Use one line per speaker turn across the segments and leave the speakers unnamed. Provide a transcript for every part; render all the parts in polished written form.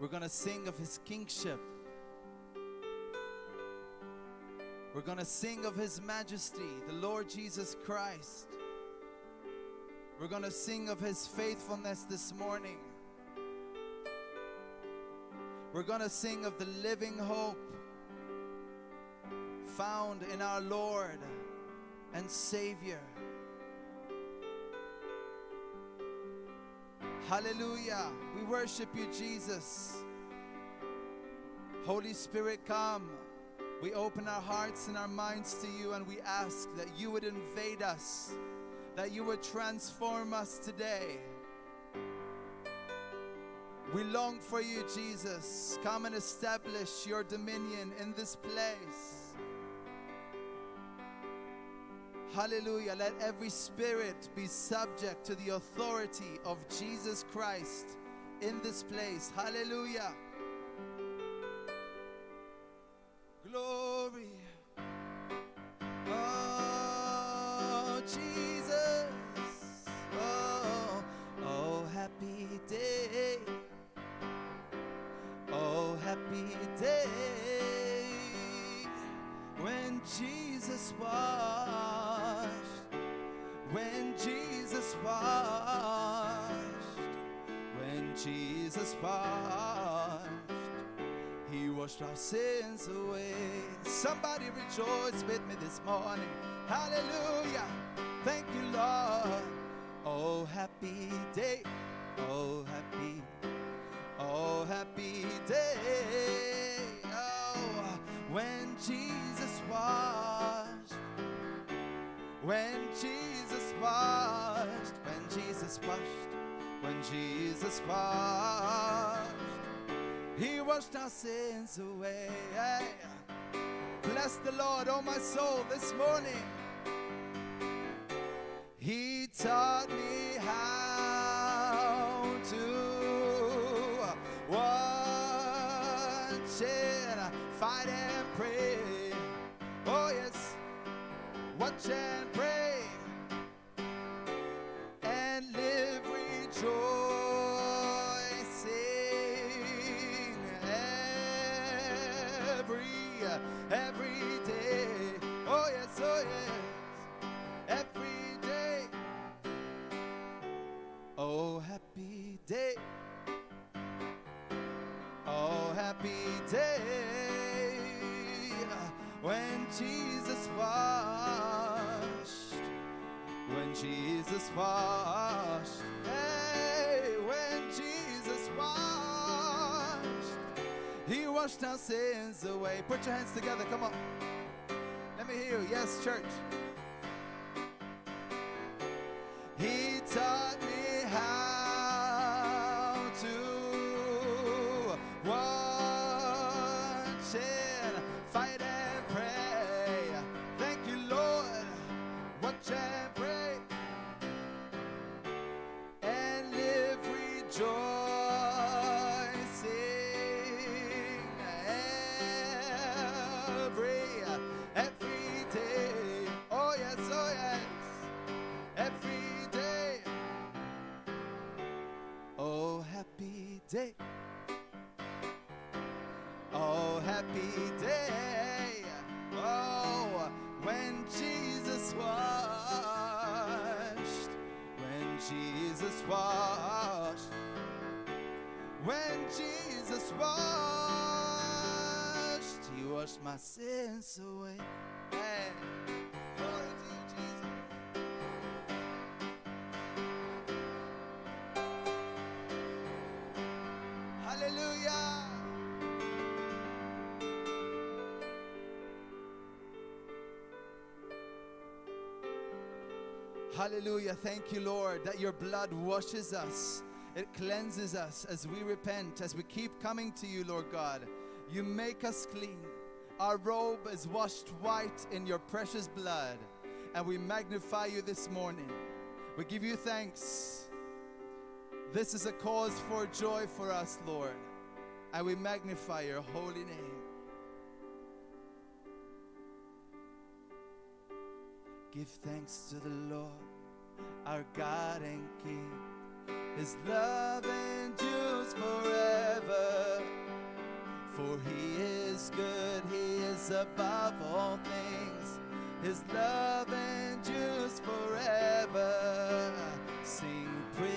We're going to sing of his kingship. We're going to sing of his majesty, the Lord Jesus Christ. We're going to sing of his faithfulness this morning. We're going to sing of the living hope found in our Lord and Savior. Hallelujah. We worship you, Jesus. Holy Spirit, come. We open our hearts and our minds to you, and we ask that you would invade us, that you would transform us today. We long for you, Jesus. Come and establish your dominion in this place. Hallelujah. Let every spirit be subject to the authority of Jesus Christ in this place. Hallelujah. Glory. Oh, Jesus. Oh, oh, happy day. Oh, happy day when Jesus washed, when Jesus washed, when Jesus washed, he washed our sins away. Somebody rejoice with me this morning. Hallelujah. Thank you, Lord. Oh, happy day. Oh, happy. Oh, happy day. Oh, when Jesus washed. When Jesus washed. When Jesus washed. When Jesus washed. He washed our sins away. Bless the Lord, oh my soul, this morning. He taught me how to watch and fight and pray. Oh yes, watch and pray and live rejoicing. Every day, oh yes, every day. Oh, happy day. Oh, happy day when Jesus washed. When Jesus washed. Hey, when Jesus washed. He washed our sins away. Put your hands together, come on. Let me hear you. Yes, church. He taught me how to watch and fight and pray. Thank you, Lord. Watch and pray and live rejoicing. Day. Oh, happy day. Oh, when Jesus washed. When Jesus washed. When Jesus washed. He washed my sins away. Hey. Glory to you, Jesus. Hallelujah. Hallelujah. Thank you, Lord, that your blood washes us. It cleanses us as we repent, as we keep coming to you, Lord God. You make us clean. Our robe is washed white in your precious blood, and we magnify you this morning. We give you thanks. This is a cause for joy for us, Lord, and we magnify your holy name. Give thanks to the Lord, our God and King. His love endures forever. He is good, He is above all things. His love endures forever. Sing praise,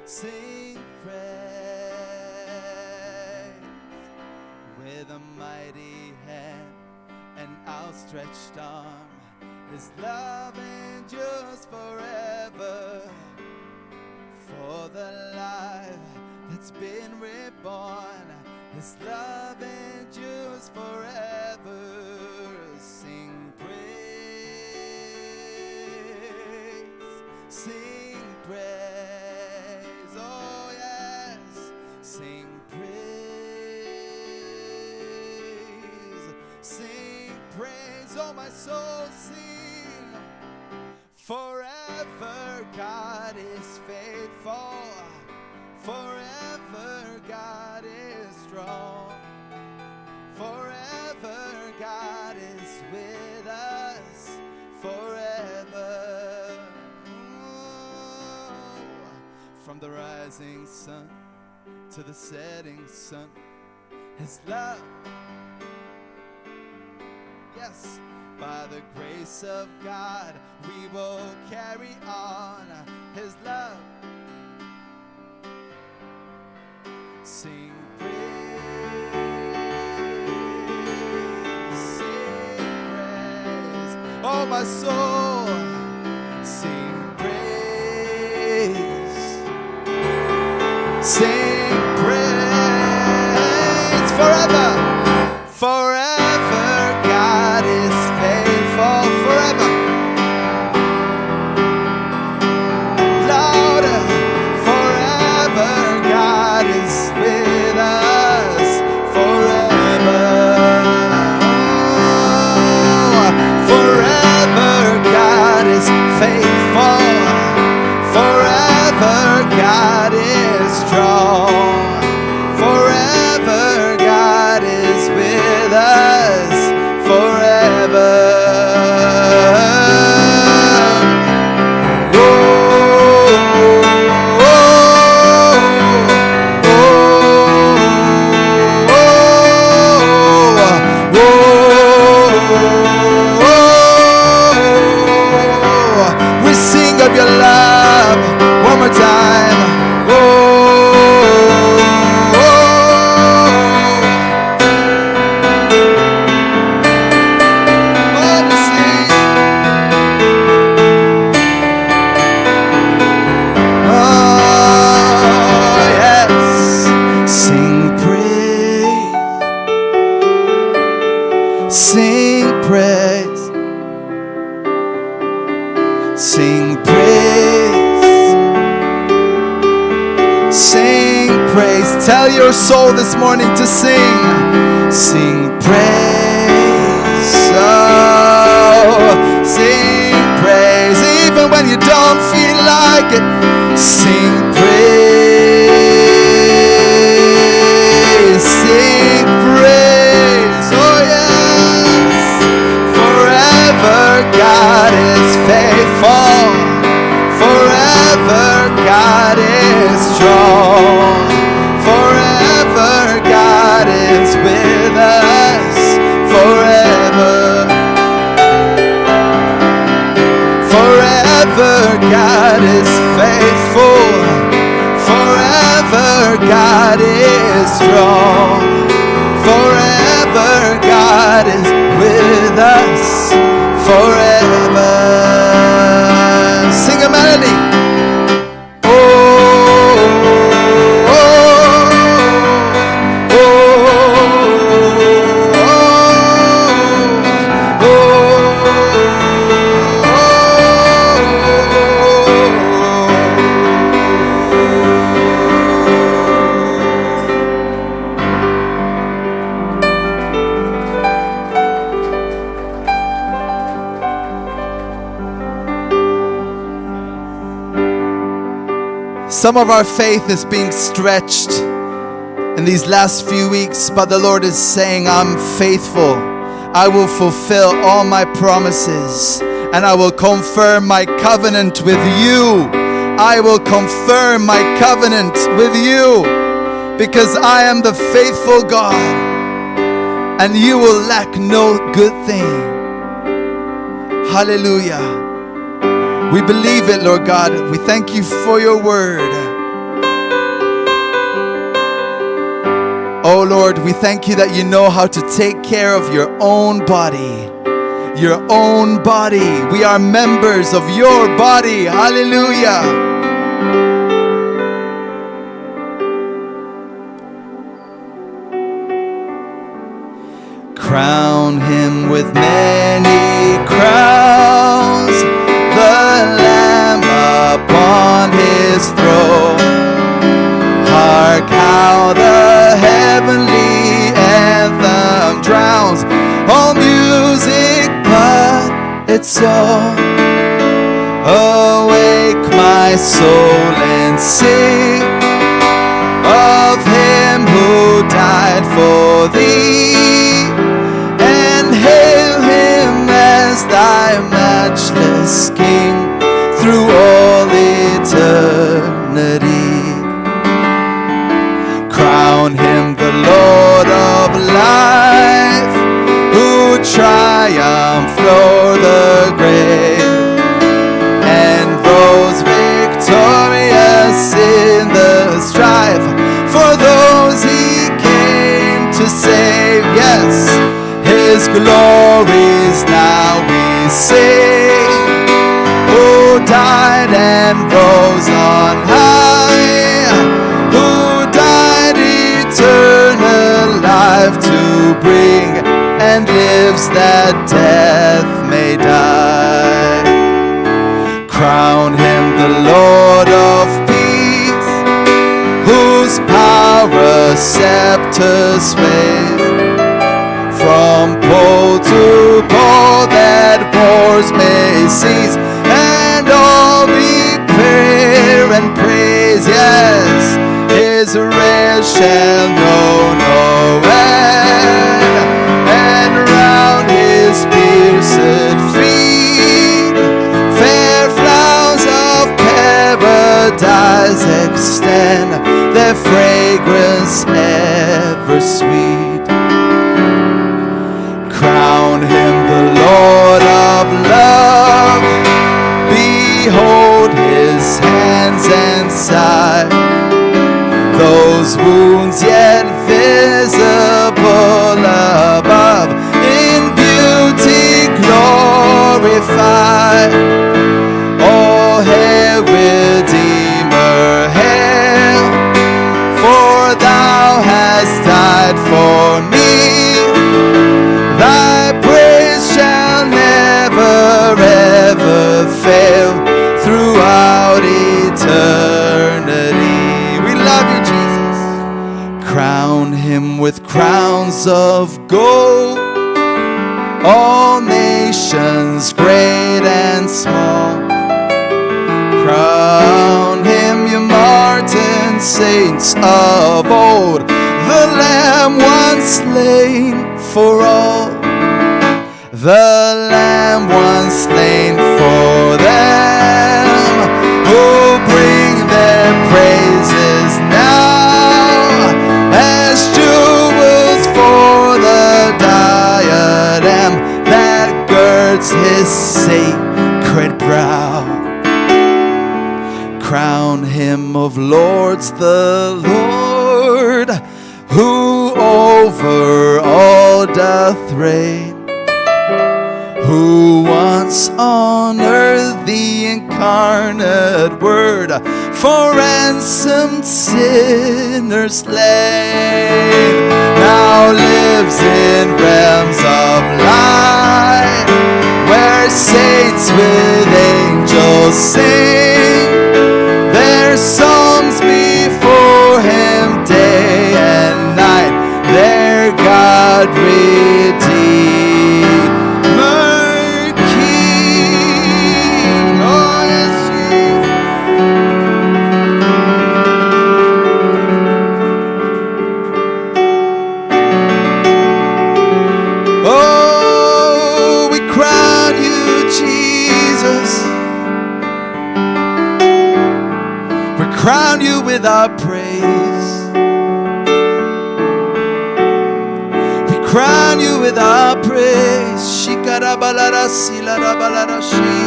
sing praise. With a mighty hand and outstretched arm, His love endures forever. For the life that's been reborn, His love endures forever. Sing praise, sing praise, oh yes, sing praise, sing praise, oh my soul, sing. Forever God is faithful, forever God is strong, forever God is with us, forever. Oh, from the rising sun to the setting sun, His love, yes, by the grace of God we will carry on His love. Sing praise, sing praise, oh my soul, sing praise, sing praise, forever, forever God is faithful, forever. Louder, forever God is with us, forever. Oh, forever God is faithful, forever God is strong, forever God is with us, forever. We sing of your love one more time. Sing praise, sing praise, sing praise. Tell your soul this morning to sing, sing praise, oh, sing praise. Even when you don't feel like it, sing praise, sing praise, oh yes. Forever God is faithful, forever God is strong, forever God is with us, forever. Forever God is faithful, forever God is strong, forever God is with us, forever. Sing a melody. Oh, oh, oh, oh, oh, Some of our faith is being stretched in these last few weeks, but the Lord is saying, I'm faithful. I will fulfill all my promises, and I will confirm my covenant with you. I will confirm my covenant with you. because I am the faithful God, and you will lack no good thing. Hallelujah. We believe it, Lord God. We thank you for your word. Oh Lord, we thank you that you know how to take care of your own body. Your own body. We are members of your body. Hallelujah. Crown him with many crowns, the Lamb upon his throne. Hark how the heavenly anthem drowns all music, but it's all. Awake my soul and sing of him who died for thee, and hail him as thy matchless King through all eternity. Crown him the Lord of life, who triumphed o'er the grave, and rose victorious in the strife for those he came to save. Yes, his glories now we sing, who died and rose on high, who died eternal life to bring, and lives that death may die. Crown him the Lord of peace, whose power a scepter sways. From pole to pole that wars may cease, and all be prayer and praise. Yes, his rays shall know no end, and round his pierced feet fair flowers of paradise extend, their fragrance ever sweet. Crown him the Lord of love, behold his hands and side, those wounds yet visible above, in beauty glorified. Oh, hail Redeemer, hail, for thou hast died for me. Thy praise shall never ever fail throughout eternity. We love you, Jesus. Crown him with crowns of gold, all nations great and small. Crown him, ye martyred saints of old, the Lamb once slain for all. The Lamb once slain for them, who bring their praises now as jewels for the diadem that girds his sacred brow. Crown him of lords the Lord, who over all doth reign, who once on earth the incarnate word for ransomed sinners slain, now lives in realms of light, where saints with angels sing their songs before him day and night, their God redeemed. Crown you with our praise. crown you with our praise. Shikarabalara silarabala shi.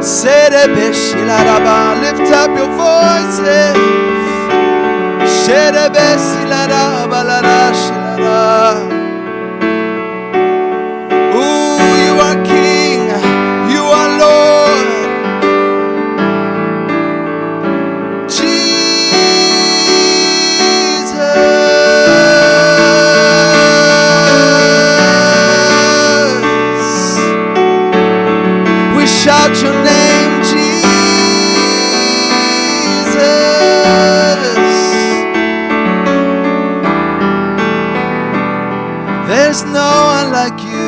Serebe shilaraba. Lift up your voices. Sherebe silarabala shilara. Ooh, you are King, you are Lord. Shout your name, Jesus. There's no one like you.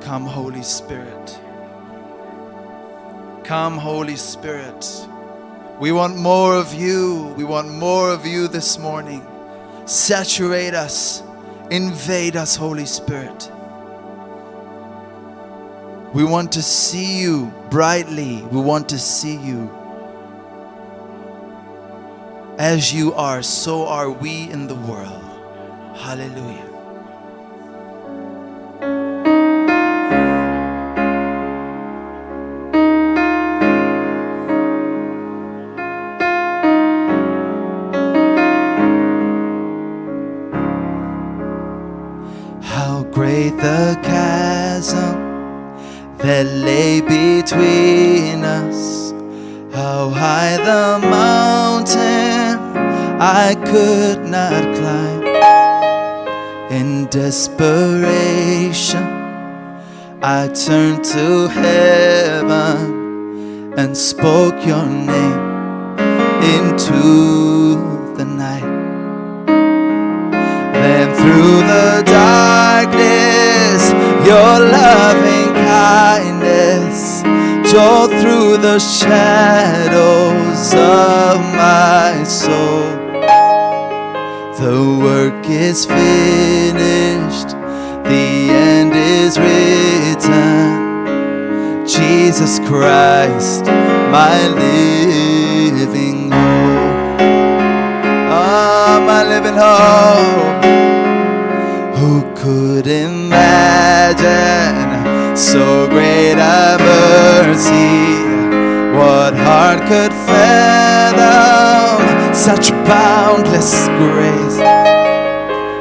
Come, Holy Spirit. Come, Holy Spirit. We want more of you. We want more of you this morning. Saturate us. Invade us, Holy Spirit. We want to see you brightly. We want to see you. As you are, so are we in the world. Hallelujah. How great the chasm that lay between us. How high the mountain I could not climb. In desperation, I turned to heaven and spoke your name into the night. Then through the darkness, your loving kindness tore through the shadows of my soul. The work is finished, the end is written. Jesus Christ, my living hope. Ah, my living hope. Who could imagine so great a mercy? What heart could fathom such boundless grace?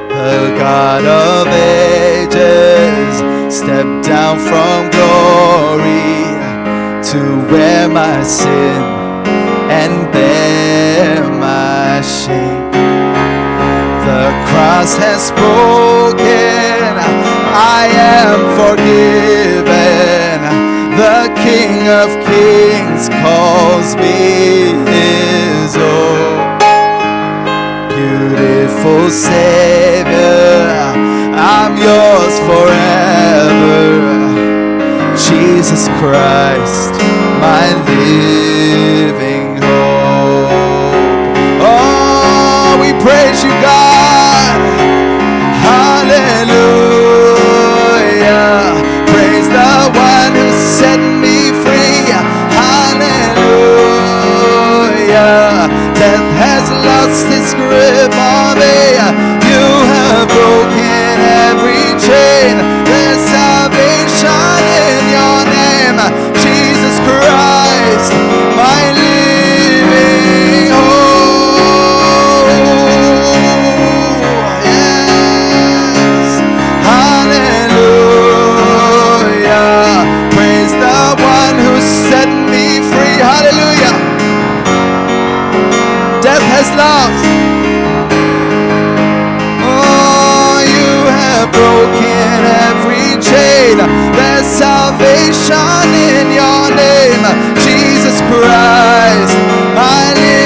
The God of ages stepped down from glory to wear my sin and bear my shame. The cross has spoken, I am forgiven. The King of Kings calls me his own. Beautiful Savior, I'm yours forever. Jesus Christ, my living hope. Oh, we praise you, God. Hallelujah. Praise the one who set me free. Hallelujah. Death has lost its grip on me. You have broken every chain. There's salvation in your name. Jesus Christ, my living hope. Yes. Hallelujah. Praise the one who set me free. Hallelujah. Death has lost. Oh, you have broken every chain. There's salvation in your name. Jesus Christ, my living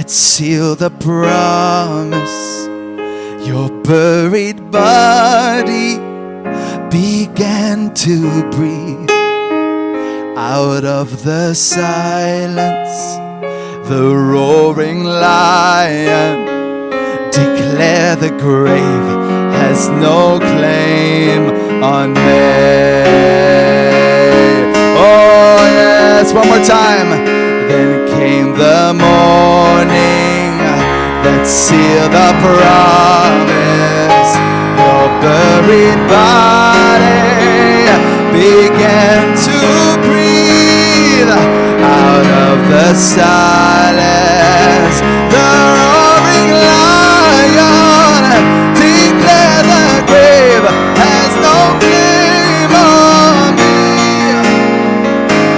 that sealed the promise. Your buried body began to breathe. Out of the silence, the roaring lion declared the grave has no claim on me. Oh yes, one more time. Then came the morning that sealed the promise. Your buried body began to breathe. Out of the silence, the roaring lion declared the grave has no claim on me.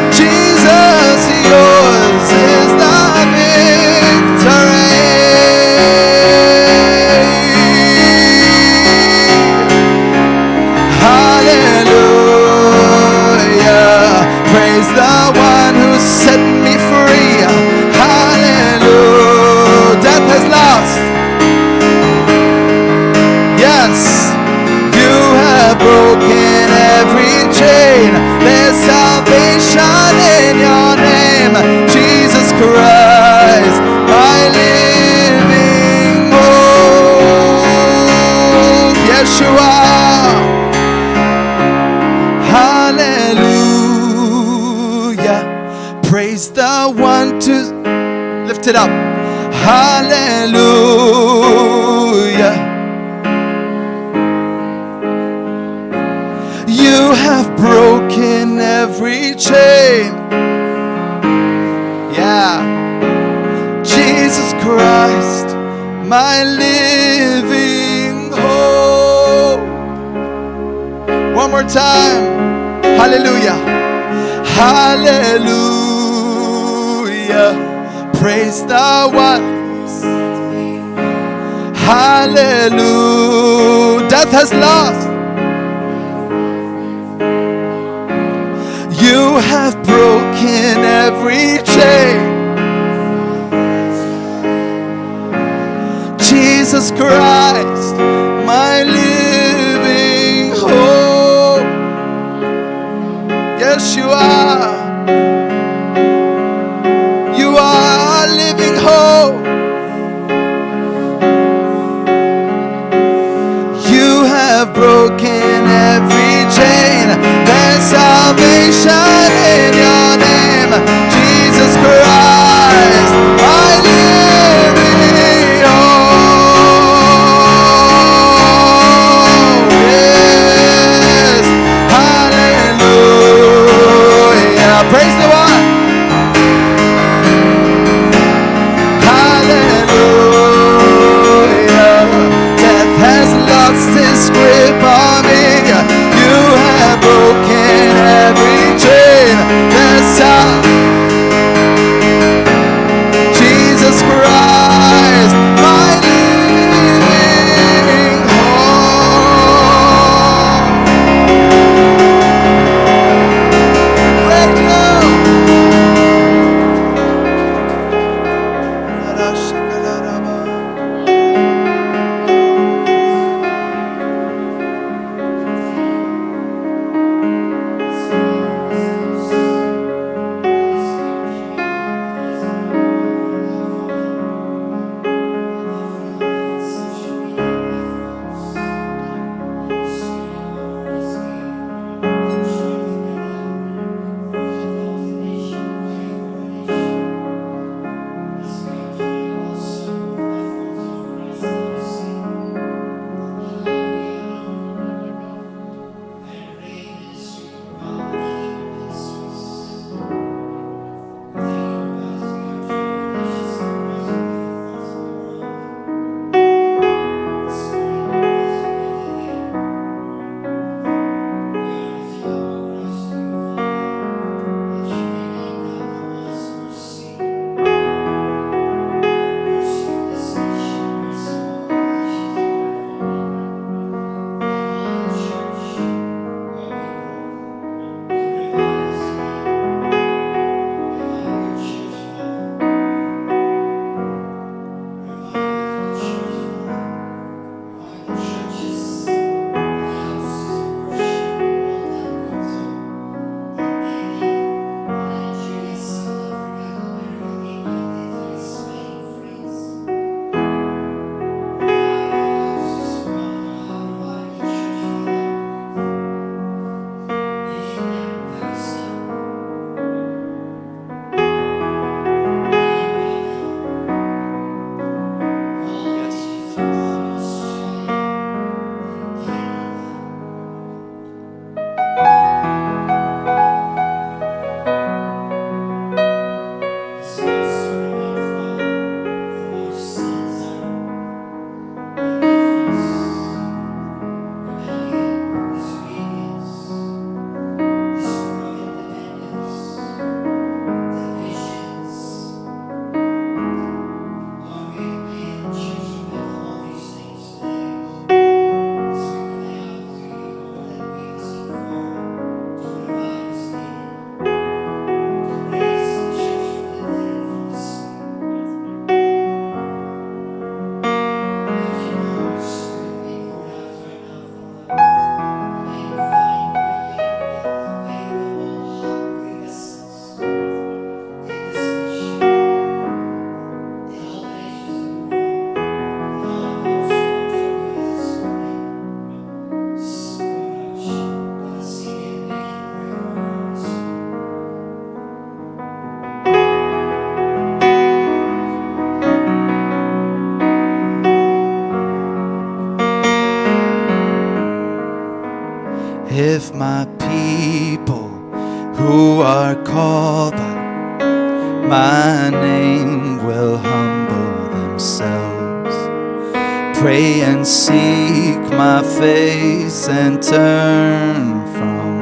Jesus, yours is the victory. Hallelujah, praise the one who set me free. Hallelujah, death has lost. Yes, you have broken every chain. There's salvation in your name, Jesus Christ, my living hope. Yeshua, hallelujah, praise the one to lift it up. Hallelujah, you have broken every chain. Yeah, Jesus Christ, my living hope. One more time. Hallelujah. Hallelujah. Praise the one. Hallelujah. Death has lost. You have broken every chain. Jesus Christ, my living hope. Yes, you are. You are a living hope. You have broken every chain. There's salvation in your name, Jesus Christ, my living hope. Yes, hallelujah. if my people who are called by my name will humble themselves, pray and seek my face and turn from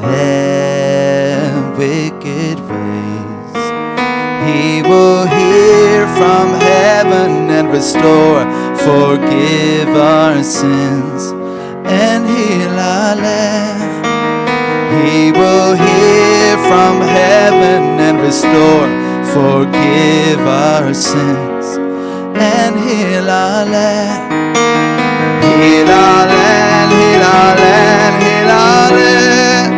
their wicked ways, He will hear from heaven and restore, forgive our sins and heal our land. He will hear from heaven and restore, forgive our sins and heal our land. Heal our land, heal our land, heal our land.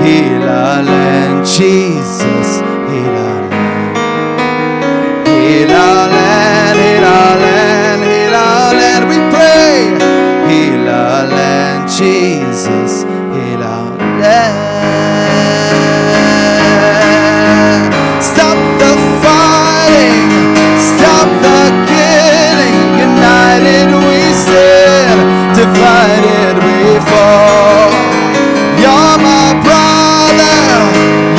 Heal our land, Jesus, heal our land. Heal our land, heal our land, heal our land. We pray. Heal our land, Jesus, heal our land. Stop the fighting, stop the killing. United we stand, divided we fall. You're my brother,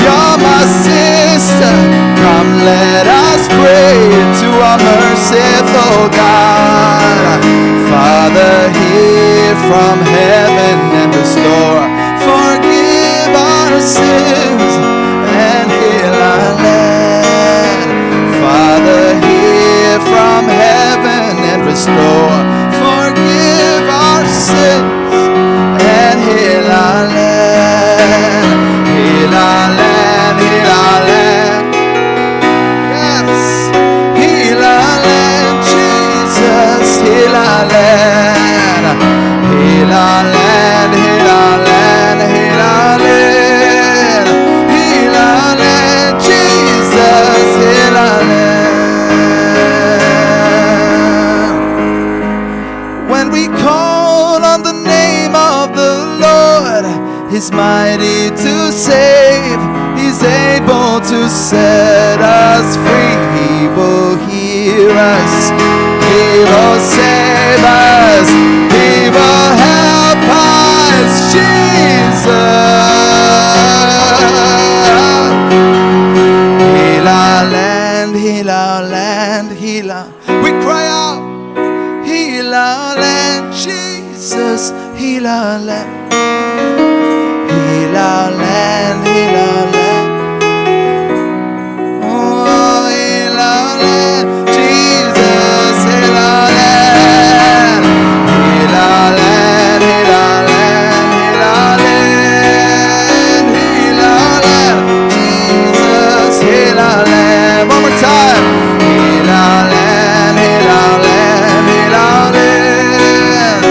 you're my sister. Come let us pray to our merciful God. Father, hear from heaven and restore, forgive our sins and heal our land. Father, hear from heaven and restore, forgive our sins and heal our land. Heal our land, heal our land. Yes, heal our land, Jesus, heal our land. Heal our land, heal our land, heal our land. Heal our land, Jesus, heal our land. When we call on the name of the Lord, He's mighty to save. He's able to set us free. He will hear us. He will save us. He will help us, Jesus. Heal our land, heal our land, heal our. We cry out, heal our land, Jesus, heal our land. Heal our land, heal our land. Oh, heal our land, Jesus, heal our land. Heal our land, heal our land, heal our land. Heal our land, Jesus, heal our land. One more time. Heal our land, heal our land, heal our land.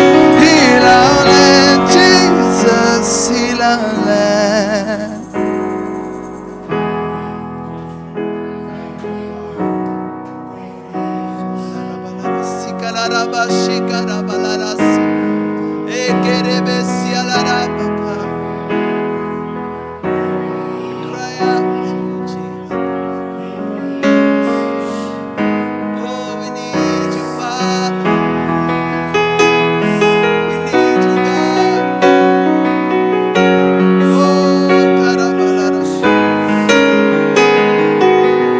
Heal our land, Jesus, heal our land. Cry out, Jesus. Oh, we need you, Father. We need you, God. Oh, Karabalarash.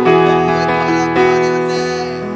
Oh, we call upon your name.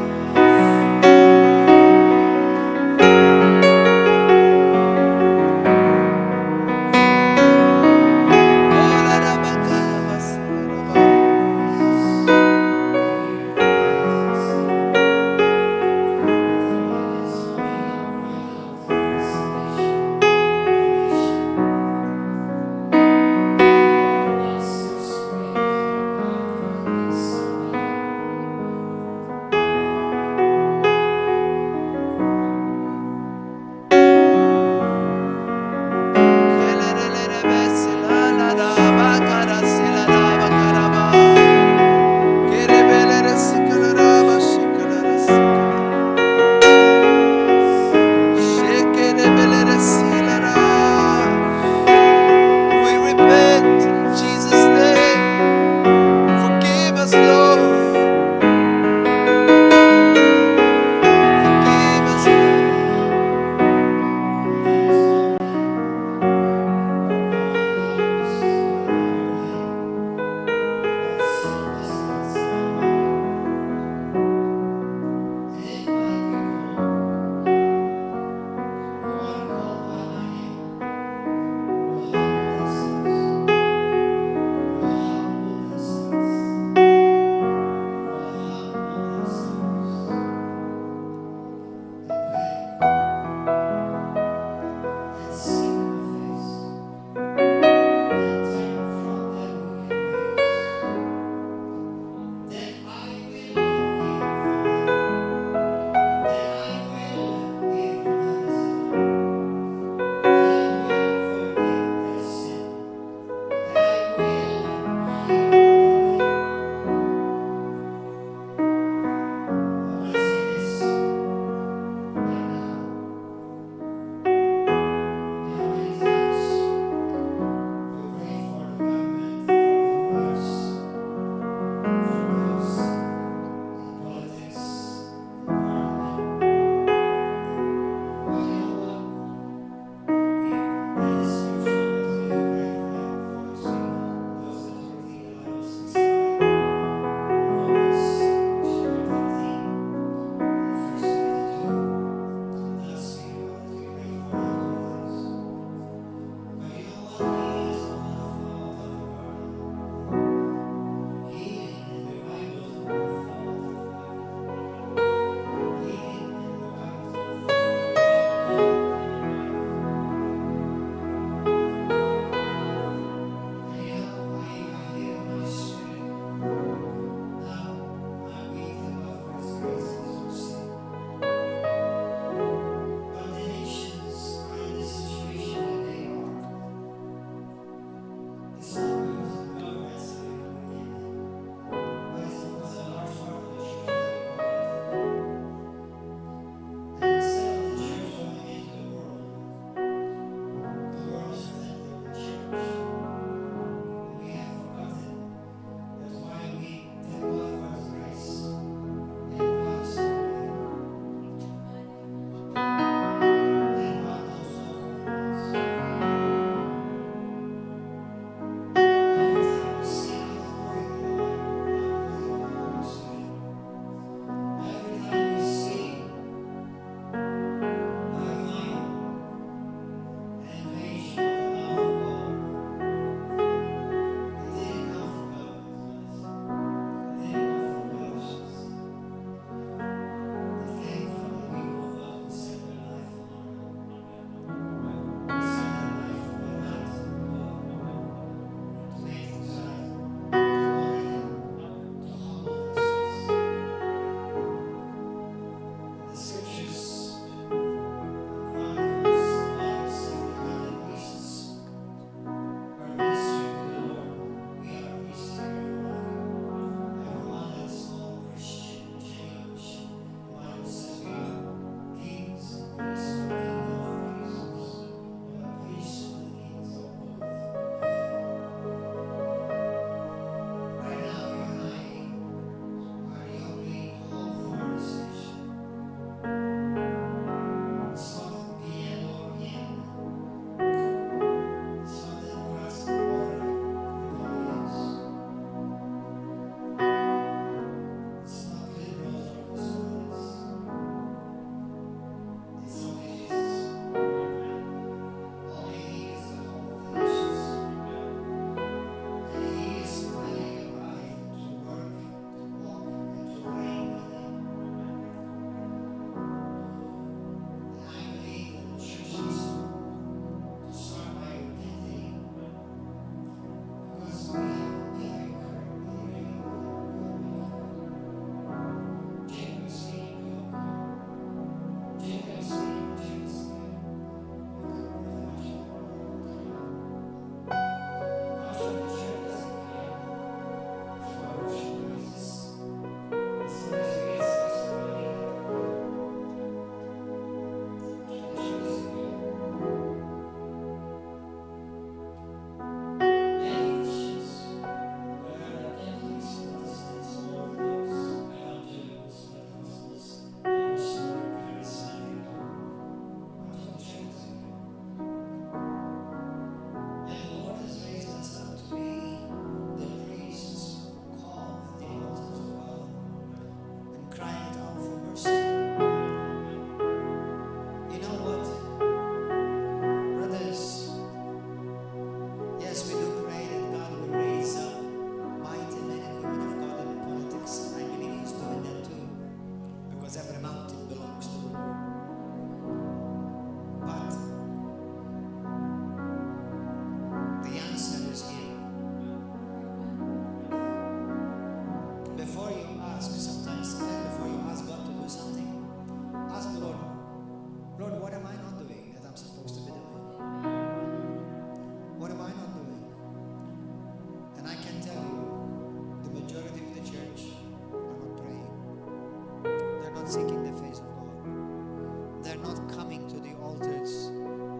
seeking the face of God. They're not coming to the altars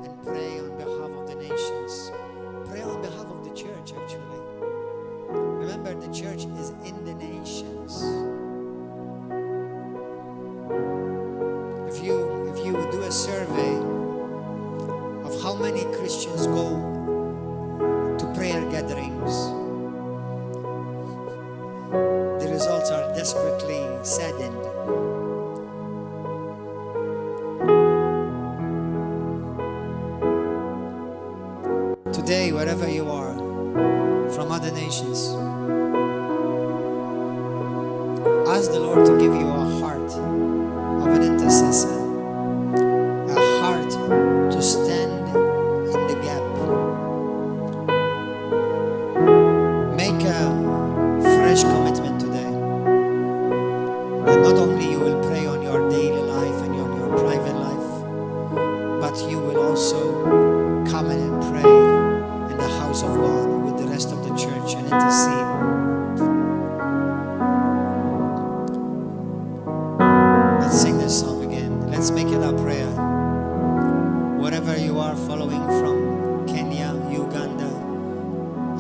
and pray on behalf of the nations. Pray on behalf of the church, actually. Remember, the church is in the nations. If you do a survey of how many Christians go to prayer gatherings, the results are desperately saddened. Today, wherever you are, from other nations, ask the Lord to give you a heart of an intercessor, a heart to stand in the gap. Make a fresh commitment today that not only you will pray on your daily life and on your private life, but you will also come in and pray in the house of God with the rest of the church and intercede. Let's sing this song again. Let's make it our prayer. Wherever you are following from, Kenya, Uganda,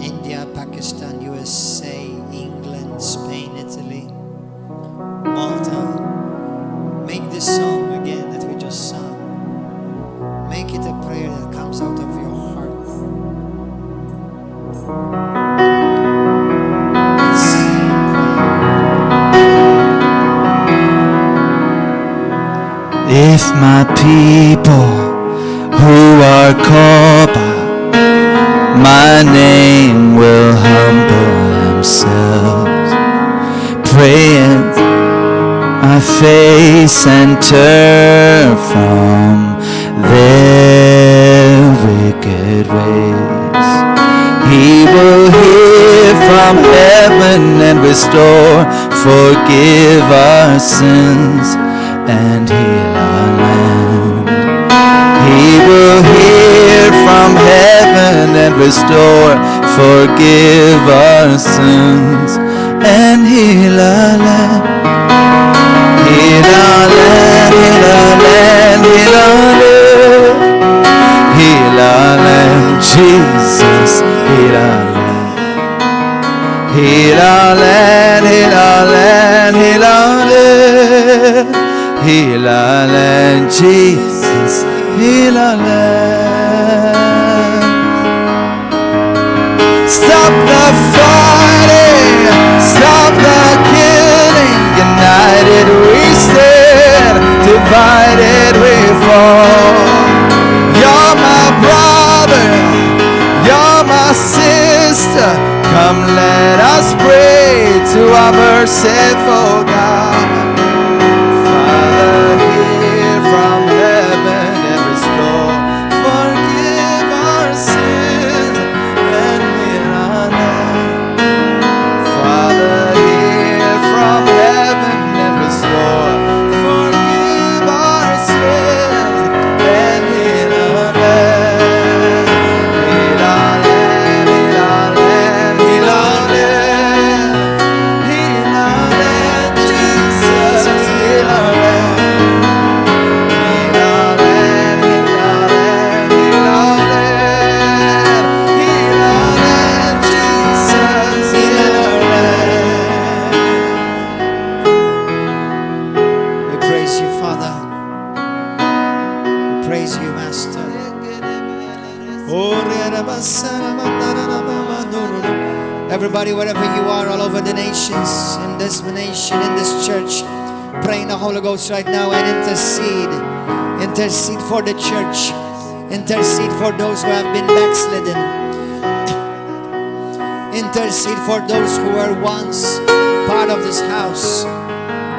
India, Pakistan, USA, England, Spain, Italy, Malta, make this song again that we just sung. Make it a prayer that comes out of your heart. Let's sing and pray.
If my people who are called by my name will humble themselves, praying my face and turn from their wicked ways, He will hear from heaven and restore, forgive our sins and heal our land. He will hear from heaven and restore, forgive our sins and heal our land. Heal our land, heal our land, heal our land. Heal our land, Jesus, heal our land. Heal our land, heal our land, heal our land. Heal our land, Jesus, heal our land. Stop the fighting, stop the killing. United we stand, divided we fall. You're my brother, you're my sister. Come let us pray to our merciful God. Father, hear from heaven and restore, forgive our sins and heal our land. Father, hear from heaven and restore, forgive our sins and heal our land. Heal our land, heal our land, heal our land. Heal our land, Jesus, heal our land. Heal our land, heal our land, heal our land. Heal our land, Jesus, heal our land.
We praise you, Father. We praise you, Master. Everybody, wherever you are, all over the nations, in this nation, in this church, pray in the Holy Ghost right now and intercede. Intercede for the church. Intercede for those who have been backslidden. Intercede for those who were once part of this house.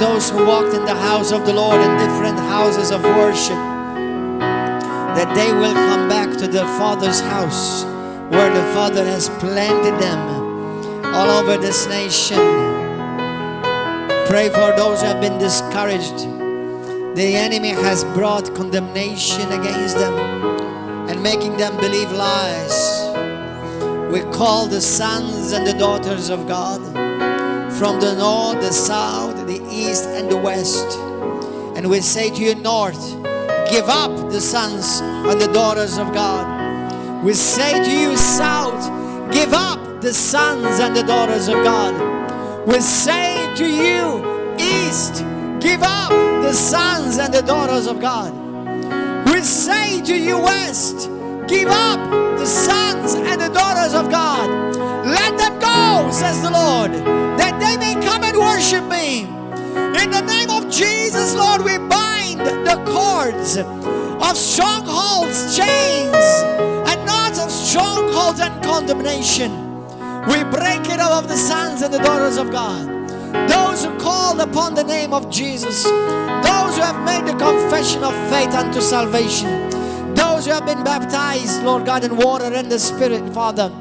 Those who walked in the house of the Lord in different houses of worship, that they will come back to the Father's house where the Father has planted them all over this nation. Pray for those who have been discouraged. The enemy has brought condemnation against them and making them believe lies. We call the sons and the daughters of God from the north, the south, the east and the west. And we say to you, north, give up the sons and the daughters of God. We say to you, south, give up the sons and the daughters of God. We say to you, east, give up the sons and the daughters of God. We say to you, west, give up the sons and the daughters of God. Let them go, says the Lord, that they may come and worship me. In the name of Jesus, Lord, we bind the cords of strongholds, chains, and knots of strongholds and condemnation. We break it off of the sons and the daughters of God. Those who called upon the name of Jesus, those who have made the confession of faith unto salvation, those who have been baptized, Lord God, in water and the Spirit, Father,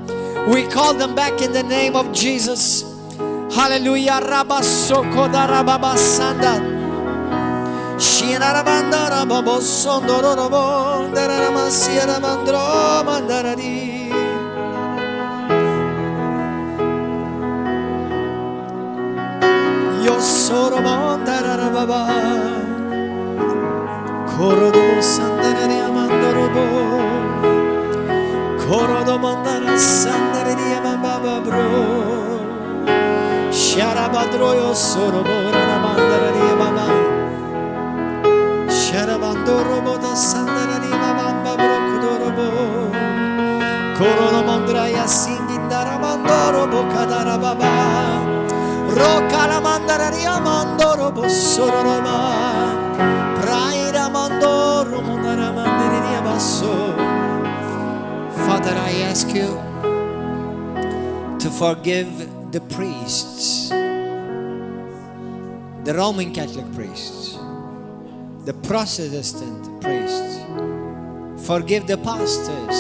we call them back in the name of Jesus. Hallelujah. Rabasokoda rababasanda. Shinarabanda rababosondorobo. Daramasia mandro mandaradi. Yosoro mandarababa. Korodo sandarani amandorobo. Korodo mandara sandarani amababa bro. Sharabadroyo sorobora namandari mama. Sharabandorobo da sandarani mama brokudorobo. Corona mandraya singindara mandorobo kadara baba. Roka la mandari amandorobo soroma. Praira mandoro mondara mandiri abasso. Father, I ask you to forgive the priests, the Roman Catholic priests, the Protestant priests. Forgive the pastors,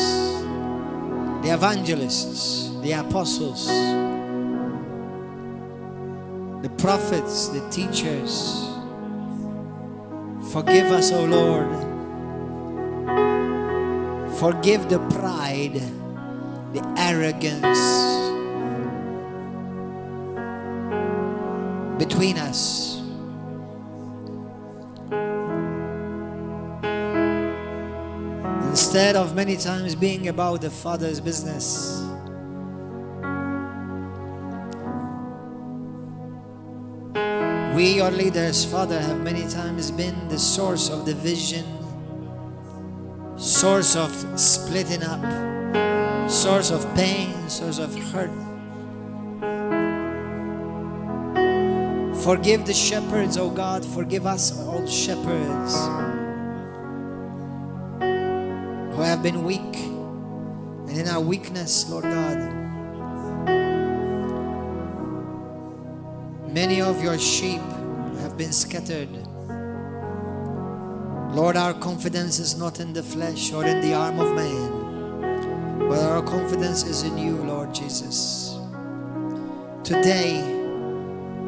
the evangelists, the apostles, the prophets, the teachers. Forgive us, O Lord. Forgive the pride, the arrogance between us. Instead of many times being about the Father's business, we, your leaders, Father, have many times been the source of division, source of splitting up, source of pain, source of hurt. Forgive the shepherds, O God. Forgive us, all shepherds, who have been weak. And in our weakness, Lord God, many of your sheep have been scattered. Lord, our confidence is not in the flesh or in the arm of man, but our confidence is in you, Lord Jesus. Today,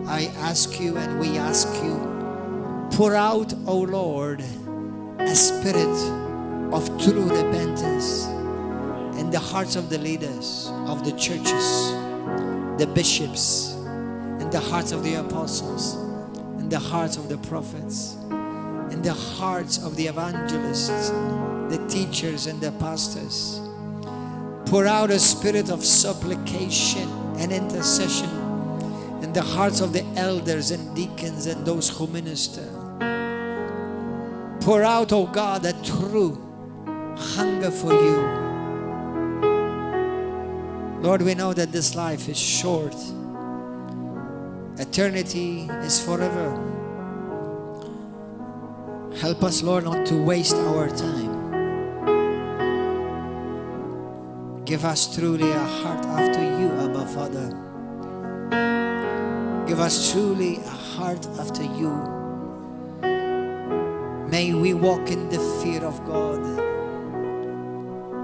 I ask you and we ask you, pour out, O Lord, a spirit of true repentance in the hearts of the leaders of the churches, the bishops, in the hearts of the apostles, in the hearts of the prophets, in the hearts of the evangelists, the teachers and the pastors. Pour out a spirit of supplication and intercession in the hearts of the elders and deacons and those who minister. Pour out, O God, a true hunger for you. Lord, we know that this life is short. Eternity is forever. Help us, Lord, not to waste our time. Give us truly a heart after you, Abba Father. Give us truly a heart after you. May we walk in the fear of God.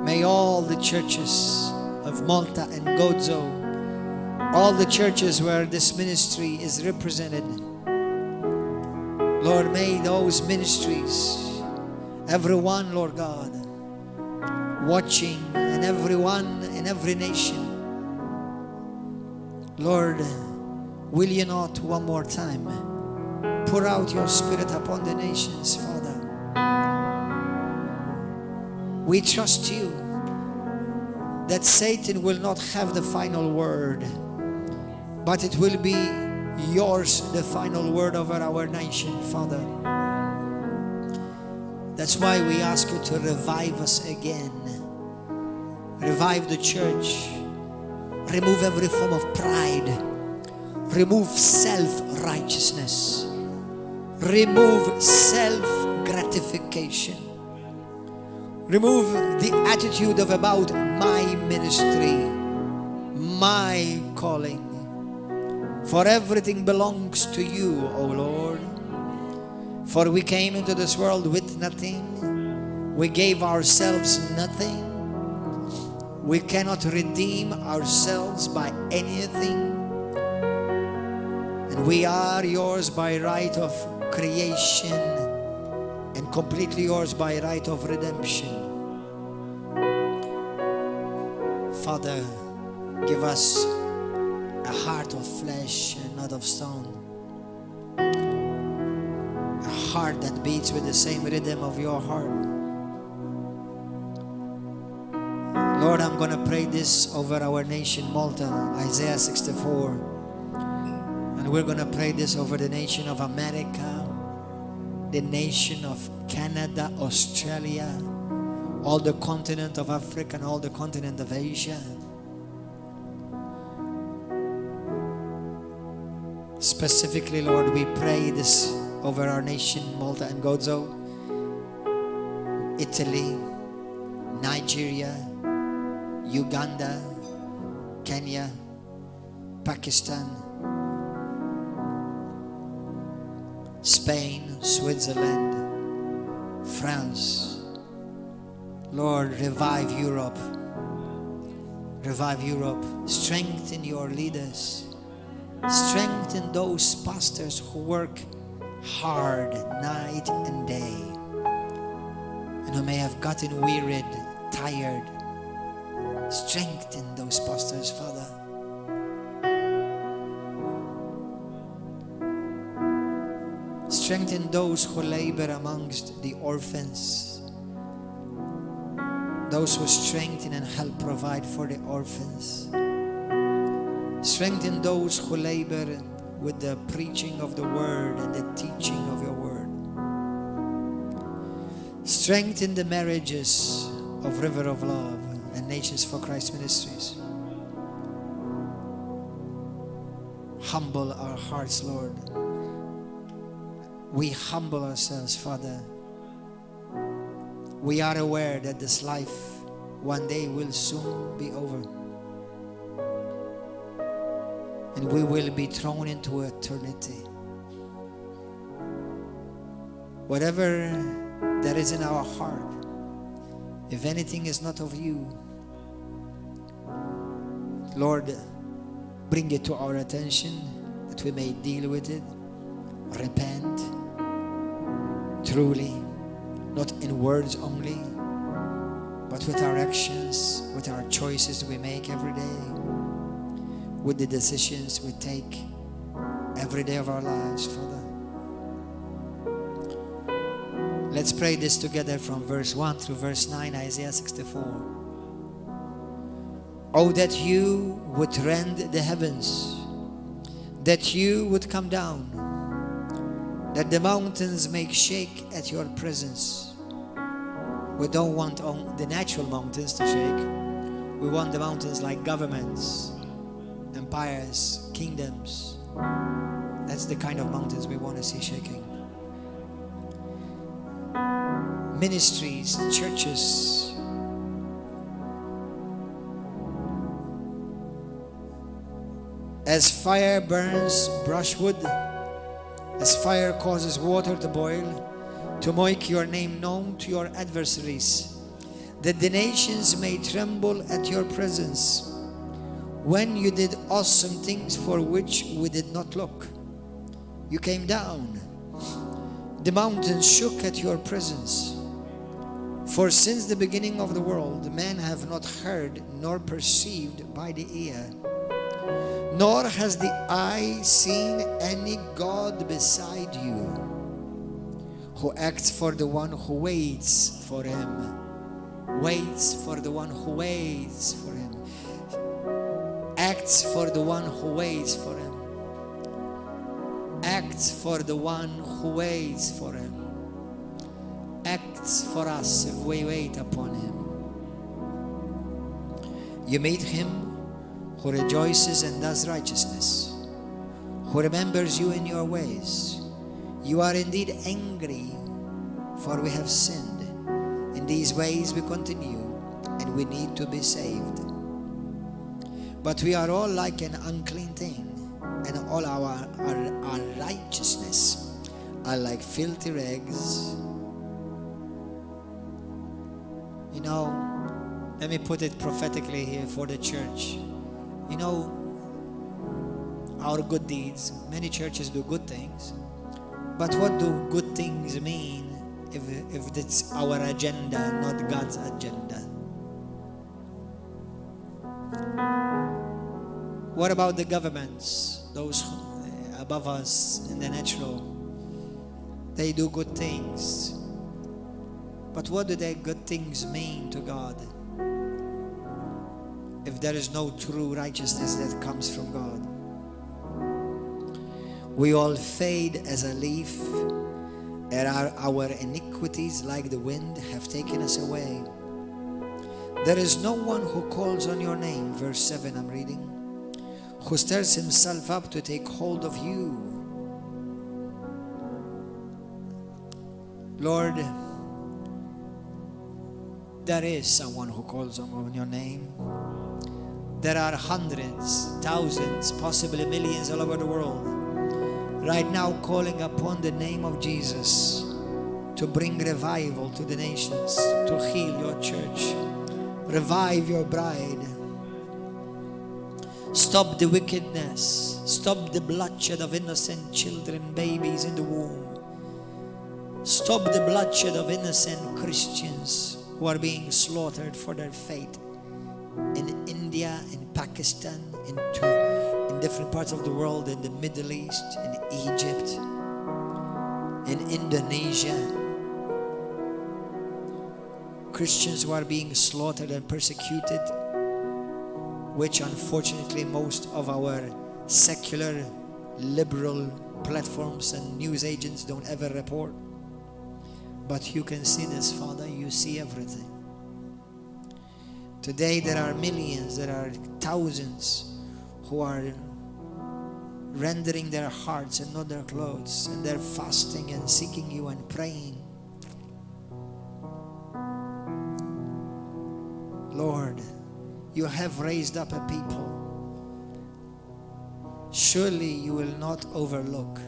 May all the churches of Malta and Gozo, all the churches where this ministry is represented, Lord, may those ministries, everyone, Lord God, watching, and everyone in every nation, Lord, will you not one more time pour out your Spirit upon the nations, Father. We trust you that Satan will not have the final word, but it will be yours, the final word over our nation, Father. That's why we ask you to revive us again. Revive the church. Remove every form of pride. Remove self-righteousness. Remove self-gratification. Remove the attitude of about my ministry, my calling. For everything belongs to you, O Lord. For we came into this world with nothing. We gave ourselves nothing. We cannot redeem ourselves by anything. And we are yours by right of creation and completely yours by right of redemption. Father, give us a heart of flesh and not of stone. A heart that beats with the same rhythm of your heart. Lord, I'm going to pray this over our nation, Malta, Isaiah 64. And we're going to pray this over the nation of America, the nation of Canada, Australia, all the continent of Africa and all the continent of Asia. Specifically, Lord, we pray this over our nation, Malta and Gozo, Italy, Nigeria, Uganda, Kenya, Pakistan, Spain, Switzerland, France. Lord, revive Europe. Revive Europe. Strengthen your leaders. Strengthen those pastors who work hard night and day and who may have gotten wearied, tired. Strengthen those pastors, Father. Strengthen those who labor amongst the orphans, those who strengthen and help provide for the orphans. Strengthen those who labor with the preaching of the word and the teaching of your word. Strengthen the marriages of River of Love and Nations for Christ Ministries. Humble our hearts, Lord. We humble ourselves, Father. We are aware that this life one day will soon be over. And we will be thrown into eternity. Whatever that is in our heart, if anything is not of you, Lord, bring it to our attention that we may deal with it, repent truly, not in words only, but with our actions, with our choices we make every day, with the decisions we take every day of our lives, Father. Let's pray this together from verse 1 through verse 9, Isaiah 64. Oh, that you would rend the heavens, that you would come down, that the mountains may shake at your presence. We don't want the natural mountains to shake. We want the mountains like governments, empires, kingdoms. That's the kind of mountains we want to see shaking. Ministries, churches. As fire burns brushwood, as fire causes water to boil, to make your name known to your adversaries, that the nations may tremble at your presence. When you did awesome things for which we did not look, you came down. The mountains shook at your presence. For since the beginning of the world, men have not heard nor perceived by the ear, nor has the eye seen any God beside you, who acts for the one who waits for him. Waits for the one who waits for him. Acts for the one who waits for him. Acts for the one who waits for him. Acts for us if we wait upon him. You meet him who rejoices and does righteousness, who remembers you in your ways. You are indeed angry, for we have sinned. In these ways we continue, and we need to be saved. But we are all like an unclean thing, and all our righteousness are like filthy rags. You know, let me put it prophetically here for the church. You know, our good deeds, many churches do good things, but what do good things mean if it's our agenda, not God's agenda? What about the governments, those above us in the natural? They do good things, but what do their good things mean to God if there is no true righteousness that comes from God? We all fade as a leaf, and our iniquities like the wind have taken us away. There is no one who calls on your name, verse 7 I'm reading, who stirs himself up to take hold of you. Lord, there is someone who calls on your name. There are hundreds, thousands, possibly millions all over the world right now calling upon the name of Jesus to bring revival to the nations, to heal your church, revive your bride. Stop the wickedness, stop the bloodshed of innocent children, babies in the womb. Stop the bloodshed of innocent Christians who are being slaughtered for their faith in India, in Pakistan, in different parts of the world, in the Middle East, in Egypt, in Indonesia. Christians who are being slaughtered and persecuted, which unfortunately most of our secular, liberal platforms and news agents don't ever report. But you can see this, Father, you see everything. Today there are millions, there are thousands who are rendering their hearts and not their clothes, and they're fasting and seeking you and praying. Lord, you have raised up a people. Surely you will not overlook.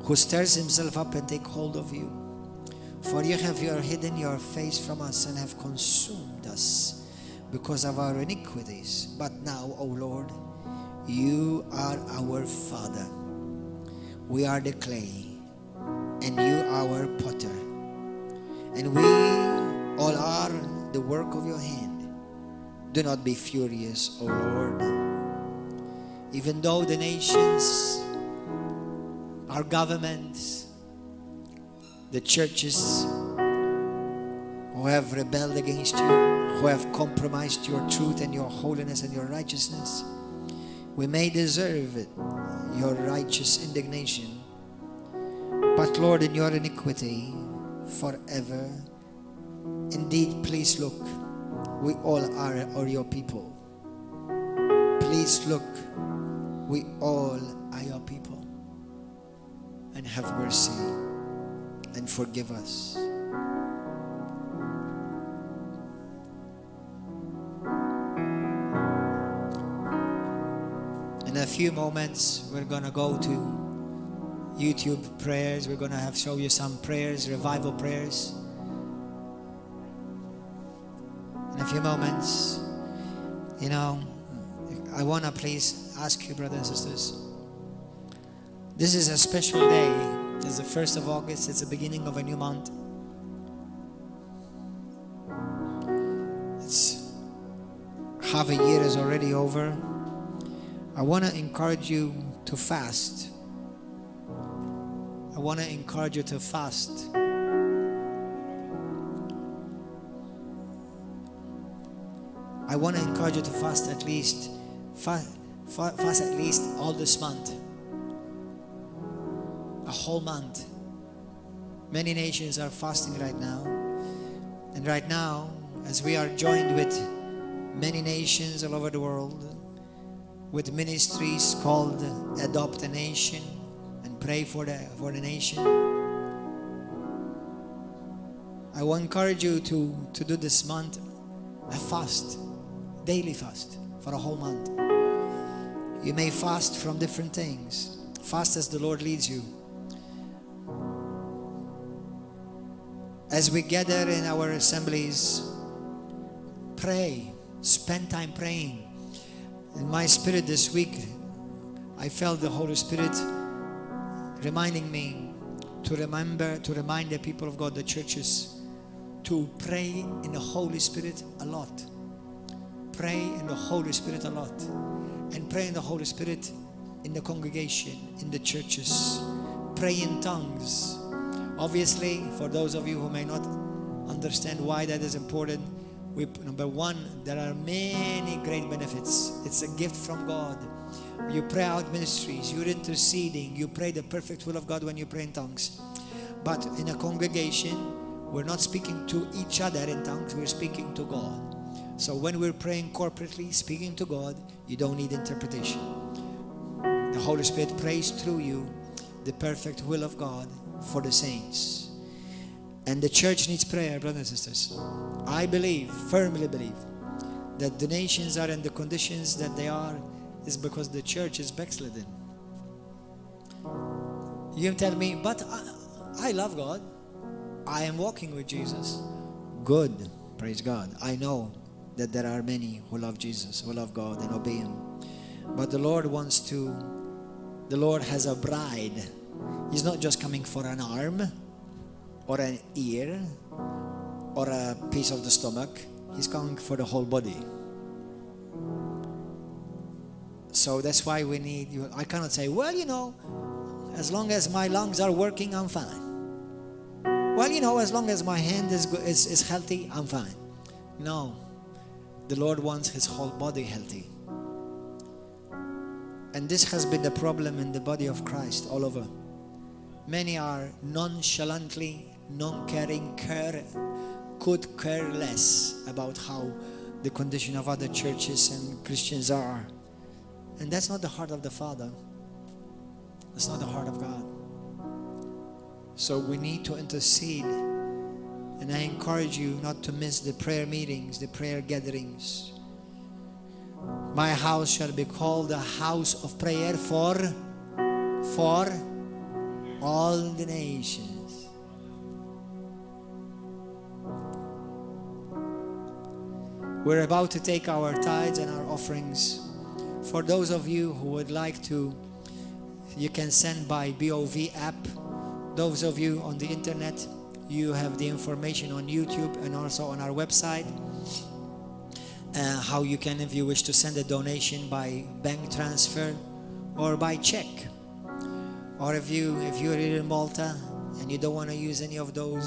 Who stirs himself up and take hold of you. For you have hidden your face from us and have consumed us because of our iniquities. But now, O Lord, you are our Father. We are the clay, and you our potter. And we all are the work of your hand. Do not be furious, O Lord. Even though the nations, our governments, the churches who have rebelled against you, who have compromised your truth and your holiness and your righteousness, we may deserve it, your righteous indignation. But Lord, in your iniquity forever, indeed, please look, we all are your people. Please look, we all are your people, and have mercy and forgive us. In a few moments, we're going to go to YouTube prayers. We're going to show you some prayers, revival prayers. In a few moments, I want to please ask you, brothers and sisters, this is a special day. It's the 1st of August. It's the beginning of a new month. half a year is already over. I want to encourage you to fast. I want to encourage you to fast. I want to encourage you to fast at least all this month. A whole month. Many nations are fasting right now. And right now, as we are joined with many nations all over the world, with ministries called Adopt a Nation and Pray for the Nation, I will encourage you to do this month a fast, daily fast for a whole month. You may fast from different things. Fast as the Lord leads you. As we gather in our assemblies, pray, spend time praying. In my spirit this week, I felt the Holy Spirit reminding me to remind the people of God, the churches, to pray in the Holy Spirit a lot. Pray in the Holy Spirit a lot. And pray in the Holy Spirit in the congregation, in the churches. Pray in tongues. Obviously, for those of you who may not understand why that is important, number one, there are many great benefits. It's a gift from God. You pray out ministries, you're interceding, you pray the perfect will of God when you pray in tongues. But in a congregation, we're not speaking to each other in tongues, we're speaking to God. So when we're praying corporately, speaking to God, you don't need interpretation. The Holy Spirit prays through you the perfect will of God for the saints. And the church needs prayer, brothers and sisters. I believe, firmly believe, that the nations are in the conditions that they are is because the church is backslidden. You tell me, but I love God. I am walking with Jesus. Good, praise God. I know that there are many who love Jesus, who love God and obey Him. But the Lord has a bride. He's not just coming for an arm or an ear or a piece of the stomach. He's coming for the whole body. So that's why we need you. I cannot say, well, as long as my lungs are working, I'm fine. Well, as long as my hand is healthy, I'm fine. No. The Lord wants His whole body healthy. And this has been the problem in the body of Christ all over. Many are nonchalantly, non-caring, could care less about how the condition of other churches and Christians are. And that's not the heart of the Father. That's not the heart of God. So we need to intercede. And I encourage you not to miss the prayer meetings, the prayer gatherings. My house shall be called a house of prayer for all the nations. We're about to take our tithes and our offerings. For those of you who would like to, you can send by BOV app. Those of you on the internet, you have the information on YouTube and also on our website. How you can, if you wish to send a donation by bank transfer or by check. Or if you're in Malta and you don't want to use any of those.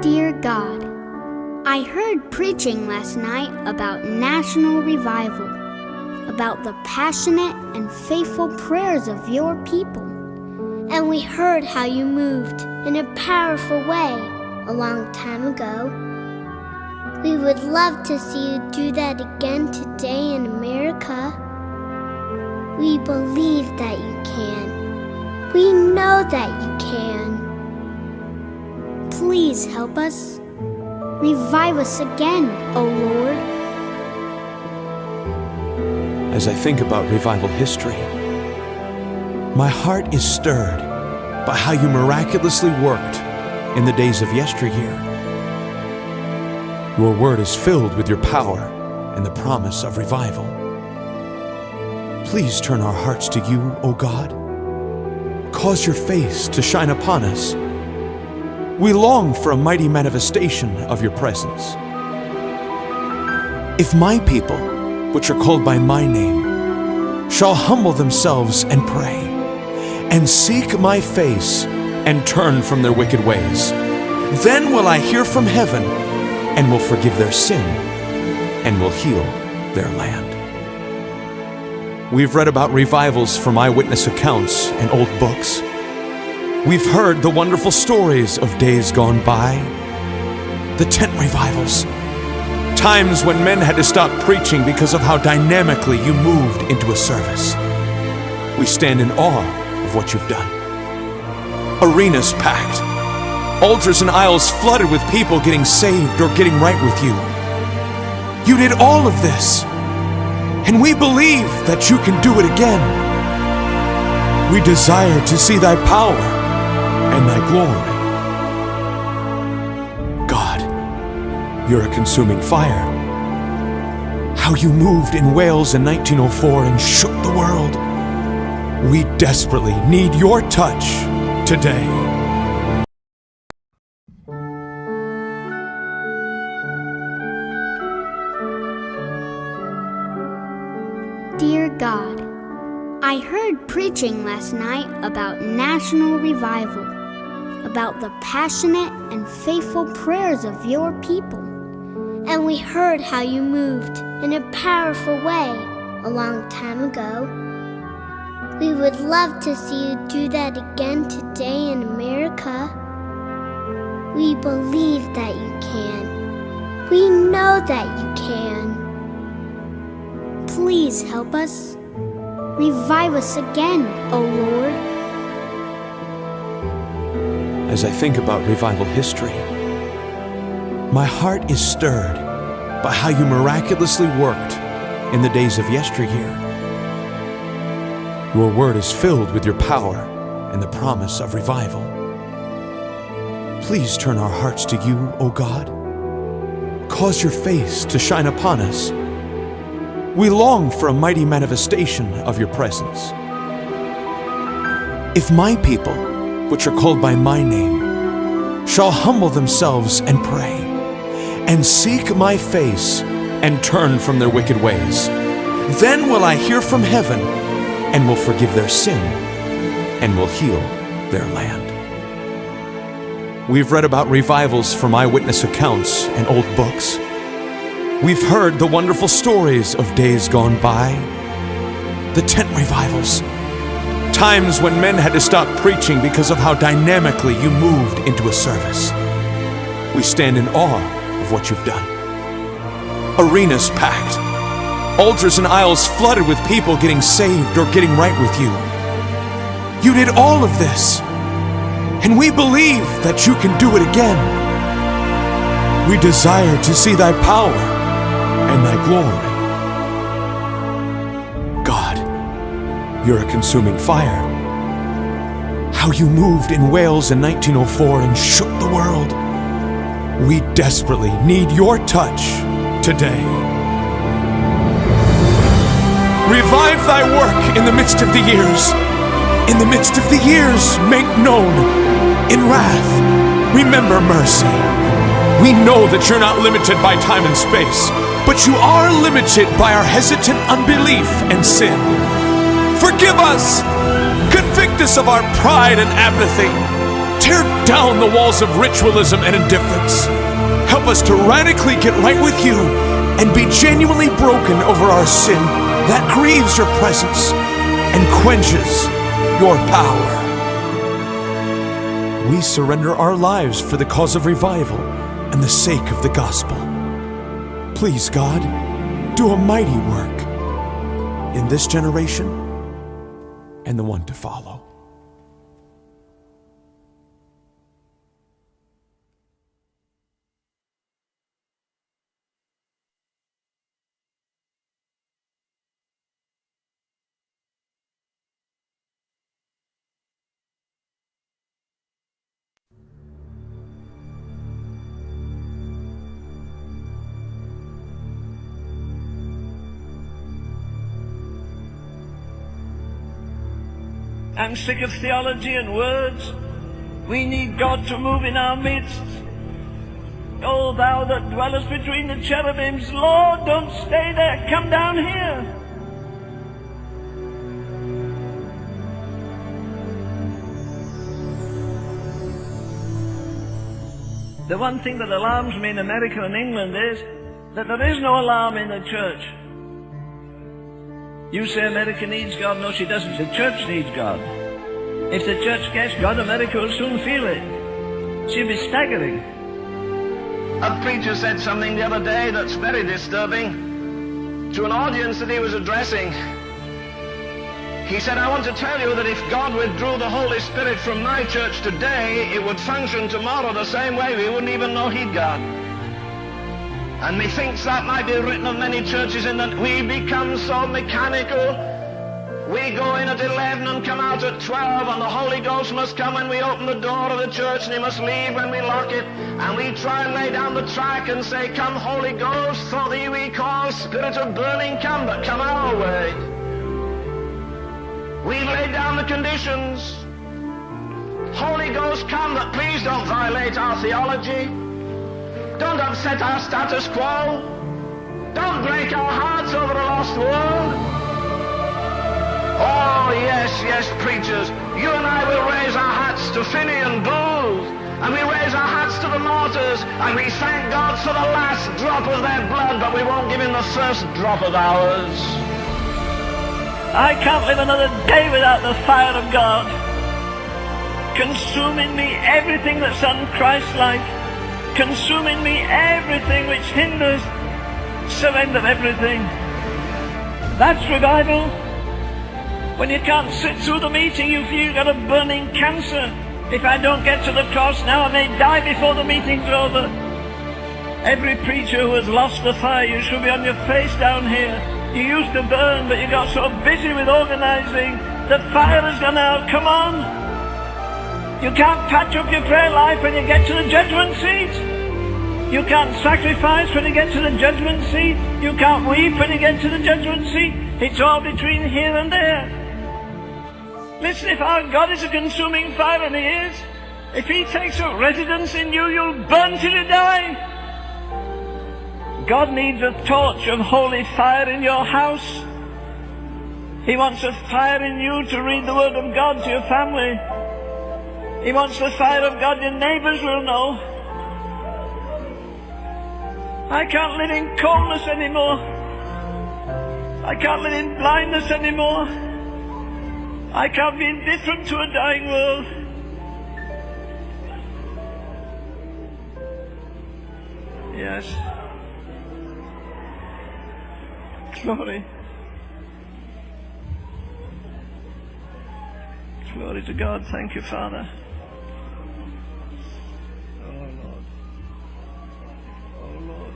Dear God, I heard preaching last night about national revival, about the passionate and faithful prayers of your people. And we heard how you moved in a powerful way a long time ago. We would love to see you do that again today in America. We believe that you can. We know that you can. Please help us. Revive us again, O Lord.
As I think about revival history, my heart is stirred by how you miraculously worked in the days of yesteryear. Your word is filled with your power and the promise of revival. Please turn our hearts to you, O God. Cause your face to shine upon us. We long for a mighty manifestation of your presence. If my people, which are called by my name, shall humble themselves and pray, and seek my face, and turn from their wicked ways, then will I hear from heaven, and will forgive their sin, and will heal their land. We've read about revivals from eyewitness accounts and old books. We've heard the wonderful stories of days gone by, the tent revivals, times when men had to stop preaching because of how dynamically you moved into a service. We stand in awe of what you've done. Arenas packed, altars and aisles flooded with people getting saved or getting right with you. You did all of this, and we believe that you can do it again. We desire to see thy power and thy glory. God, you're a consuming fire. How you moved in Wales in 1904 and shook the world. We desperately need your touch today.
Dear God, I heard preaching last night about national revival, about the passionate and faithful prayers of your people. And we heard how you moved in a powerful way a long time ago. We would love to see you do that again today in America. We believe that you can. We know that you can. Please help us. Revive us again, O Lord.
As I think about revival history, my heart is stirred by how you miraculously worked in the days of yesteryear. Your word is filled with your power and the promise of revival. Please turn our hearts to you, O God. Cause your face to shine upon us. We long for a mighty manifestation of your presence. If my people, which are called by my name, shall humble themselves and pray, and seek my face, and turn from their wicked ways, then will I hear from heaven, and will forgive their sin, and will heal their land. We've read about revivals from eyewitness accounts and old books. We've heard the wonderful stories of days gone by, the tent revivals, times when men had to stop preaching because of how dynamically you moved into a service. We stand in awe of what you've done. Arenas packed, altars and aisles flooded with people getting saved or getting right with you. You did all of this, and we believe that you can do it again. We desire to see thy power and thy glory. God, you're a consuming fire. How you moved in Wales in 1904 and shook the world. We desperately need your touch today. Revive thy work in the midst of the years. In the midst of the years, make known. In wrath, remember mercy. We know that you're not limited by time and space, but you are limited by our hesitant unbelief and sin. Forgive us! Convict us of our pride and apathy. Tear down the walls of ritualism and indifference. Help us to radically get right with you and be genuinely broken over our sin that grieves your presence and quenches your power. We surrender our lives for the cause of revival and the sake of the gospel. Please, God, do a mighty work in this generation and the one to follow.
I'm sick of theology and words. We need God to move in our midst. O thou that dwellest between the cherubims, Lord, don't stay there. Come down here. The one thing that alarms me in America and England is that there is no alarm in the church. You say America needs God. No, she doesn't. The church needs God. If the church gets God, America will soon feel it. She'll be staggering.
A preacher said something the other day that's very disturbing to an audience that he was addressing. He said, I want to tell you that if God withdrew the Holy Spirit from my church today, it would function tomorrow the same way. We wouldn't even know he'd gone. And methinks that might be written of many churches in that we become so mechanical. We go in at 11 and come out at 12, and the Holy Ghost must come when we open the door of the church, and he must leave when we lock it. And we try and lay down the track and say, come Holy Ghost, for thee we call, Spirit of burning, come, but come our way. We've laid down the conditions. Holy Ghost, come, but please don't violate our theology. Don't upset our status quo. Don't break our hearts over a lost world. Oh, yes, yes, preachers. You and I will raise our hats to Finney and Booth, and we raise our hats to the martyrs, and we thank God for the last drop of their blood, but we won't give him the first drop of ours.
I can't live another day without the fire of God, consuming me everything that's un-Christ-like, consuming me everything which hinders surrender everything. That's revival. When you can't sit through the meeting, you feel you've got a burning cancer. If I don't get to the cross now, I may die before the meeting's over. Every preacher who has lost the fire, you should be on your face down here. You used to burn, but you got so busy with organizing, the fire has gone out. Come on. You can't patch up your prayer life when you get to the judgment seat. You can't sacrifice when you get to the judgment seat. You can't weep when you get to the judgment seat. It's all between here and there. Listen, if our God is a consuming fire, and he is, if he takes up residence in you, you'll burn till you die. God needs a torch of holy fire in your house. He wants a fire in you to read the word of God to your family. He wants the fire of God your neighbors will know. I can't live in coldness anymore. I can't live in blindness anymore. I can't be indifferent to a dying world. Yes. Glory. Glory to God. Thank you, Father. Oh, Lord. Oh, Lord.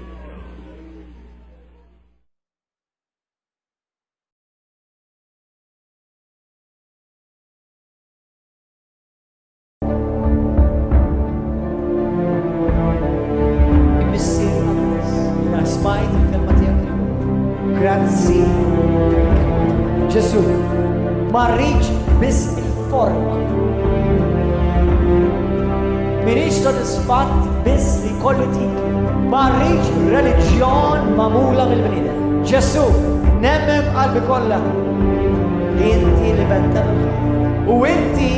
Grazzi. Ġesu, ma rridx biss il-forma. Minix sodisfatt biss li kolli titlu. Ma rridx reliġjon magħmula mill-bniedem. Ġesu, nemmen qalbi kollha li inti li benta u inti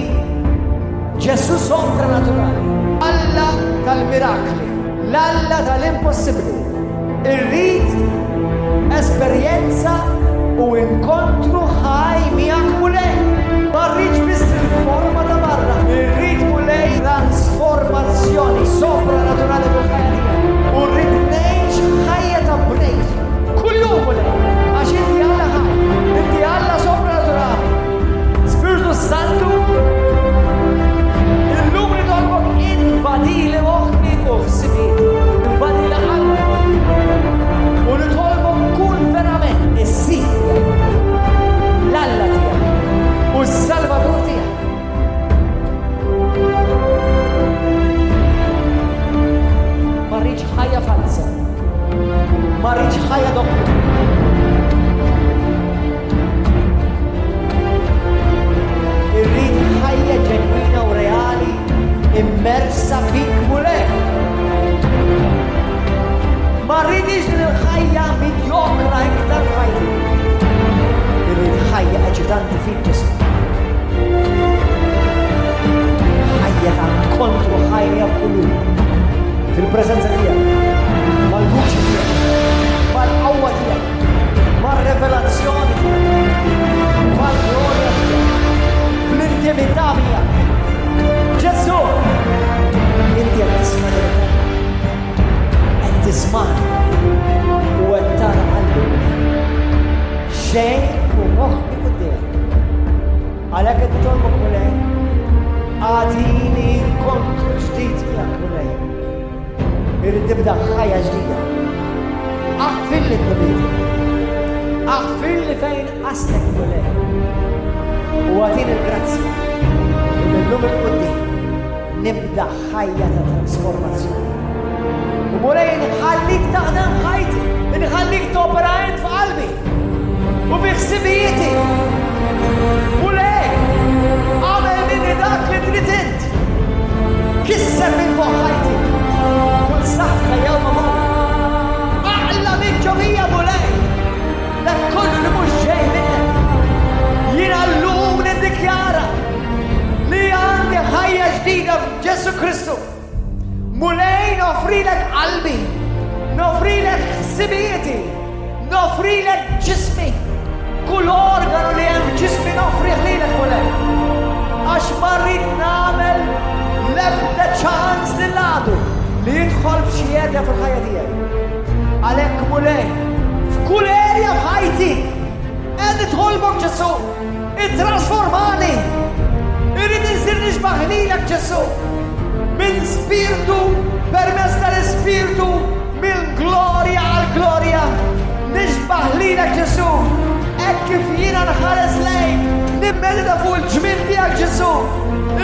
Ġesu soprannaturali. Alla tal-mirakli, l-Alla tal-impossibbli. Irrid esperjenza u inkontru ħaj miegħek mulej. Ma rridx biss il-forma ta' barra, irrid mulej transformazzjoni soprannaturali fil-ħajja tiegħek. U rrid ngħix ħajja ta' breakthrough. Kuljum mulej, għax inti Alla ħaj, inti Alla soprannaturali. Spiritu Santu, illum li tolbok invadili moħħi u ħsibiet, invadili qalbi. U nitolbok kull verament is-sija l-Alla tiegħek u s-Salvatur tiegħek. Ma rridx ħajja falsa, ma rridx ħajja doppja. Irrid ħajja ġenwina u reali bidi. Aħfir li fejn qastek mulej. U għatin il-grazzi. Illum il-qudiem nibda ħajja ta' trasformazzjoni. U mulej nħallik tagħna ħajti, nħallik topera int f'qalbi. U biħsibijieti. Mulej, għamel minni dak li trid int. Kisser minn fuq ħajti. Kull saħħa jew mamur. Aqla minn ġovija mulej. Dak kollu li mhux ġej minnek. Jiena llum niddikjara li għandi ħajja ġdida f'Ġesu Kristu. Mulej nofrilek qalbi, nofrilek ħsibijieti, nofrilek ġismi. Kull organu li hemm ġismi nofrih lilek mulej. Għax ma rrid nagħmel l-ebda ċans lill-għadu li jidħol f'xi erja fil-ħajja tiegħi. Għalhekk mulej, f'kull erja f'ħajti qed nidħolbok Ġesu, ittrasformani. Irrid insir nixbaħ lilek Ġesu. Minn spiritu permezz tal-Ispiritu, minn glorja għal glorja. Nixbaħ lilek Ġesu. Hekk kif jiena nħares lejk, nimmedita fuq il-ġmien tiegħek Ġesu.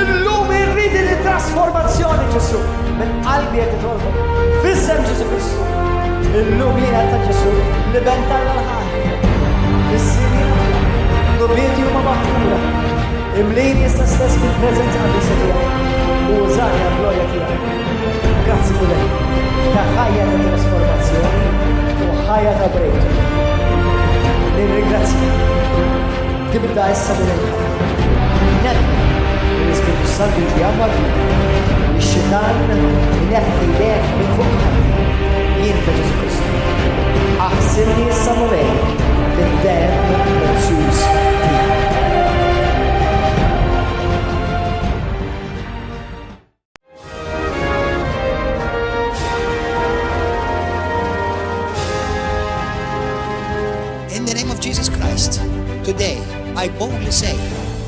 Illum irridi li trasformazzjoni Ġesu. Minn qalbi qed nitolbok. F'isem Ġesu Kristu. Illum jiena ta' Ġesu li bentalla l-ħajja. Is-sirien nubieti huma maħfura. Imlin jista' stess bil-preżenza għal-bisa tiegħek. U użani għal-glorja tiegħek. Grazzi mulej ta' ħajja ta' trasformazzjoni u ħajja ta' breakthrough. Nirringrazzja. Tibda issa bil-ħajja. Nedda l-Ispiritu Santu jiġi għammal fik. Ix-xitan ineħħi jdejh minn fuq ħajti. Jien ta' Ġesu Kristu. Aħsirni issa mulej bid-demm prezzjuż tiegħek. Today, I boldly say,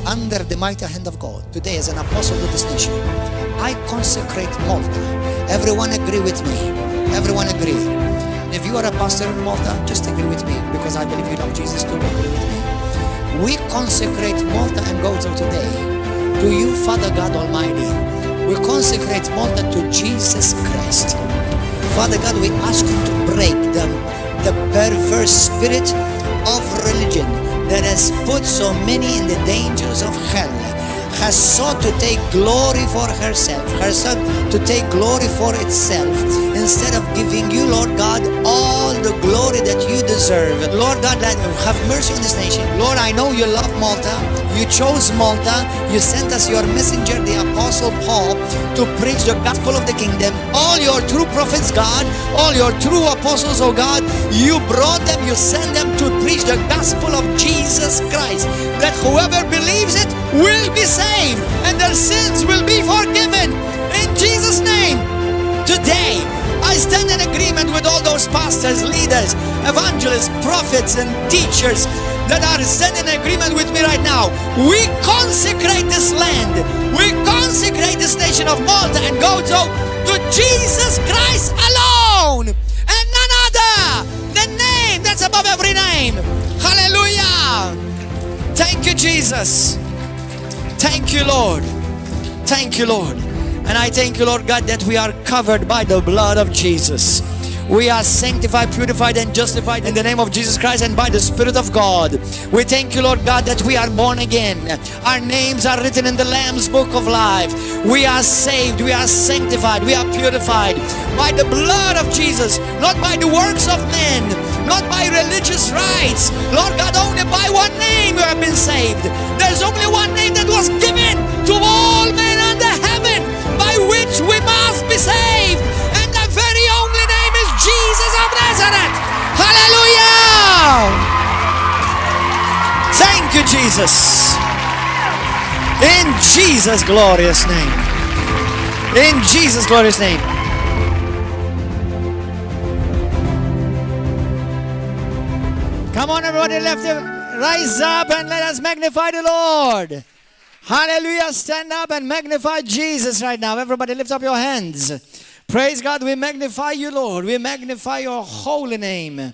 under the mighty hand of God, today as an apostle to this nation, I consecrate Malta. Everyone agree with me. Everyone agree. If you are a pastor in Malta, just agree with me, because I believe you love Jesus too. Agree with me. We consecrate Malta and Gozo today to you, Father God Almighty. We consecrate Malta to Jesus Christ. Father God, we ask you to break the perverse spirit of religion that has put so many in the dangers of hell, has sought to take glory for herself, has sought to take glory for itself, instead of giving you, Lord God, all the glory that you deserve. Lord God, have mercy on this nation. Lord, I know you love Malta. You chose Malta. You sent us your messenger, the Apostle Paul, to preach the gospel of the kingdom. All your true prophets, God, all your true apostles, oh God, you brought them, you sent them to preach the gospel of Jesus Christ, that whoever believes it will be saved and their sins will be forgiven. In Jesus' name, today, I stand in agreement with all those pastors, leaders, evangelists, prophets, and teachers that are standing in agreement with me right now. We consecrate this land. We consecrate this nation of Malta and Gozo to Jesus Christ alone and none other. The name that's above every name. Hallelujah. Thank you, Jesus. Thank you, Lord. Thank you, Lord. And I thank you, Lord God, that we are covered by the blood of Jesus. We are sanctified, purified, and justified in the name of Jesus Christ and by the Spirit of God. We thank you, Lord God, that we are born again. Our names are written in the Lamb's Book of Life. We are saved, we are sanctified, we are purified by the blood of Jesus, not by the works of men, not by religious rites. Lord God, only by one name you have been saved. There's only one name that was given to all men under heaven by which we must be saved. And the very only name is Jesus of Nazareth. Hallelujah. Thank you, Jesus. In Jesus' glorious name. In Jesus' glorious name. Come on, everybody, rise up and let us magnify the Lord. Hallelujah. Stand up and magnify Jesus right now. Everybody lift up your hands. Praise God. We magnify you, Lord. We magnify your holy name.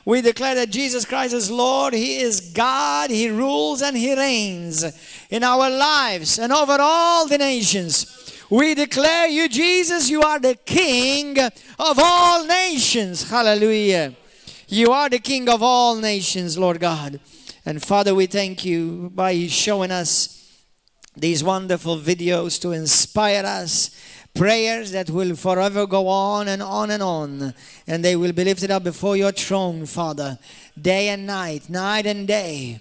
We declare that Jesus Christ is Lord. He is God. He rules and He reigns in our lives and over all the nations. We declare you, Jesus, you are the King of all nations. Hallelujah. You are the King of all nations, Lord God. And Father, we thank you by showing us these wonderful videos to inspire us. Prayers that will forever go on and on and on. And they will be lifted up before your throne, Father. Day and night, night and day.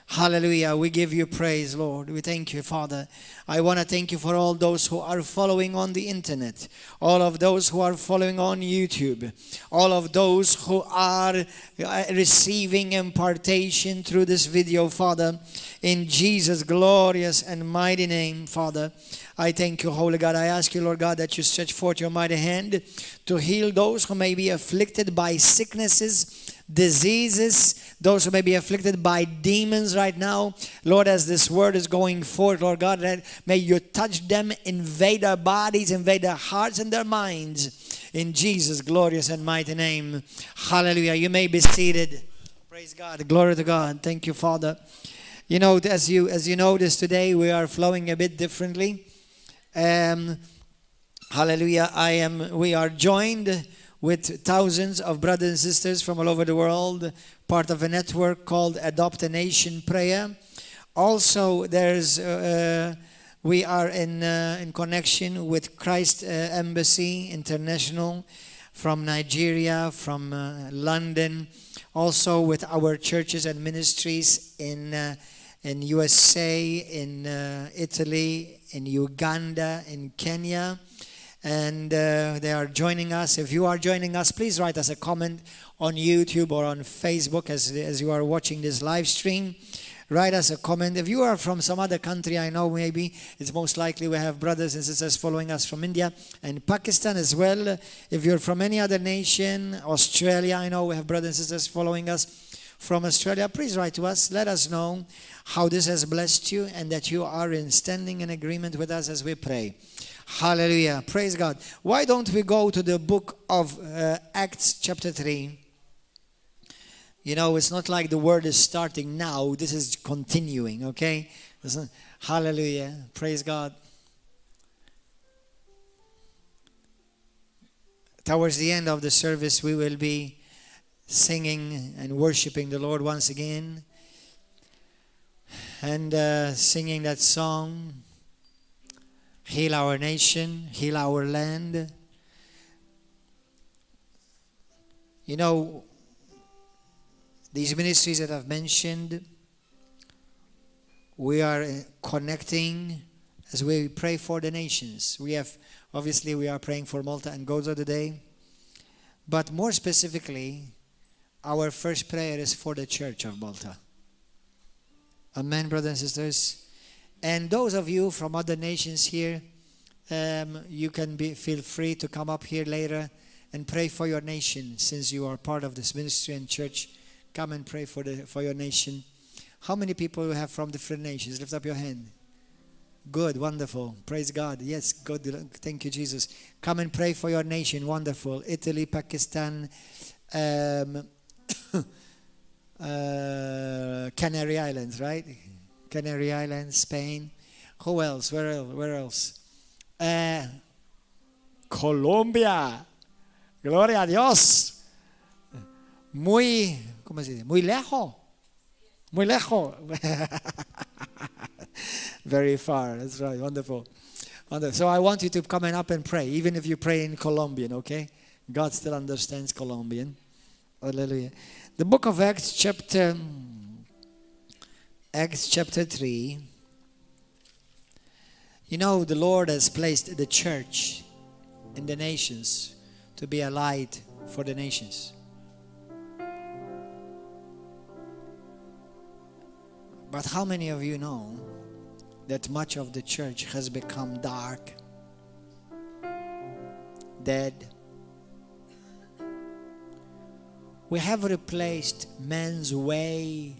Hallelujah. We give you praise, Lord. We thank you, Father. I want to thank you for all those who are following on the internet. All of those who are following on YouTube. All of those who are receiving impartation through this video, Father. In Jesus' glorious and mighty name, Father. I thank you, Holy God. I ask you, Lord God, that you stretch forth your mighty hand to heal those who may be afflicted by sicknesses, diseases, those who may be afflicted by demons right now. Lord, as this word is going forth, Lord God, that may you touch them, invade their bodies, invade their hearts and their minds. In Jesus' glorious and mighty name. Hallelujah. You may be seated. Praise God. Glory to God. Thank you, Father. You know, as you notice today, we are flowing a bit differently. Hallelujah. We are joined with thousands of brothers and sisters from all over the world, part of a network called Adopt a Nation Prayer. Also, we are in connection with Christ Embassy International from Nigeria, from London, also with our churches and ministries in USA, in Italy, in Uganda, in Kenya. And they are joining us. If you are joining us, please write us a comment on YouTube or on Facebook as you are watching this live stream. Write us a comment. If you are from some other country, I know maybe it's most likely we have brothers and sisters following us from India and Pakistan as well. If you're from any other nation, Australia, I know we have brothers and sisters following us from Australia. Please write to us. Let us know how this has blessed you and that you are standing in agreement with us as we pray. Hallelujah. Praise God. Why don't we go to the book of Acts chapter 3. You know, it's not like the word is starting now. This is continuing, okay? Hallelujah. Praise God. Towards the end of the service, we will be singing and worshiping the Lord once again. And singing that song, Heal Our Nation, Heal Our Land. You know, these ministries that I've mentioned, we are connecting as we pray for the nations. We are praying for Malta and Gozo today. But more specifically, our first prayer is for the Church of Malta. Amen, brothers and sisters. And those of you from other nations here, you can feel free to come up here later and pray for your nation. Since you are part of this ministry and church, come and pray for your nation. How many people you have from different nations? Lift up your hand. Good, wonderful. Praise God. Yes, good. Thank you, Jesus. Come and pray for your nation. Wonderful. Italy, Pakistan, Canary Islands, right? Canary Islands, Spain. Who else? Where else? Colombia. Gloria a Dios. ¿Cómo se dice? Muy lejos. Muy lejos. Very far. That's right. Wonderful. So I want you to come up and pray, even if you pray in Colombian, okay? God still understands Colombian. Hallelujah. The book of Acts chapter 3. You know, the Lord has placed the church in the nations to be a light for the nations. But how many of you know that much of the church has become dark, dead? We have replaced man's way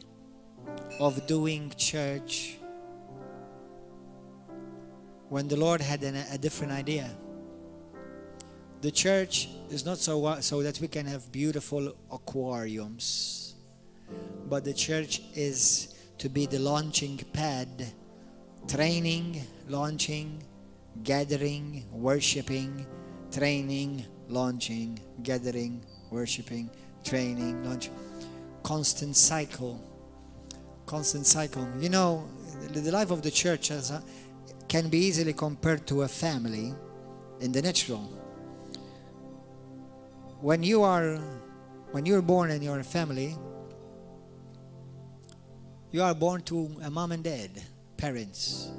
of doing church when the Lord had a different idea. The church is not so that we can have beautiful aquariums, but the church is to be the launching pad, training, launching, gathering, worshipping, training, launching, gathering, worshipping, training, launching. Constant cycle. You know, the life of the church can be easily compared to a family in the natural. When you're born and you're a family, you are born to a mom and dad, parents.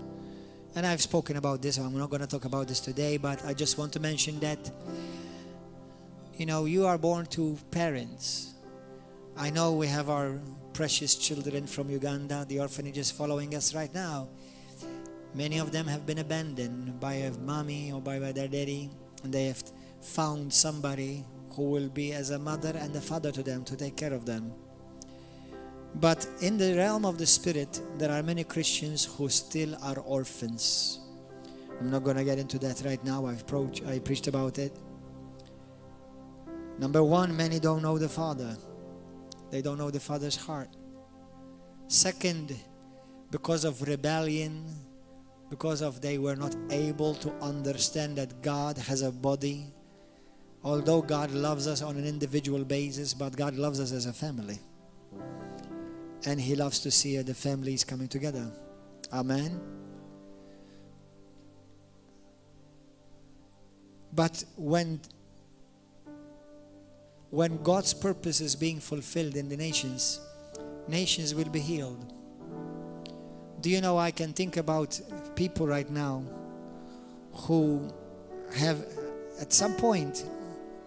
And I've spoken about this, I'm not going to talk about this today, but I just want to mention that, you know, you are born to parents. I know we have our precious children from Uganda, the orphanages following us right now. Many of them have been abandoned by a mommy or by their daddy, and they have found somebody who will be as a mother and a father to them, to take care of them. But in the realm of the spirit, there are many Christians who still are orphans. I'm not going to get into that right now. I preached about it. Number one, many don't know the Father. They don't know the Father's heart. Second, because of rebellion, because of they were not able to understand that God has a body. Although God loves us on an individual basis, but God loves us as a family. And He loves to see the families coming together. Amen. But when God's purpose is being fulfilled in the nations will be healed. Do you know, I can think about people right now who have, at some point,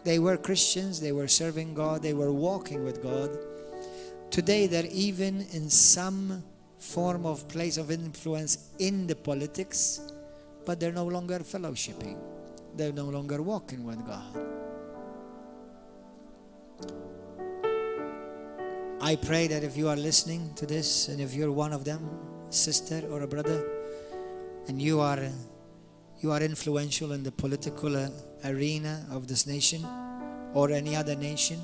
they were Christians, they were serving God, they were walking with God. Today they're even in some form of place of influence in the politics, but they're no longer fellowshipping. They're no longer walking with God. I pray that if you are listening to this, and if you're one of them, sister or a brother, and you are influential in the political arena of this nation or any other nation,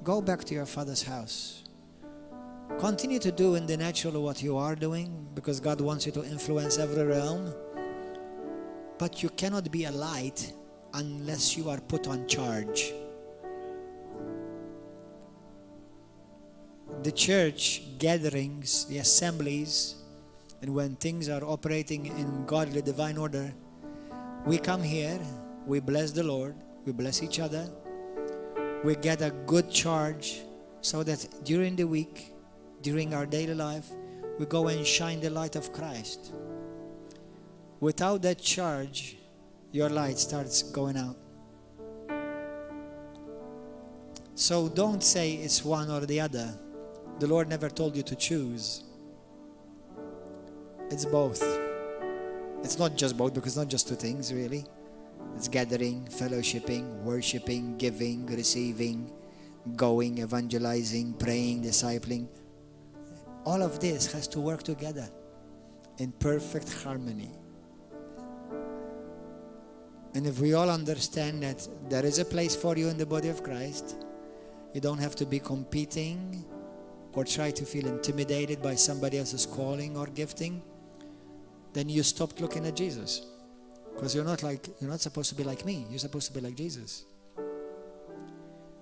go back to your Father's house. Continue to do in the natural what you are doing, because God wants you to influence every realm. But you cannot be a light unless you are put on charge. The church gatherings, the assemblies, and when things are operating in godly divine order, we come here, we bless the Lord, we bless each other, we get a good charge so that during the week, during our daily life, we go and shine the light of Christ. Without that charge, your light starts going out. So don't say it's one or the other. The Lord never told you to choose. It's both. It's not just both, because it's not just two things really. It's gathering, fellowshipping, worshiping, giving, receiving, going, evangelizing, praying, discipling. All of this has to work together in perfect harmony. And if we all understand that there is a place for you in the body of Christ, you don't have to be competing or try to feel intimidated by somebody else's calling or gifting, then you stopped looking at Jesus. Because you're not supposed to be like me. You're supposed to be like Jesus.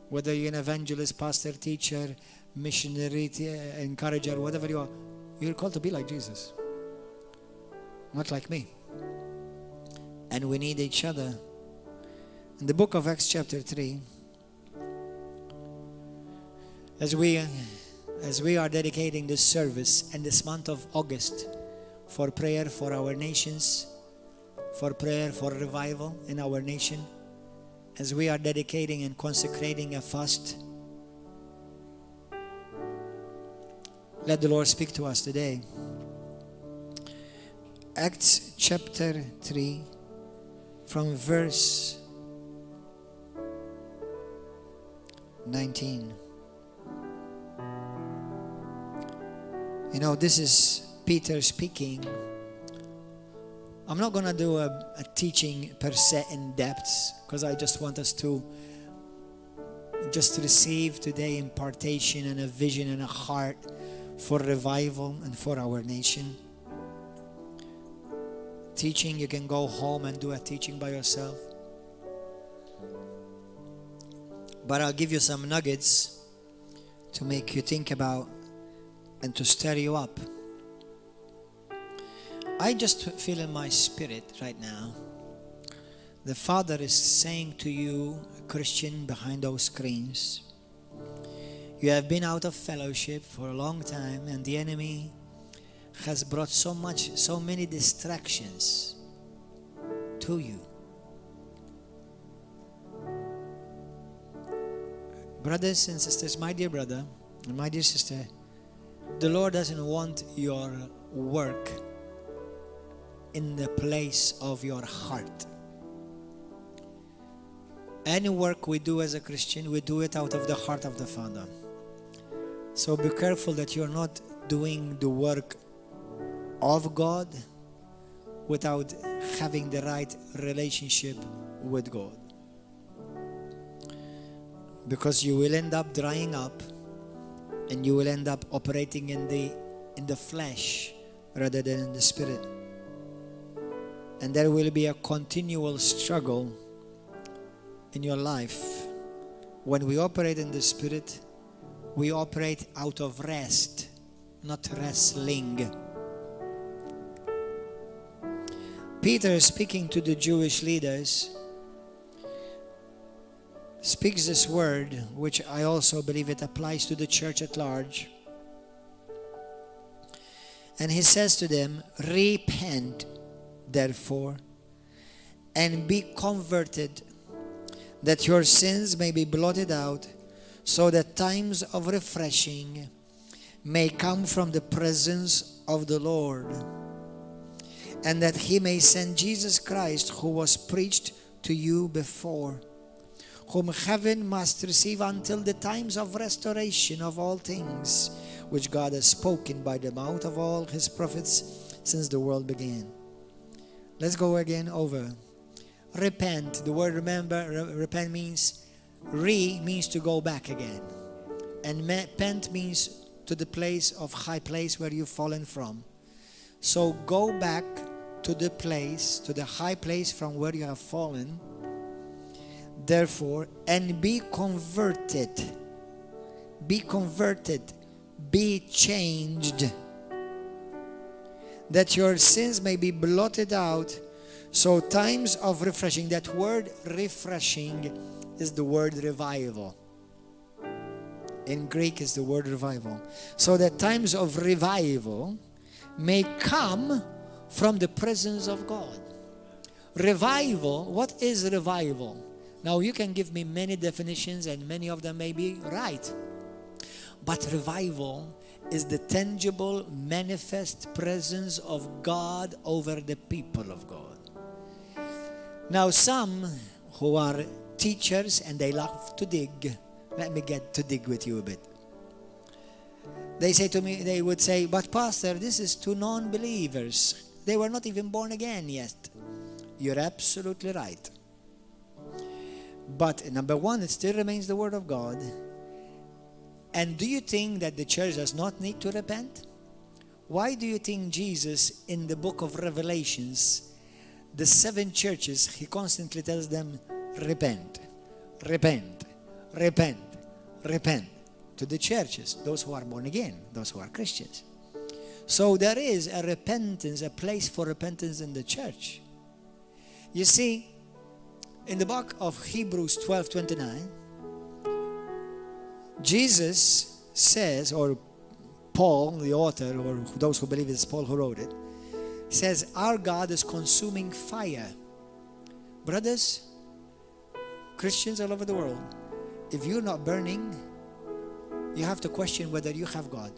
Whether you're an evangelist, pastor, teacher, missionary, encourager, whatever you are, you're called to be like Jesus. Not like me. And we need each other. In the book of Acts chapter 3, as we are dedicating this service and this month of August for prayer for our nations, for prayer for revival in our nation, as we are dedicating and consecrating a fast, let the Lord speak to us today. Acts chapter 3 from verse 19. You know, this is Peter speaking I'm not going to do a teaching per se in depth, because I just want us to just receive today impartation and a vision and a heart for revival and for our nation. Teaching, you can go home and do a teaching by yourself. But I'll give you some nuggets to make you think about and to stir you up. I just feel in my spirit right now, the Father is saying to you, Christian behind those screens, you have been out of fellowship for a long time, and the enemy has brought so many distractions to you. Brothers and sisters, my dear brother and my dear sister, the Lord doesn't want your work in the place of your heart. Any work we do as a Christian, we do it out of the heart of the Father. So be careful that you're not doing the work of God without having the right relationship with God. Because you will end up drying up, and you will end up operating in the flesh rather than in the spirit. And there will be a continual struggle in your life. When we operate in the spirit, we operate out of rest, not wrestling. Peter, speaking to the Jewish leaders, speaks this word, which I also believe it applies to the church at large. And he says to them, repent, therefore, and be converted, that your sins may be blotted out, so that times of refreshing may come from the presence of the Lord, and that he may send Jesus Christ, who was preached to you before, whom heaven must receive until the times of restoration of all things, which God has spoken by the mouth of all his prophets since the world began. Let's go again over. Repent. The word, remember, repent means, means to go back again. And pent means to the place of high place where you've fallen from. So go back to the place, to the high place from where you have fallen, therefore, and be converted. Be converted. Be changed. That your sins may be blotted out. So times of refreshing. That word refreshing is the word revival. In Greek is the word revival. So that times of revival may come from the presence of God. Revival, what is revival? Now you can give me many definitions and many of them may be right. But revival is the tangible, manifest presence of God over the people of God. Now some who are teachers and they love to dig, let me get to dig with you a bit. They say to me, they would say, but Pastor, this is to non-believers. They were not even born again yet. You're absolutely right. But number one, it still remains the Word of God. And do you think that the church does not need to repent? Why do you think Jesus, in the book of Revelations, the 7 churches, he constantly tells them, repent, repent, repent, repent. To the churches, those who are born again, those who are Christians. So there is a repentance, a place for repentance in the church. You see, in the book of Hebrews 12:29, Jesus says, or Paul, the author, or those who believe it's Paul who wrote it, says, our God is consuming fire. Brothers, Christians all over the world, if you're not burning, you have to question whether you have God.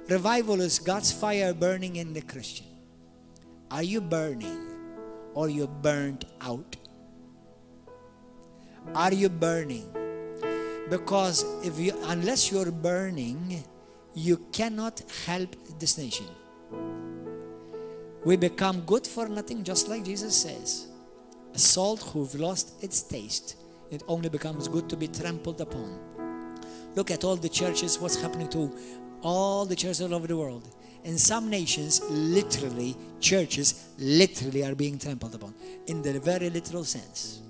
Revival is God's fire burning in the Christian. Are you burning or you burnt out? Are you burning? Because unless you're burning, you cannot help this nation. we become good for nothing, just like Jesus says. A salt who've lost its taste, it only becomes good to be trampled upon. Look at all the churches, what's happening to all the churches all over the world. In some nations, literally, churches literally are being trampled upon, in the very literal sense.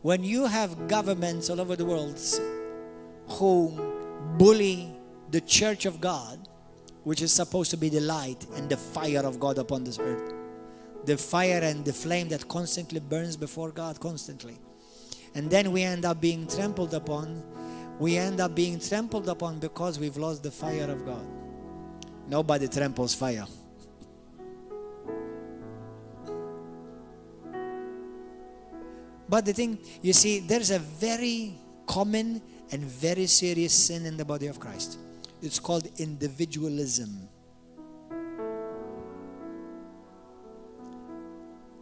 When you have governments all over the world who bully the church of God, which is supposed to be the light and the fire of God upon this earth, the fire and the flame that constantly burns before God constantly, and then we end up being trampled upon. We end up being trampled upon because we've lost the fire of God. Nobody tramples fire. But the thing, you see, there's a very common and very serious sin in the body of Christ. It's called individualism.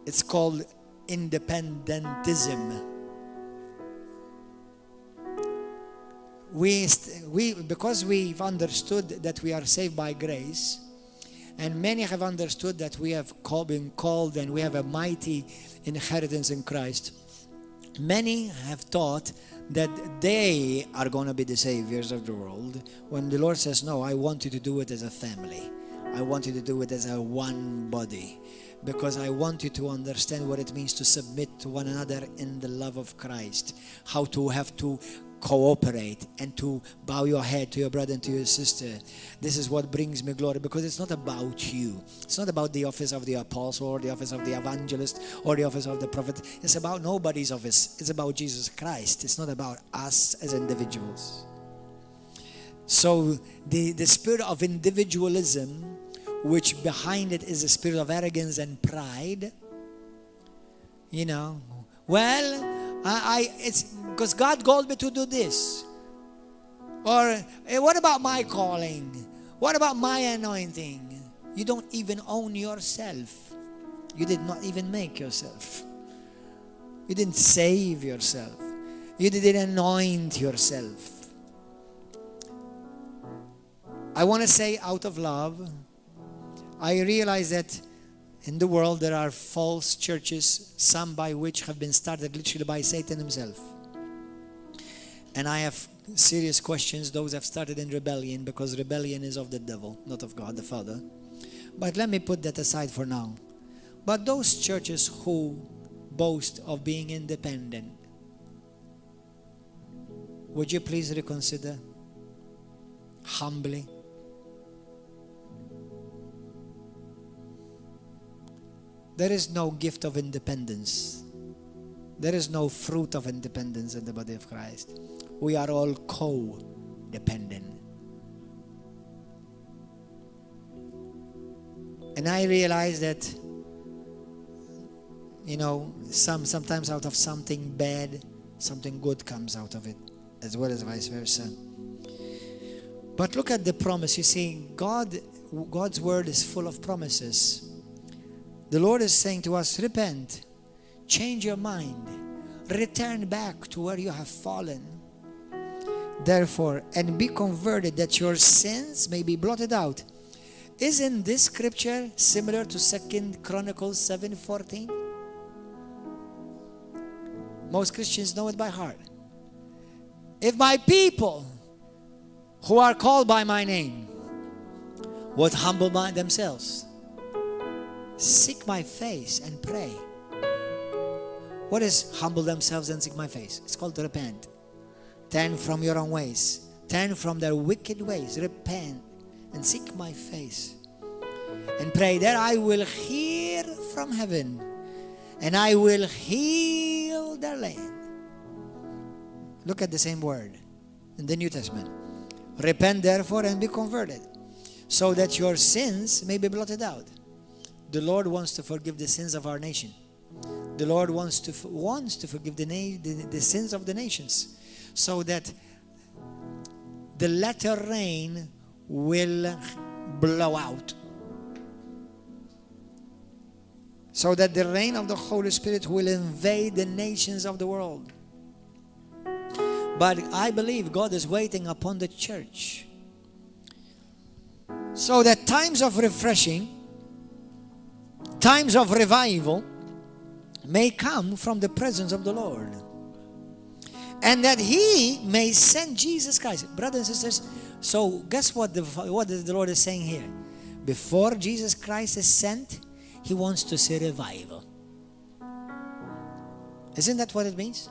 It's called independentism. Because we've understood that we are saved by grace, and many have understood that we have been called and we have a mighty inheritance in Christ, many have thought that they are going to be the saviors of the world, when the Lord says, no, I want you to do it as a family. I want you to do it as a one body, because I want you to understand what it means to submit to one another in the love of Christ, how to have to cooperate and to bow your head to your brother and to your sister. This is what brings me glory, because it's not about you. It's not about the office of the apostle or the office of the evangelist or the office of the prophet. It's about nobody's office. It's about Jesus Christ. It's not about us as individuals. So the spirit of individualism, which behind it is the spirit of arrogance and pride, you know, well, it's because God called me to do this. Or, hey, what about my calling? What about my anointing? You don't even own yourself. You did not even make yourself. You didn't save yourself. You didn't anoint yourself. I want to say, out of love, I realize that in the world there are false churches, some by which have been started literally by Satan himself. And I have serious questions. Those have started in rebellion, because rebellion is of the devil, not of God the Father. But let me put that aside for now. But those churches who boast of being independent, would you please reconsider humbly? There is no gift of independence. There is no fruit of independence in the body of Christ. We are all co-dependent. And I realize that, you know, sometimes out of something bad, something good comes out of it, as well as vice versa. But look at the promise. You see, God's word is full of promises. The Lord is saying to us, repent, change your mind, return back to where you have fallen. Therefore, and be converted, that your sins may be blotted out. Isn't this scripture similar to 2 Chronicles 7:14? Most Christians know it by heart. If my people who are called by my name would humble themselves, seek my face and pray. What is humble themselves and seek my face? It's called to repent. Turn from your own ways. Turn from their wicked ways. Repent and seek my face. And pray that I will hear from heaven and I will heal their land. Look at the same word in the New Testament. Repent therefore and be converted, so that your sins may be blotted out. The Lord wants to forgive the sins of our nation. The Lord wants to forgive the sins of the nations, so that the latter rain will blow out. So that the rain of the Holy Spirit will invade the nations of the world. But I believe God is waiting upon the church, so that times of refreshing times of revival may come from the presence of the Lord. And that He may send Jesus Christ. Brothers and sisters, so guess what the Lord is saying here? Before Jesus Christ is sent, He wants to see revival. Isn't that what it means?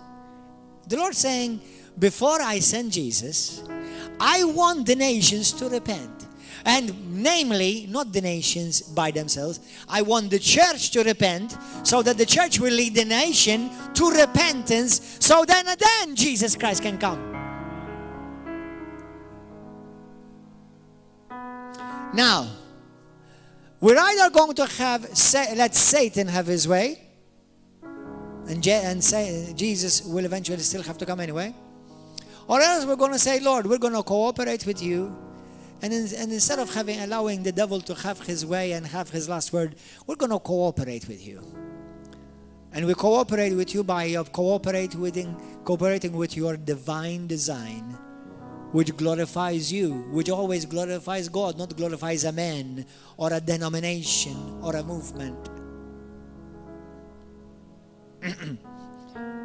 The Lord saying, before I send Jesus, I want the nations to repent. And namely, not the nations by themselves. I want the church to repent so that the church will lead the nation to repentance so then Jesus Christ can come. Now, we're either going to let Satan have his way, and say Jesus will eventually still have to come anyway, or else we're going to say, Lord, we're going to cooperate with you. And instead of allowing the devil to have his way and have his last word, we're going to cooperate with you. And we cooperate with you by cooperating with your divine design, which glorifies you, which always glorifies God, not glorifies a man or a denomination or a movement.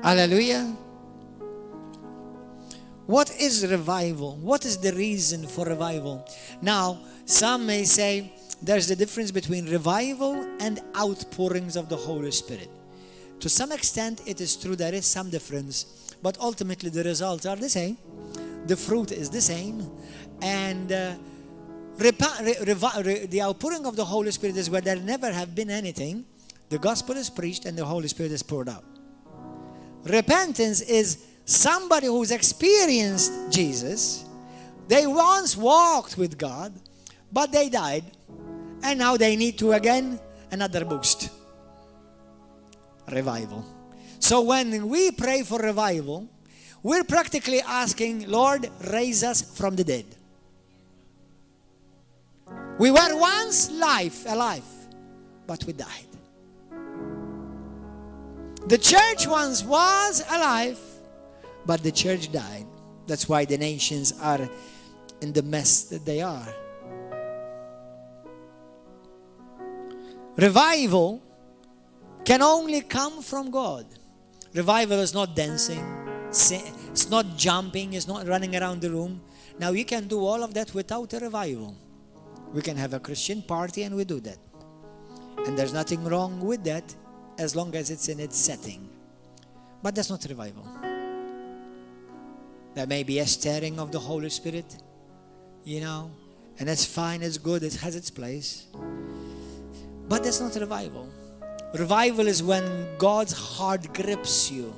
Hallelujah. What is revival? What is the reason for revival? Now, some may say there's the difference between revival and outpourings of the Holy Spirit. To some extent, it is true there is some difference, but ultimately the results are the same. The fruit is the same. And the outpouring of the Holy Spirit is where there never have been anything. The gospel is preached and the Holy Spirit is poured out. Repentance is somebody who's experienced Jesus. They once walked with God, but they died. And now they need to again another boost. Revival. So when we pray for revival, we're practically asking, Lord, raise us from the dead. We were once alive, but we died. The church once was alive, but the church died. That's why the nations are in the mess that they are. Revival can only come from God. Revival is not dancing, it's not jumping, it's not running around the room. Now you can do all of that without a revival. We can have a Christian party and we do that. And there's nothing wrong with that as long as it's in its setting. But that's not revival. There may be a stirring of the Holy Spirit, and that's fine, it's good, it has its place. But that's not revival. Revival is when God's heart grips you.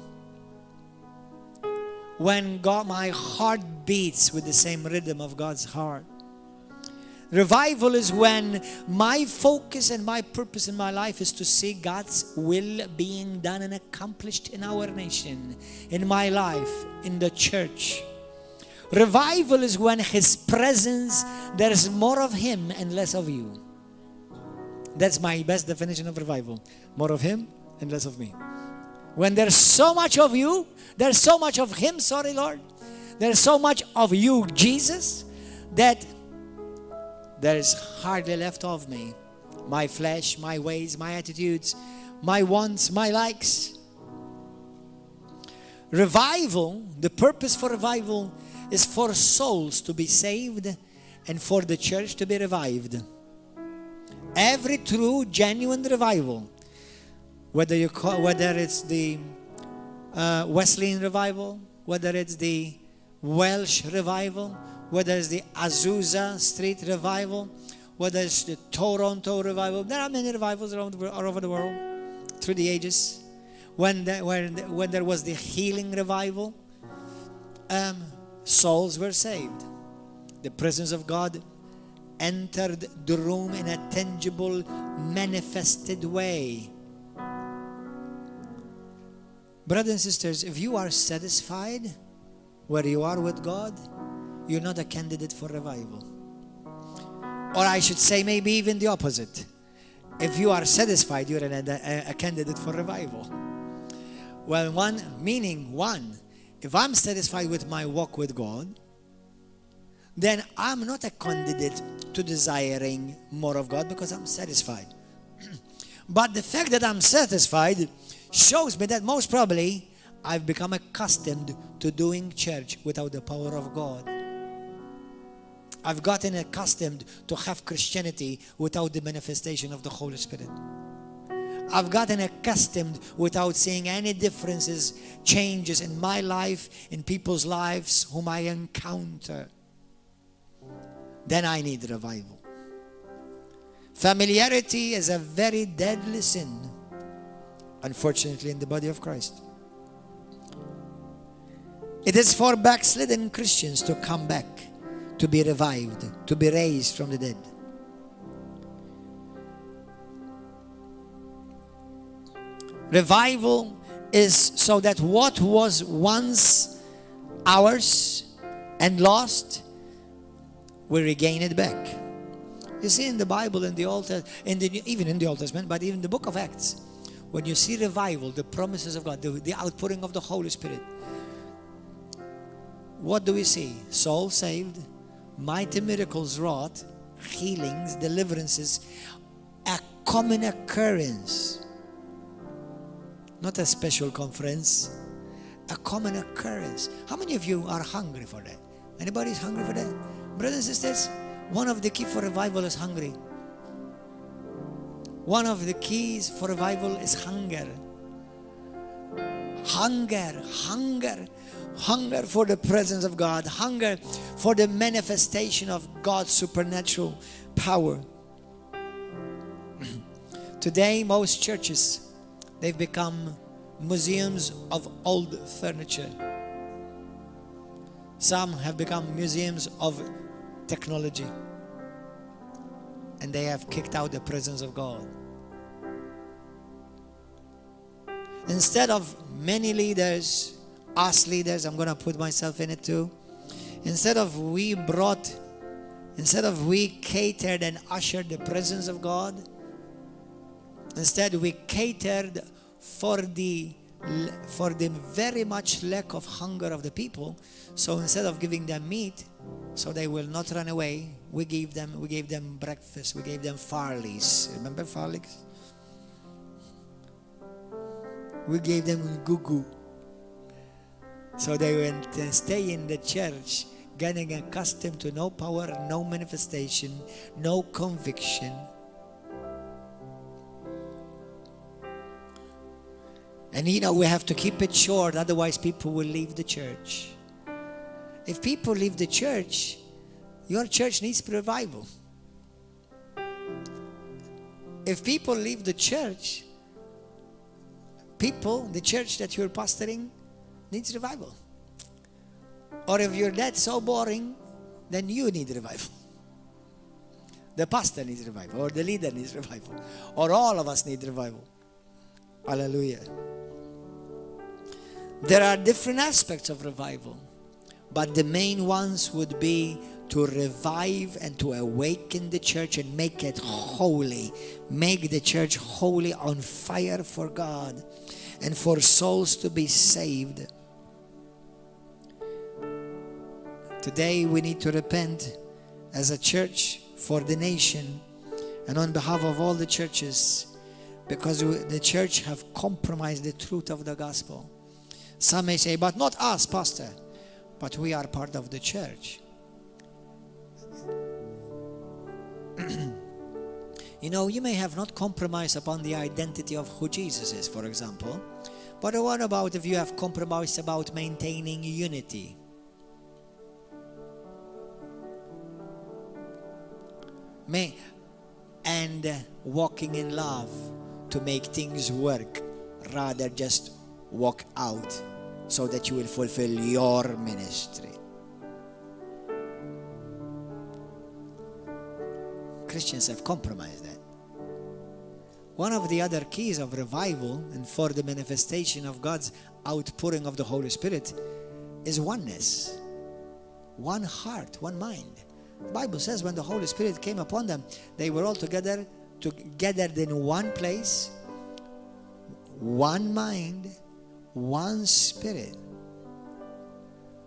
When my heart beats with the same rhythm of God's heart. Revival is when my focus and my purpose in my life is to see God's will being done and accomplished in our nation, in my life, in the church. Revival is when His presence, there's more of Him and less of you. That's my best definition of revival. More of Him and less of me. When there's so much of you, there's so much of Him, Lord. There's so much of you, Jesus, that there is hardly left of me. My flesh, my ways, my attitudes, my wants, my likes. Revival, the purpose for revival is for souls to be saved and for the church to be revived. Every true, genuine revival, whether it's the Wesleyan revival, whether it's the Welsh revival, whether it's the Azusa Street revival, whether it's the Toronto revival. There are many revivals all over the world through the ages. When there was the healing revival, souls were saved. The presence of God entered the room in a tangible, manifested way. Brothers and sisters, if you are satisfied where you are with God, you're not a candidate for revival. Or I should say maybe even the opposite. If you are satisfied, you're a candidate for revival. Well, if I'm satisfied with my walk with God, then I'm not a candidate to desiring more of God because I'm satisfied. But the fact that I'm satisfied shows me that most probably I've become accustomed to doing church without the power of God. I've gotten accustomed to have Christianity without the manifestation of the Holy Spirit. I've gotten accustomed without seeing any differences, changes in my life, in people's lives whom I encounter. Then I need revival. Familiarity is a very deadly sin, unfortunately, in the body of Christ. It is for backslidden Christians to come back, to be revived, to be raised from the dead. Revival is so that what was once ours and lost, we regain it back. You see in the Bible, in the Old, even in the Old Testament, but even the book of Acts, when you see revival, the promises of God, the outpouring of the Holy Spirit, what do we see? Souls saved, mighty miracles wrought, healings, deliverances, a common occurrence. Not a special conference, a common occurrence. How many of you are hungry for that? Anybody is hungry for that? Brothers and sisters, one of the keys for revival is hungry. One of the keys for revival is hunger. Hunger for the presence of God. Hunger for the manifestation of God's supernatural power. Today, most churches, they've become museums of old furniture. Some have become museums of technology. And they have kicked out the presence of God. Instead of many leaders, us leaders, I'm going to put myself in it too. Instead of we catered and ushered the presence of God, instead we catered for the very much lack of hunger of the people. So instead of giving them meat, so they will not run away, we gave them breakfast, we gave them farleys. Remember farleys? We gave them gugu. So they went to stay in the church, getting accustomed to no power, no manifestation, no conviction. And we have to keep it short, otherwise people will leave the church. If people leave the church, your church needs revival. If people leave the church, the church that you're pastoring needs revival. Or if you're that so boring, then you need revival. The pastor needs revival, or the leader needs revival, or all of us need revival. Hallelujah. There are different aspects of revival, but the main ones would be to revive and to awaken the church and make it holy. Make the church holy, on fire for God and for souls to be saved. Today we need to repent as a church for the nation and on behalf of all the churches, because the church have compromised the truth of the gospel. Some may say, but not us, pastor. But we are part of the church. You may have not compromised upon the identity of who Jesus is, for example. But what about if you have compromised about maintaining unity? And walking in love to make things work, rather just walk out so that you will fulfill your ministry. Christians have compromised that. One of the other keys of revival and for the manifestation of God's outpouring of the Holy Spirit is oneness. One heart, one mind. The Bible says when the Holy Spirit came upon them, they were all together in one place, one mind, one spirit.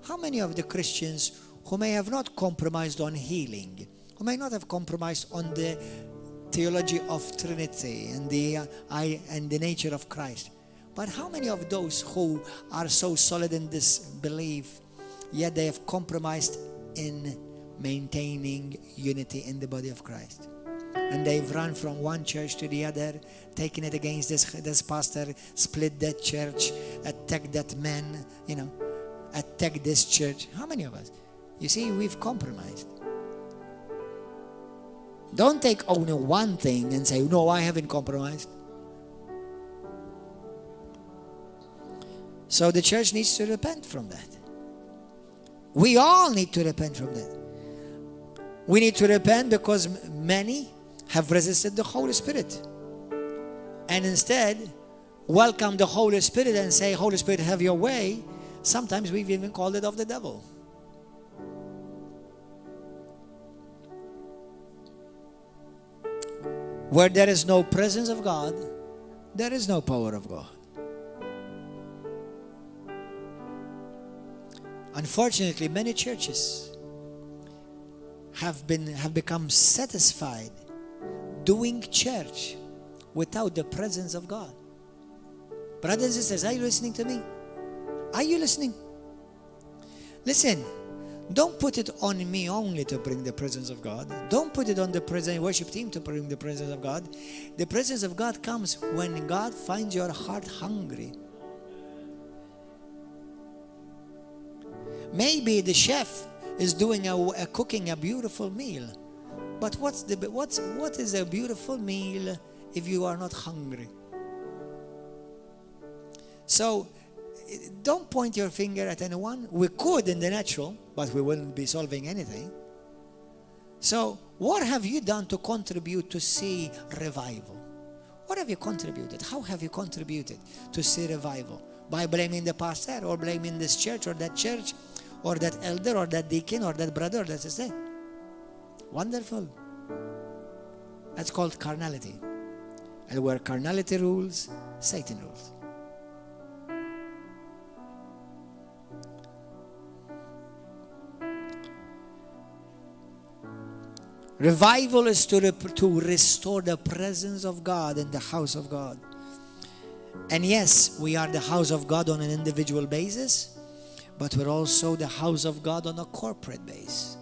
How many of the Christians who may have not compromised on healing, who may not have compromised on the theology of Trinity and the nature of Christ. But how many of those who are so solid in this belief, yet they have compromised in maintaining unity in the body of Christ? And they've run from one church to the other, taking it against this pastor, split that church, attack that man, attack this church. How many of us? You see, we've compromised. Don't take only one thing and say, no, I haven't compromised. So the church needs to repent from that. We all need to repent from that. We need to repent because many have resisted the Holy Spirit. And instead, welcome the Holy Spirit and say, Holy Spirit, have your way. Sometimes we've even called it of the devil. Where there is no presence of God, there is no power of God. Unfortunately, many churches have become satisfied doing church without the presence of God. Brothers and sisters, are you listening to me? Are you listening? Listen, don't put it on me only to bring the presence of God. Don't put it on the worship team to bring the presence of God. The presence of God comes when God finds your heart hungry. Maybe the chef is doing cooking a beautiful meal, but what is a beautiful meal if you are not hungry? So don't point your finger at anyone. We could in the natural, but we wouldn't be solving anything. So what have you done to contribute to see revival? What have you contributed? How have you contributed to see revival? By blaming the pastor, or blaming this church, or that elder, or that deacon, or that brother, or that sister? Wonderful. That's called carnality. And where carnality rules, Satan rules. Revival is to restore the presence of God in the house of God. And yes, we are the house of God on an individual basis, but we're also the house of God on a corporate base.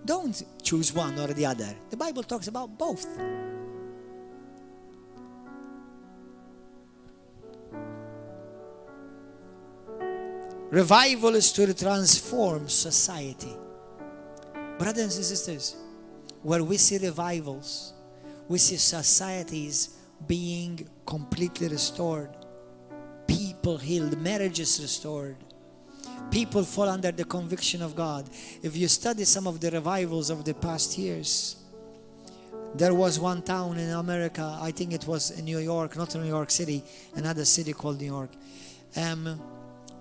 Don't choose one or the other. The Bible talks about both. Revival is to transform society. Brothers and sisters, where we see revivals, we see societies being completely restored, people healed, marriages restored, people fall under the conviction of God. If you study some of the revivals of the past years, there was one town in America, I think it was in New York, not in New York City, another city called New York,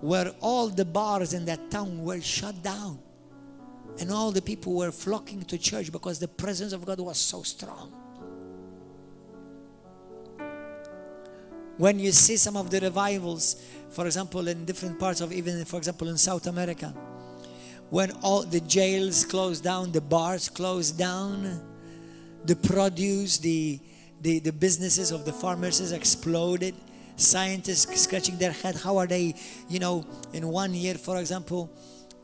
where all the bars in that town were shut down. And all the people were flocking to church because the presence of God was so strong. When you see some of the revivals, for example, in different parts of, even for example in South America, when all the jails closed down, the bars closed down, the produce, the businesses of the farmers exploded, scientists scratching their head, how are they, in 1 year, for example,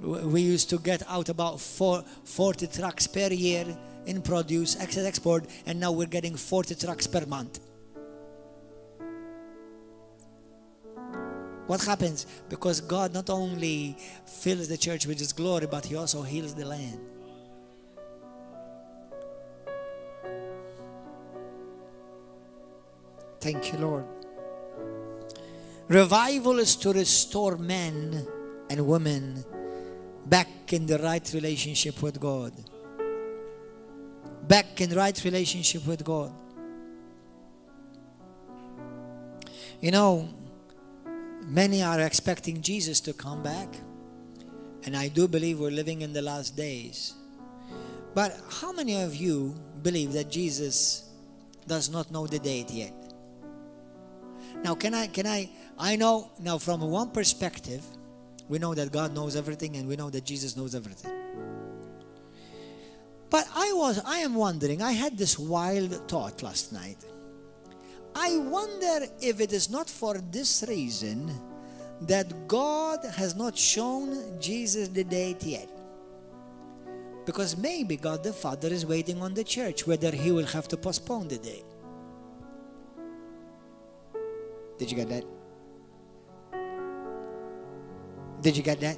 we used to get out about 40 trucks per year in produce, export, and now we're getting 40 trucks per month. What happens? Because God not only fills the church with His glory, but He also heals the land. Thank you, Lord. Revival is to restore men and women back in the right relationship with God. Back in right relationship with God. Many are expecting Jesus to come back. And I do believe we're living in the last days. But how many of you believe that Jesus does not know the date yet? Now, I know, now from one perspective, we know that God knows everything and we know that Jesus knows everything. But I am wondering, I had this wild thought last night. I wonder if it is not for this reason that God has not shown Jesus the date yet. Because maybe God the Father is waiting on the church whether he will have to postpone the date. Did you get that? Did you get that?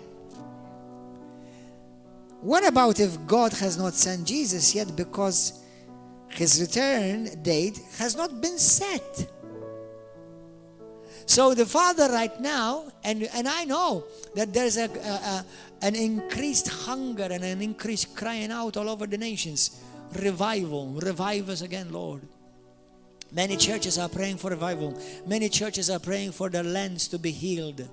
What about if God has not sent Jesus yet because his return date has not been set? So the Father right now, and I know that there's an increased hunger and an increased crying out all over the nations. Revival, revive us again, Lord. Many churches are praying for revival. Many churches are praying for their lands to be healed.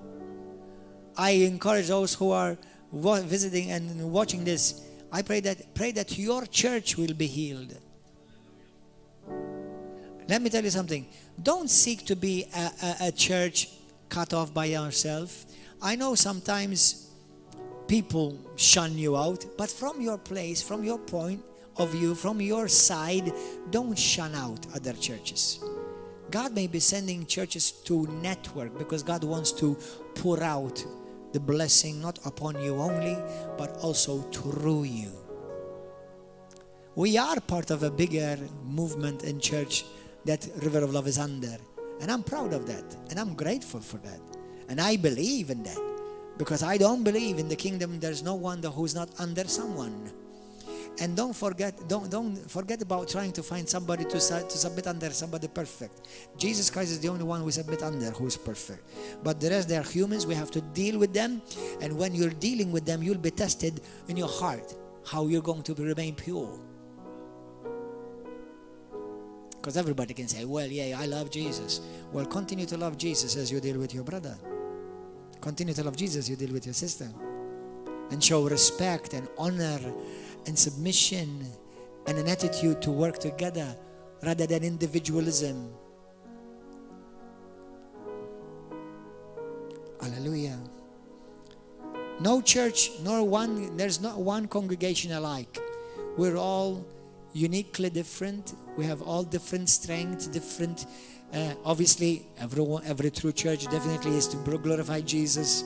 I encourage those who are visiting and watching this, I pray that your church will be healed. Let me tell you something. Don't seek to be a church cut off by yourself. I know sometimes people shun you out, but from your place, from your point of view, from your side, don't shun out other churches. God may be sending churches to network because God wants to pour out the blessing not upon you only, but also through you. We are part of a bigger movement in church that River of Love is under. And I'm proud of that. And I'm grateful for that. And I believe in that. Because I don't believe in the kingdom there's no one who's not under someone. And don't forget about trying to find somebody to submit under, somebody perfect. Jesus Christ is the only one we submit under who is perfect. But the rest, they are humans. We have to deal with them. And when you're dealing with them, you'll be tested in your heart how you're going to remain pure. Because everybody can say, well, yeah, I love Jesus. Well, continue to love Jesus as you deal with your brother. Continue to love Jesus as you deal with your sister. And show respect and honor and submission and an attitude to work together rather than individualism. Hallelujah. No church, there's not one congregation alike. We're all uniquely different. We have all different strengths, different, obviously every true church definitely is to glorify Jesus.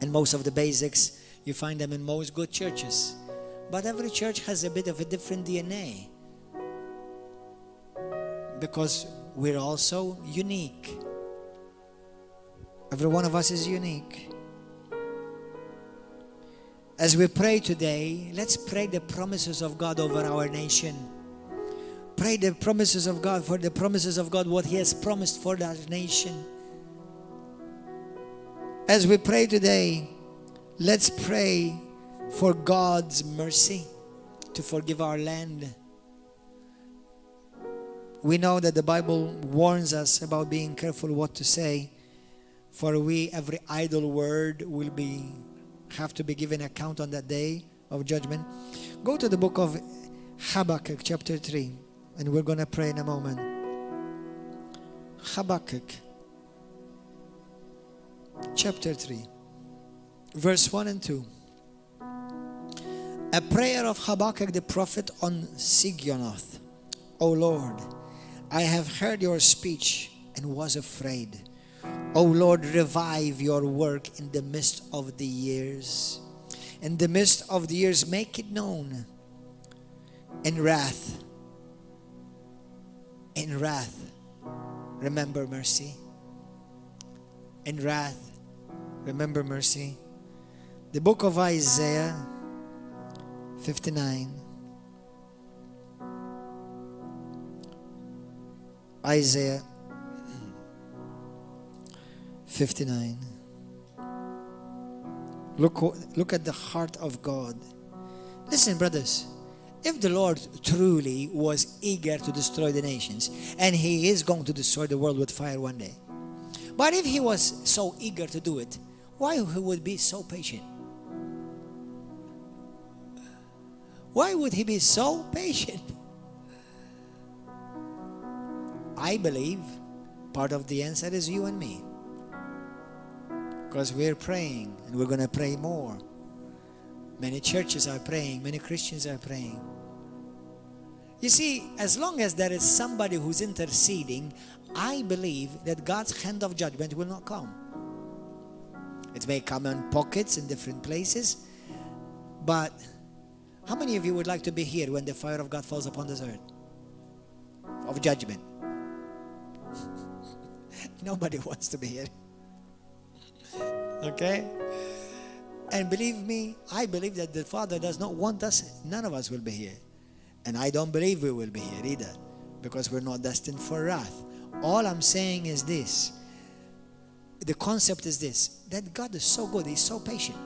And most of the basics, you find them in most good churches. But every church has a bit of a different DNA. Because we're also unique. Every one of us is unique. As we pray today, let's pray the promises of God over our nation. Pray the promises of God, for the promises of God, what He has promised for that nation. As we pray today, let's pray for God's mercy to forgive our land. We know that the Bible warns us about being careful what to say, for every idle word will have to be given account on that day of judgment. Go to the book of Habakkuk chapter 3, and we're going to pray in a moment. Habakkuk chapter 3, verse 1 and 2. A prayer of Habakkuk the prophet on Sigionoth. O Lord, I have heard your speech and was afraid. O Lord, revive your work in the midst of the years. In the midst of the years, make it known. In wrath, remember mercy. In wrath, remember mercy. The book of Isaiah 59. Isaiah 59. Look at the heart of God. Listen, brothers, if the Lord truly was eager to destroy the nations, and He is going to destroy the world with fire one day, but if He was so eager to do it, why He would be so patient? Why would He be so patient? I believe part of the answer is you and me. Because we're praying, and we're going to pray more. Many churches are praying. Many Christians are praying. You see, as long as there is somebody who's interceding, I believe that God's hand of judgment will not come. It may come in pockets in different places, but how many of you would like to be here when the fire of God falls upon this earth? Of judgment. Nobody wants to be here. Okay? And believe me, I believe that the Father does not want us. None of us will be here. And I don't believe we will be here either, because we're not destined for wrath. All I'm saying is this. The concept is this, that God is so good. He's so patient.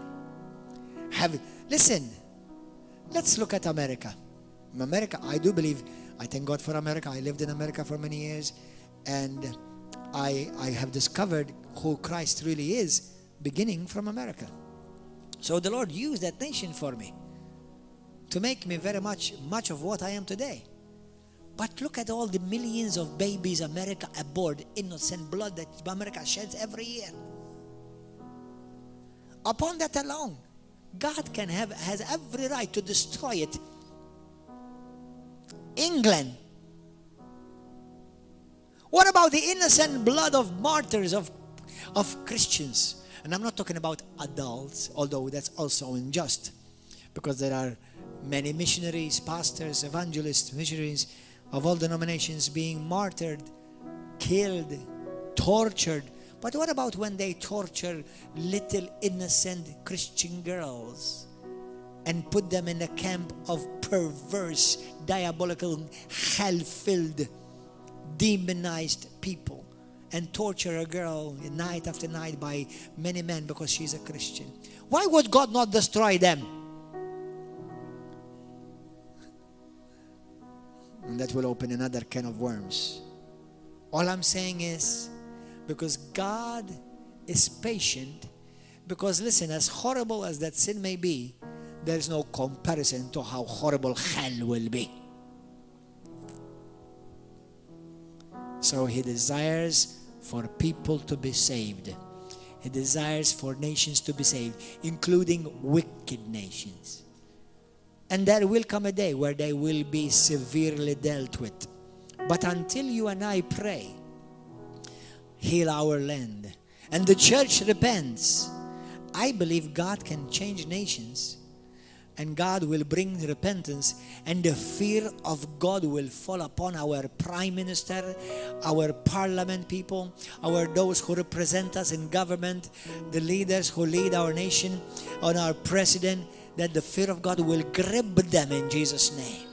Listen, let's look at America. America, I do believe, I thank God for America. I lived in America for many years, and I have discovered who Christ really is, beginning from America. So the Lord used that nation for me to make me very much of what I am today. But look at all the millions of babies America aboard, innocent blood that America sheds every year. Upon that alone, God has every right to destroy it. England. What about the innocent blood of martyrs, of Christians? And I'm not talking about adults, although that's also unjust, because there are many missionaries, pastors, evangelists, missionaries of all denominations being martyred, killed, tortured. But what about when they torture little innocent Christian girls and put them in a camp of perverse, diabolical, hell-filled, demonized people, and torture a girl night after night by many men because she's a Christian? Why would God not destroy them? And that will open another can of worms. All I'm saying is, because God is patient, because listen, as horrible as that sin may be, there's no comparison to how horrible hell will be. So he desires for people to be saved. He desires for nations to be saved, including wicked nations. And there will come a day where they will be severely dealt with. But until you and I pray, heal our land, and the church repents, I believe God can change nations, and God will bring repentance, and the fear of God will fall upon our prime minister, our parliament people, those who represent us in government, the leaders who lead our nation, on our president, that the fear of God will grip them in Jesus' name.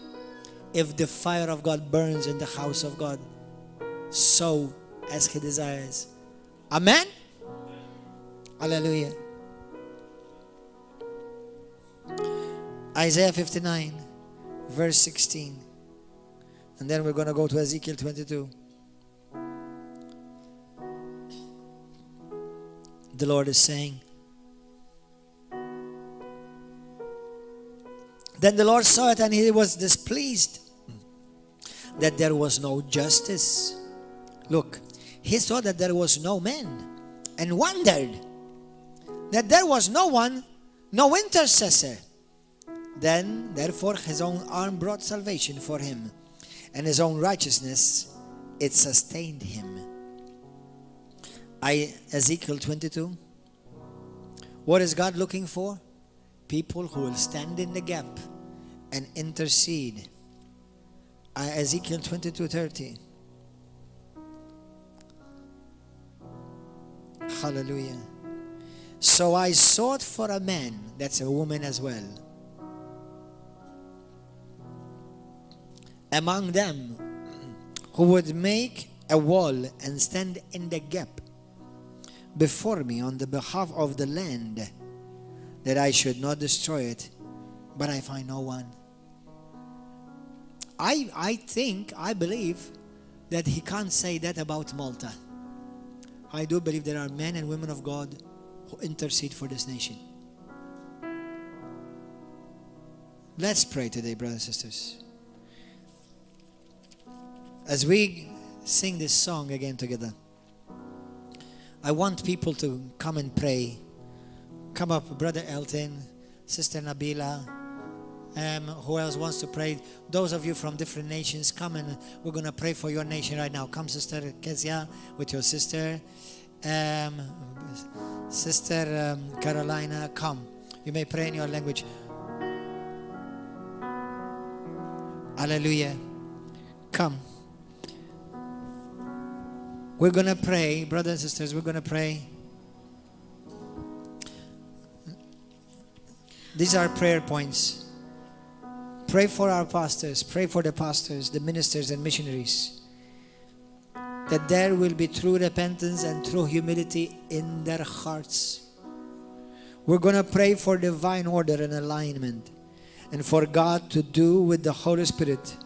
If the fire of God burns in the house of God, so as he desires. Amen? Hallelujah. Isaiah 59, verse 16. And then we're going to go to Ezekiel 22. The Lord is saying, then the Lord saw it, and he was displeased that there was no justice. Look, he saw that there was no man, and wondered that there was no one, no intercessor. Then, therefore, his own arm brought salvation for him, and his own righteousness, it sustained him. Ezekiel 22. What is God looking for? People who will stand in the gap and intercede. Ezekiel 22:30. Hallelujah. So I sought for a man, that's a woman as well, among them who would make a wall and stand in the gap before me on the behalf of the land, that I should not destroy it, but I find no one. I believe that he can't say that about Malta. I do believe there are men and women of God who intercede for this nation. Let's pray today, brothers and sisters. As we sing this song again together, I want people to come and pray. Come up, Brother Elton, Sister Nabila. Who else wants to pray? Those of you from different nations, come and we're going to pray for your nation right now. Come, Sister Kezia, with your sister. Sister Carolina, come. You may pray in your language. Hallelujah. Come. We're going to pray, brothers and sisters, we're going to pray. These are prayer points. Pray for our pastors, pray for the pastors, the ministers and missionaries, that there will be true repentance and true humility in their hearts. We're going to pray for divine order and alignment, and for God to do with the Holy Spirit,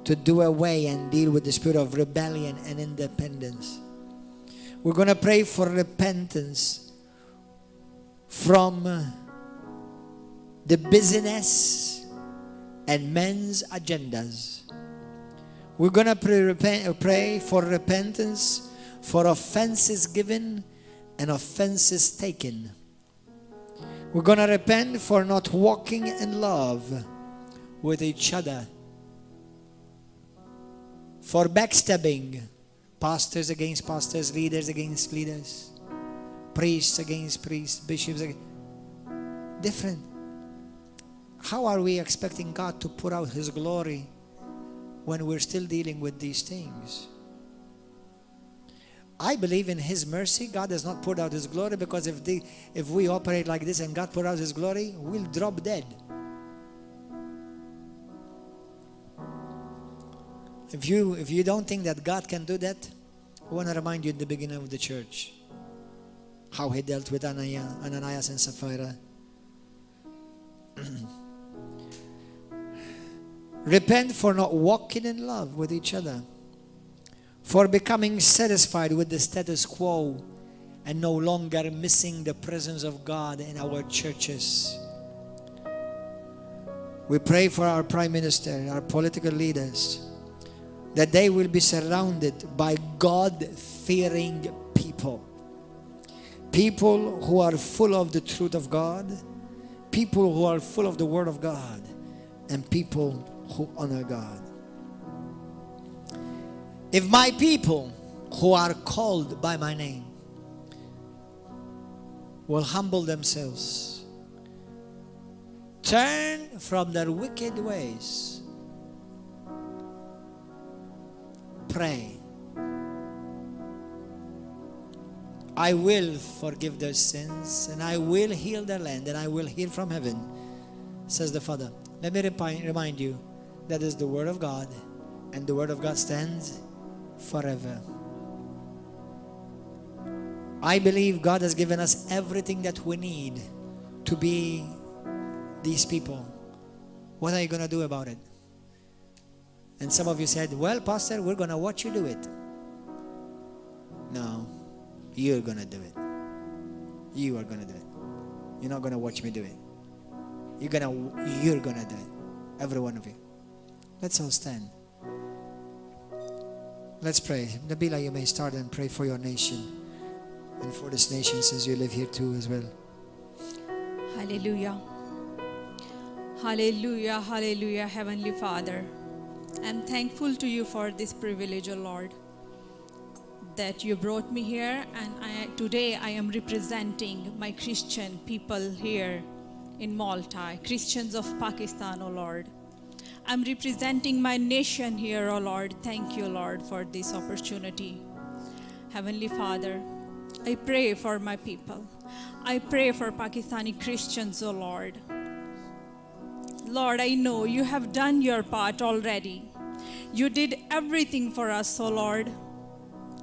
to do away and deal with the spirit of rebellion and independence. We're going to pray for repentance from the busyness and men's agendas. We're going to pray for repentance for offenses given and offenses taken. We're going to repent for not walking in love with each other, for backstabbing, pastors against pastors, leaders against leaders, priests against priests, bishops against different. How are we expecting God to pour out His glory when we're still dealing with these things? I believe in His mercy. God has not poured out His glory, because if we operate like this and God pour out His glory, we'll drop dead. If you don't think that God can do that, I want to remind you in the beginning of the church how He dealt with Ananias and Sapphira. Repent for not walking in love with each other, for becoming satisfied with the status quo and no longer missing the presence of God in our churches. We pray for our Prime Minister, our political leaders, that they will be surrounded by God-fearing people. People who are full of the truth of God, people who are full of the Word of God, and people who honor God. If my people who are called by my name will humble themselves, turn from their wicked ways, pray, I will forgive their sins, and I will heal their land, and I will hear from heaven, says the Father. Let me remind you, that is the Word of God, and the Word of God stands forever. I believe God has given us everything that we need to be these people. What are you going to do about it? And some of you said, well, Pastor, we're going to watch you do it. No, you're going to do it. You are going to do it. You're not going to watch me do it. You're going to do it. Every one of you. Let's all stand. Let's pray. Nabila, you may start and pray for your nation and for this nation, since you live here too as well.
Hallelujah. Hallelujah. Hallelujah. Heavenly Father, I'm thankful to you for this privilege, O Lord, that you brought me here, and today I am representing my Christian people here in Malta, Christians of Pakistan, O Lord. I'm representing my nation here, O Lord. Thank you, Lord, for this opportunity. Heavenly Father, I pray for my people. I pray for Pakistani Christians, O Lord. Lord, I know you have done your part already. You did everything for us, O Lord.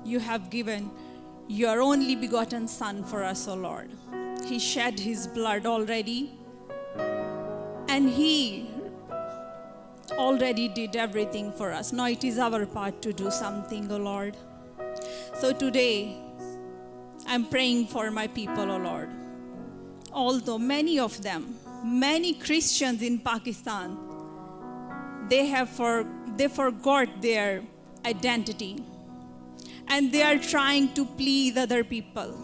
You have given your only begotten Son for us, O Lord. He shed his blood already, and he already did everything for us. Now it is our part to do something, O Lord. So today, I'm praying for my people, O Lord. Although many of them, many Christians in Pakistan, they forgot their identity, and they are trying to please other people.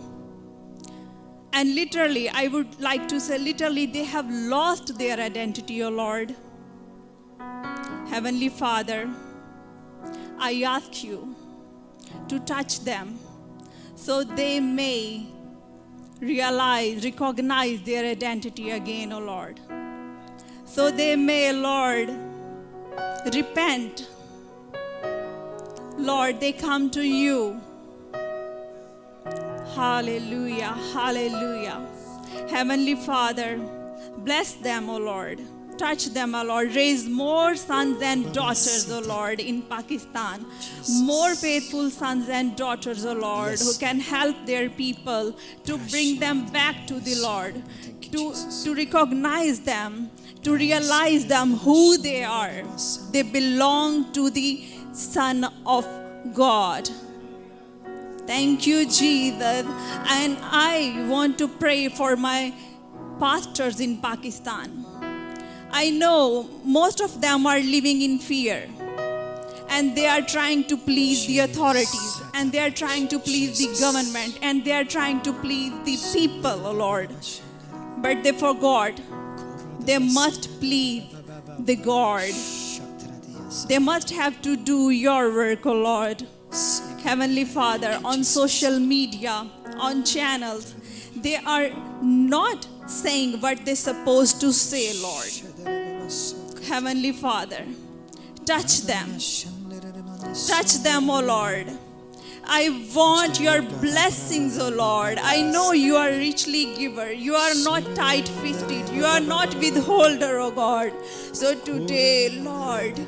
And literally, I would like to say, literally, they have lost their identity, O Lord. Heavenly Father, I ask you to touch them so they may recognize their identity again, O Lord. So they may, Lord, repent. Lord, they come to you. Hallelujah, hallelujah. Heavenly Father, bless them, O Lord. Touch them, O Lord. Raise more sons and daughters, O Lord, in Pakistan. More faithful sons and daughters, O Lord, who can help their people to bring them back to the Lord, to recognize them, to realize them who they are. They belong to the Son of God. Thank you, Jesus. And I want to pray for my pastors in Pakistan. I know most of them are living in fear, and they are trying to please the authorities, and they are trying to please the government, and they are trying to please the people, O Lord. But they forgot they must please the God. They must have to do your work, O Lord. Heavenly Father, on social media, on channels, they are not saying what they're supposed to say, Lord. Heavenly Father, touch them. Touch them, O Lord. I want your blessings, O Lord. I know you are richly giver. You are not tight-fisted. You are not withholder, O God. So today, Lord,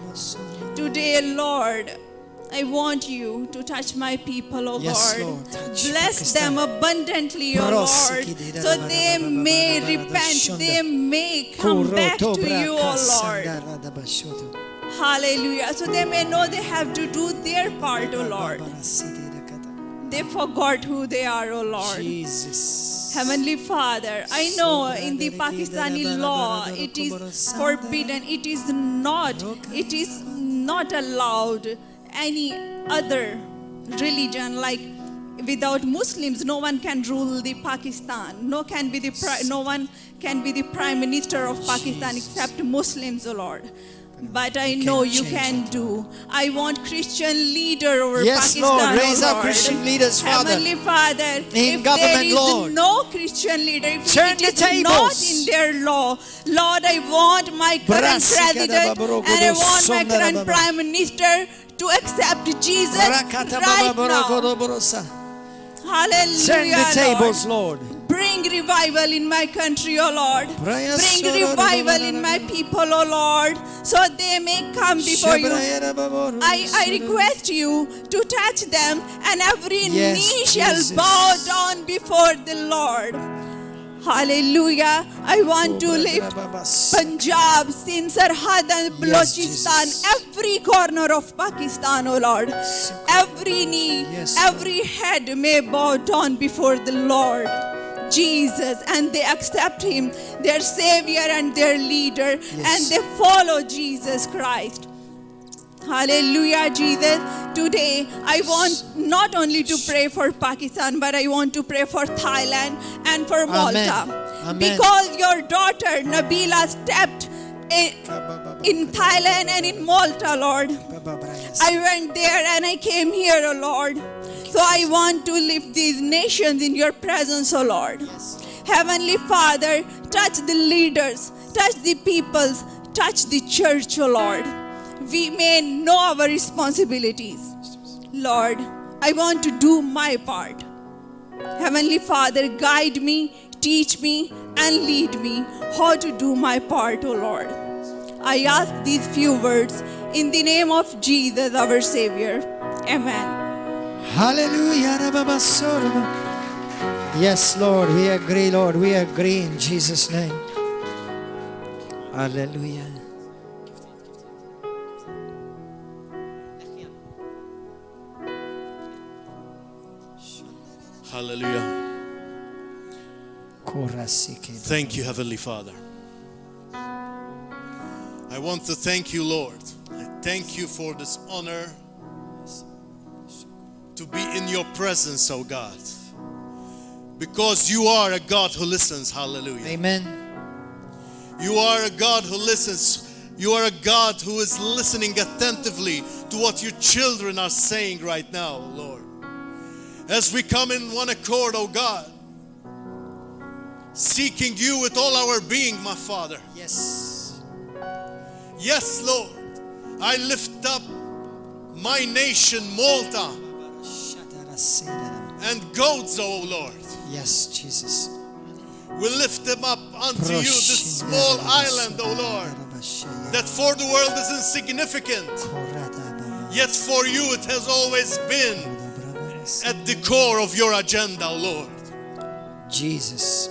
I want you to touch my people, O
Yes,
Lord.
Lord.
Bless them abundantly, O Lord, so they may repent, they may come back to you, O Lord. Hallelujah. So they may know they have to do their part, O Lord. They forgot who they are, O Lord.
Jesus.
Heavenly Father, I know in the Pakistani law it is forbidden, it is not allowed any other religion, like without Muslims no one can rule the Pakistan. No one can be the prime minister of Pakistan except Muslims, O Lord. But I know you can do. I want Christian leader over Pakistan,
Lord, raise
O
up
Lord.
Christian leaders, Father.
Heavenly Father,
In
if
government,
there is
Lord.
no Christian leader, if
Turn
it
the
is not
tables.
in their law, Lord, I want my current president and I want my current prime minister to accept Jesus right now. Hallelujah,
Turn the tables,
Lord.
Lord.
Bring revival in my country, O Lord. Bring revival in my people, O Lord, so they may come before you. I request you to touch them, and every knee shall bow down before the Lord. Hallelujah. I want to lift Punjab, Sindh, Ħadd and Balochistan, every corner of Pakistan, O Lord. Every knee, every head may bow down before the Lord Jesus, and they accept him, their savior and their leader, and they follow Jesus Christ. Hallelujah, Jesus. Today, I want not only to pray for Pakistan, but I want to pray for Thailand and for Malta.
Amen.
Because your daughter, Nabila, stepped in Thailand and in Malta, Lord. I went there and I came here, O Lord. So I want to lift these nations in your presence, O Lord. Heavenly Father, touch the leaders, touch the peoples, touch the church, O Lord. We may know our responsibilities. Lord, I want to do my part. Heavenly Father, guide me, teach me, and lead me how to do my part, O Lord. I ask these few words in the name of Jesus, our Savior. Amen.
Hallelujah. Yes, Lord, we agree, Lord. We agree in Jesus' name. Hallelujah.
Hallelujah. Thank you, Heavenly Father. I want to thank you, Lord. I thank you for this honor to be in your presence, oh God. Because you are a God who listens. Hallelujah.
Amen.
You are a God who listens. You are a God who is listening attentively to what your children are saying right now, Lord. As we come in one accord, oh God, seeking you with all our being, my Father.
Yes.
Yes, Lord. I lift up my nation, Malta, and Gozo, oh Lord.
Yes, Jesus.
We lift them up unto you, this small island, oh Lord, that for the world is insignificant, yet for you it has always been at the core of your agenda, oh Lord.
Jesus.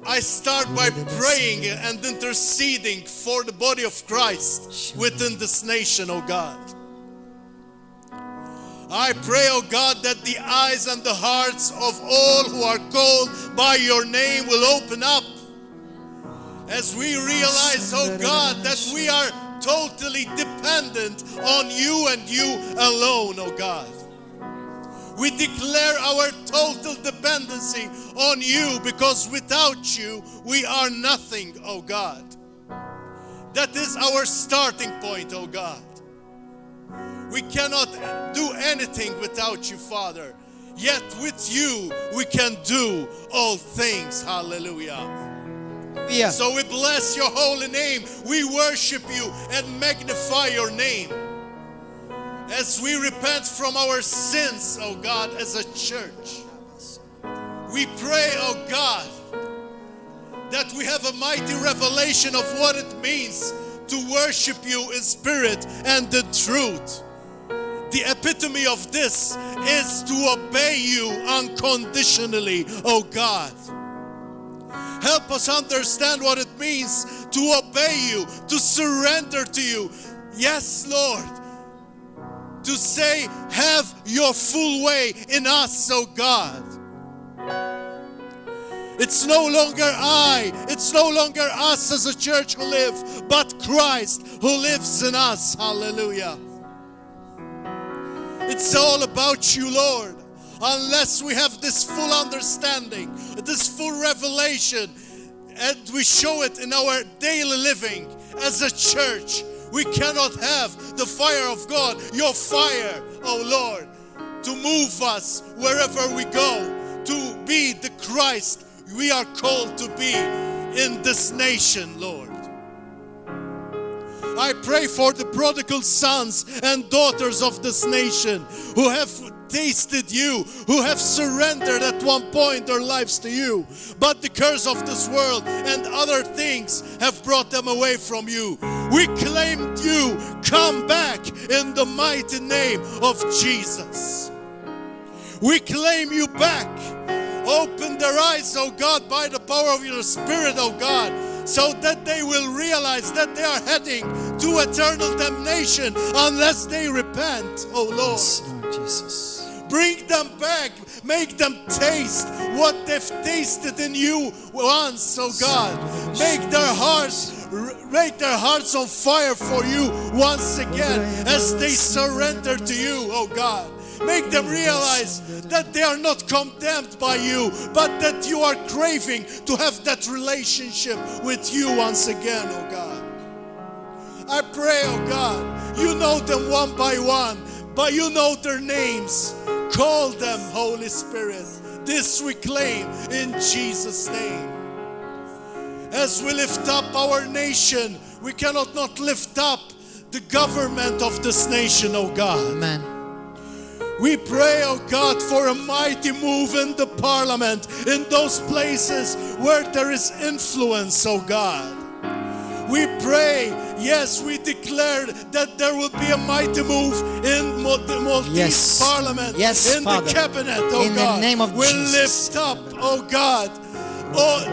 I start by praying and interceding for the body of Christ within this nation, oh God. I pray, oh God, that the eyes and the hearts of all who are called by your name will open up as we realize, oh God, that we are totally dependent on you and you alone, oh God. We declare our total dependency on you, because without you, we are nothing, oh God. That is our starting point, oh God. We cannot do anything without you, Father. Yet with you, we can do all things. Hallelujah.
Yeah.
So we bless your holy name. We worship you and magnify your name. As we repent from our sins, oh God, as a church. We pray, oh God, that we have a mighty revelation of what it means to worship you in spirit and in truth. The epitome of this is to obey you unconditionally, oh God. Help us understand what it means to obey you, to surrender to you. Yes, Lord. To say, have your full way in us, oh God. It's no longer I, it's no longer us as a church who live, but Christ who lives in us. Hallelujah. It's all about you, Lord. Unless we have this full understanding, this full revelation, and we show it in our daily living as a church, we cannot have the fire of God, your fire, oh Lord, to move us wherever we go, to be the Christ we are called to be in this nation, Lord. I pray for the prodigal sons and daughters of this nation who have tasted you, who have surrendered at one point their lives to you, but the curse of this world and other things have brought them away from you. We claim you, come back in the mighty name of Jesus. We claim you back. Open their eyes, oh God, by the power of your Spirit, oh God, so that they will realize that they are heading to eternal damnation unless they repent, oh Lord.
Yes, Lord Jesus.
Bring them back. Make them taste what they've tasted in you once, oh God. Make their hearts on fire for you once again as they surrender to you, oh God. Make them realize that they are not condemned by you, but that you are craving to have that relationship with you once again, oh God. I pray, oh God, you know them one by one, but you know their names. Call them, Holy Spirit. This we claim in Jesus' name. As we lift up our nation, we cannot not lift up the government of this nation, oh God.
Amen.
We pray, oh God, for a mighty move in the parliament, in those places where there is influence, oh God. We pray, yes, we declare that there will be a mighty move in the Maltese parliament, in
Father.
the cabinet, oh
in
God.
The name of
we
Jesus.
lift up, oh God,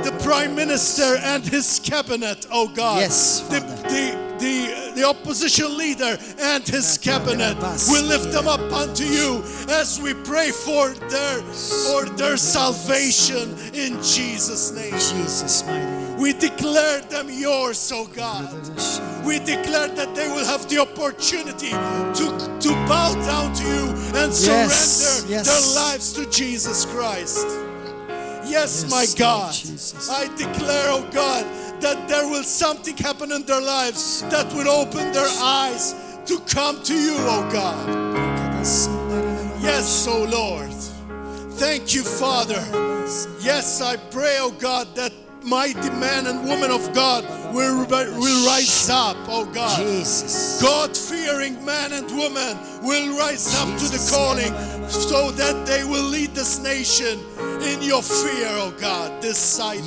the Prime Minister and his cabinet, oh God.
Yes, Father.
The opposition leader and his cabinet. We lift them up unto you as we pray for their salvation in Jesus' name.
Jesus' mighty name.
We declare them yours, oh God. We declare that they will have the opportunity to bow down to you and surrender their lives to Jesus Christ. Yes, my God. I declare, oh God, that there will something happen in their lives that will open their eyes to come to you, oh God. Yes, oh Lord. Thank you, Father. Yes, I pray, oh God, that mighty men and women of God will rise up, oh God. God-fearing men and women will rise up to the calling so that they will lead this nation in your fear, oh God. This side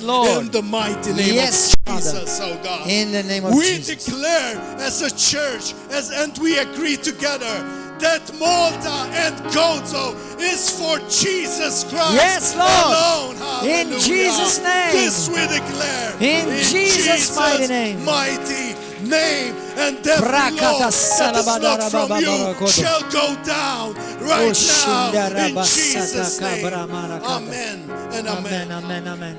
Lord.
In the mighty name of Jesus, oh God.
In the name of Jesus.
We declare as a church, and we agree together, that Malta and Gozo is for Jesus Christ.
Yes, Lord.
Alone. Hallelujah.
In Jesus' name.
This we declare.
In Jesus' mighty name.
Mighty name. And every law that is not from you shall go down right now. In Jesus' name. Amen and amen.
Amen, amen.